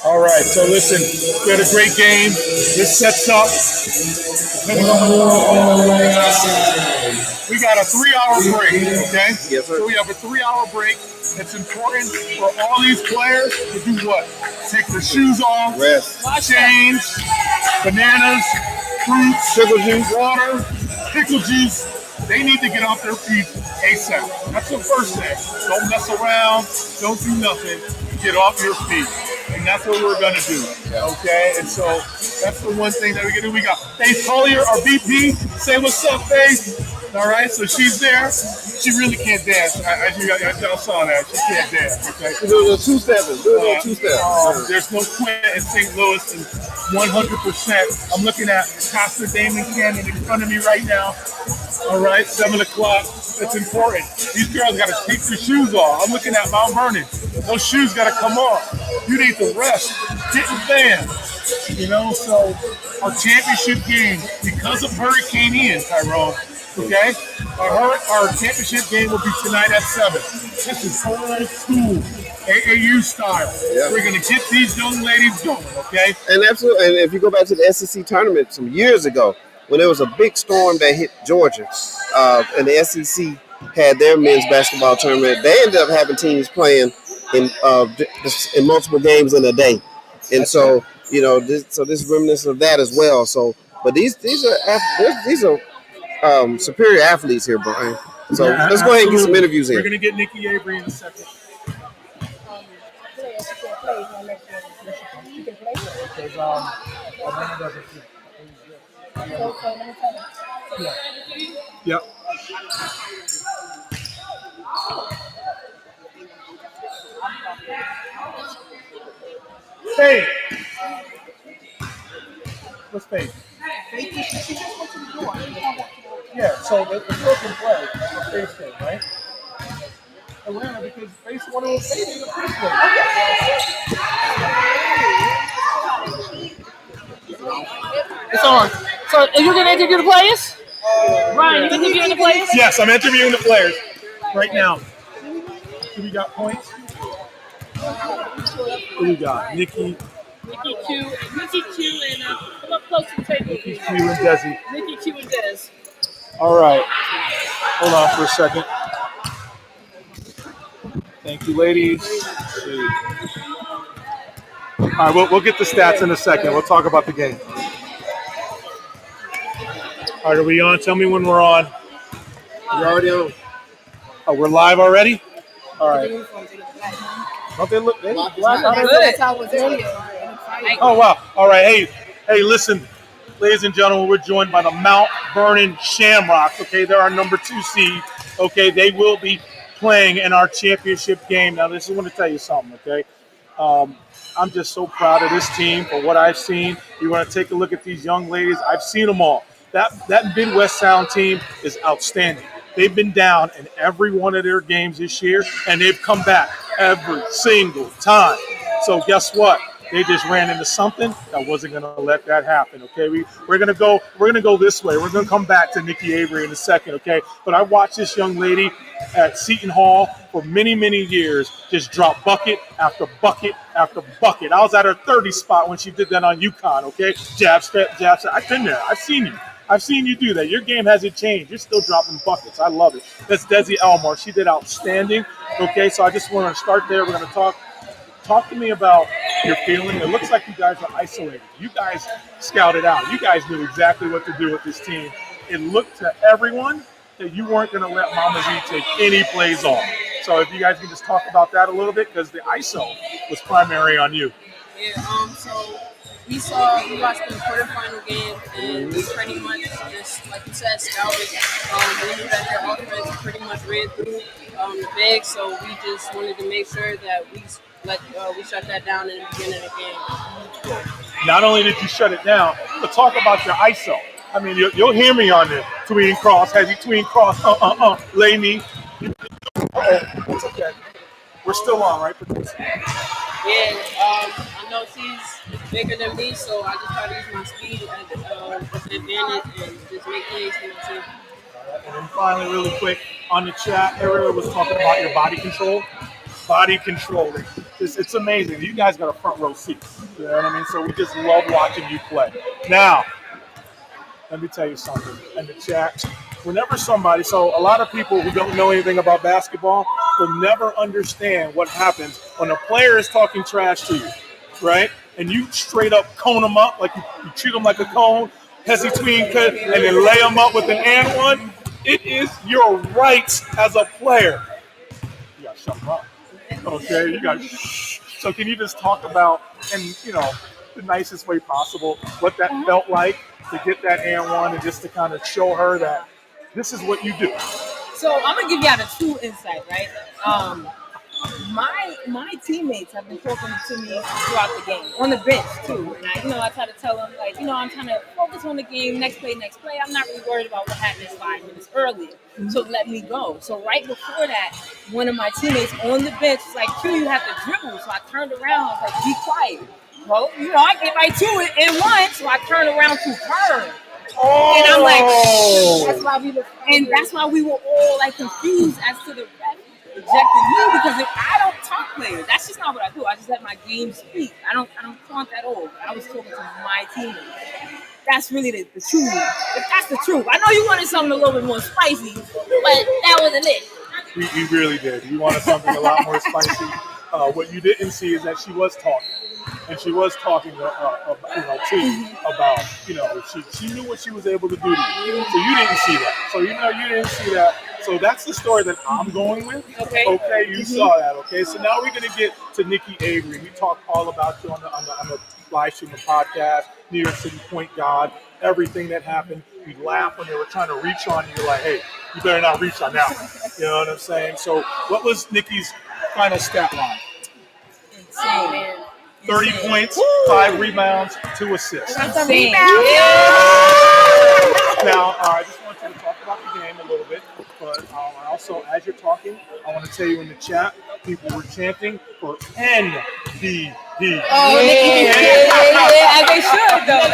All right, so listen, we had a great game. This sets up. We got a 3-hour break, okay? Yes, sir. So we have a 3-hour break. It's important for all these players to do what? Take their shoes off, rest, change, bananas, fruits, pickle juice, water, pickle juice, They need to get off their feet ASAP. That's the first thing. Don't mess around. Don't do nothing. Get off your feet. And that's what we're going to do. Okay? And so that's the one thing that we're going to do. We got Faith Collier, our VP. Say what's up, Faith. All right? So she's there. She really can't dance. Y'all saw that. She can't dance. Okay? Do a little two-step. There's no quit in St. Louis. And 100%. I'm looking at Pastor Damon Cannon in front of me right now. All right, 7 o'clock. That's important. These girls got to take their shoes off. I'm looking at Mount Vernon. Those shoes got to come off. You need to rest. Get in fans. You know, so our championship game, because of Hurricane Ian, Tyrone, okay? Our championship game will be tonight at 7. This is old school, AAU style. Yeah. We're going to get these young ladies going, okay? And absolutely. And if you go back to the SEC tournament some years ago, when there was a big storm that hit Georgia, and the SEC had their men's basketball tournament, they ended up having teams playing in multiple games in a day, and so you know this is reminiscent of that as well. So, but these are superior athletes here, Brian. So let's go ahead and get some interviews in. We're gonna get Nikki Avery in a second. Yep. Faith. What's Faith? Faith, she just went to the door. Yeah, so the first and play for Faith's game, right? Atlanta, because Faith wanted to Faith in the first place. It's on. So, are you going to interview the players? Ryan, you interviewing the players? Yes, I'm interviewing the players right now. Who we got points? Who we got? Nikki Q, and come up close to the table. Q and Desi. Nikki Q and Des. All right. Hold on for a second. Thank you, ladies. All right, we'll get the stats in a second. We'll talk about the game. All right, are we on? Tell me when we're on. You're already on. Oh, we're live already? All right. Don't they look black? Oh, wow. All right. Hey, listen, ladies and gentlemen, we're joined by the Mount Vernon Shamrocks. Okay, they're our number 2 seed. Okay, they will be playing in our championship game. Now, this is going to tell you something, okay? I'm just so proud of this team for what I've seen. You want to take a look at these young ladies. I've seen them all. That Midwest Sound team is outstanding. They've been down in every one of their games this year, and they've come back every single time. So guess what? They just ran into something that wasn't going to let that happen. Okay, we're gonna go this way. We're gonna come back to Nikki Avery in a second. Okay, but I watched this young lady at Seton Hall for many years just drop bucket after bucket after bucket. I was at her 30 spot when she did that on UConn. Okay, jab step. I've been there. I've seen you do that. Your game hasn't changed. You're still dropping buckets. I love it. That's Desi Elmore. She did outstanding. Okay, so I just want to start there. We're going to talk to me about your feeling. It looks like you guys are isolated. You guys scouted out. You guys knew exactly what to do with this team. It looked to everyone that you weren't going to let Mama Z take any plays off. So if you guys can just talk about that a little bit, because the ISO was primary on you. Yeah, so we watched the quarterfinal game, and we pretty much just, like you said, scouted. We knew that their offense pretty much ran through the big, so we just wanted to make sure that we shut that down in the beginning of the game. Not only did you shut it down, but talk about your ISO. I mean, you'll hear me on this. Tween cross, heavy tween cross, lay me. It's okay. We're still on, right? Yeah, I know she's bigger than me, so I just try to use my speed as an advantage and just make plays for my team. And then finally, really quick, on the chat, everyone was talking about your body control. Body control. It's amazing. You guys got a front row seat. You know what I mean? So we just love watching you play. Now, let me tell you something. In the chat, whenever somebody, so a lot of people who don't know anything about basketball will never understand what happens when a player is talking trash to you, right? And you straight up cone them up, like you treat them like a cone, hesi tween cut, and then lay them up with an and one. It is your rights as a player. You got Shamrock. Okay, you got. So can you just talk about, and the nicest way possible, what that felt like to get that and one, and just to kind of show her that this is what you do. So I'm gonna give y'all the true insight, right? My teammates have been talking to me throughout the game, on the bench too. And I try to tell them, like, I'm trying to focus on the game, next play. I'm not really worried about what happened 5 minutes earlier. So let me go. So right before that, one of my teammates on the bench was like, Q, you have to dribble. So I turned around, I was like, be quiet. Well, I get right to it in one, so I turned around to her. Oh. And I'm like, that's why we were all like confused as to the ref rejecting me, because if I don't talk players, that's just not what I do. I just let my game speak. I don't taunt at all. I was talking to my teammates. That's really the truth. That's the truth. I know you wanted something a little bit more spicy, but that wasn't it. You really did. You wanted something a lot more spicy. What you didn't see is that she was talking. And she was talking to you about, she knew what she was able to do to you. So you didn't see that. So, you didn't see that. So that's the story that I'm going with. Okay, you saw that. Okay, so now we're going to get to Nikki Avery. We talked all about you on the live stream podcast, New York City point guard, everything that happened. We laughed when they were trying to reach on you. You're like, hey, you better not reach on that one. You know what I'm saying? So what was Nikki's final stat line? Insane, man. 30 points, 5 rebounds, 2 assists. That's a rebound. Now, I just want you to talk about the game a little bit, but also, as you're talking, I want to tell you in the chat, people were chanting for NBD. Oh, yeah, as they should, though.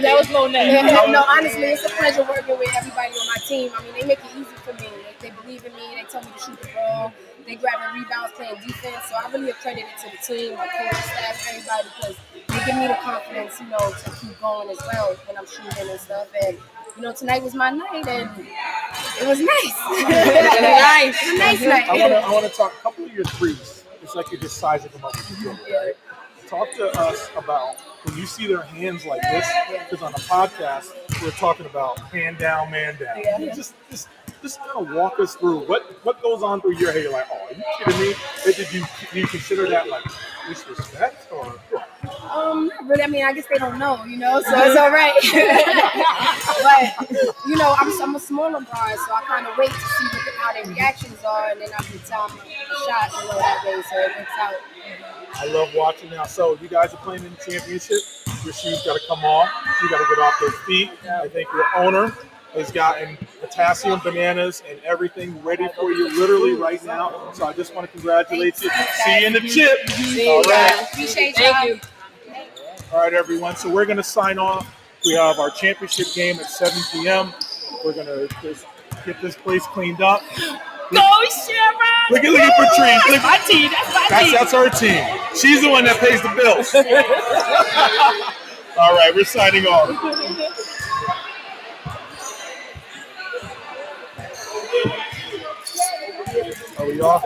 That was Monet. No, honestly, it's a pleasure working with everybody on my team. I mean, they make it easy for me. They believe in me. They tell me to shoot the ball. They grabbing rebounds, playing defense. So I really accredit it to the team, the coach, staff, everybody, because they give me the confidence, to keep going as well when I'm shooting and stuff. And, tonight was my night, and it was nice. Nice. It was a nice night. I want to talk a couple of your threes. It's like you're just sizing them up with your right? Talk to us about when you see their hands like this, because on the podcast, we're talking about hand down, man down. Yeah. Just kind of walk us through what goes on through your head. You're like, oh, are you kidding me? Do you consider that like disrespect or what? Not really. I mean, I guess they don't know, so it's all right. But I'm a smaller guard, so I kind of wait to see how their reactions are, and then I can tell them a shot, that way, so it works out. I love watching now. So you guys are playing in the championship. Your shoes got to come off. You got to get off those feet. I think your owner has gotten potassium bananas and everything ready for you literally right now. So I just want to congratulate you. See you in the chip. All right. Appreciate y'all. Thank you. All right, everyone. So we're going to sign off. We have our championship game at 7 p.m. We're going to just get this place cleaned up. Go, Shamrock! Look at Patrice. That's my team. That's our team. She's the one that pays the bills. All right, we're signing off. Are we off?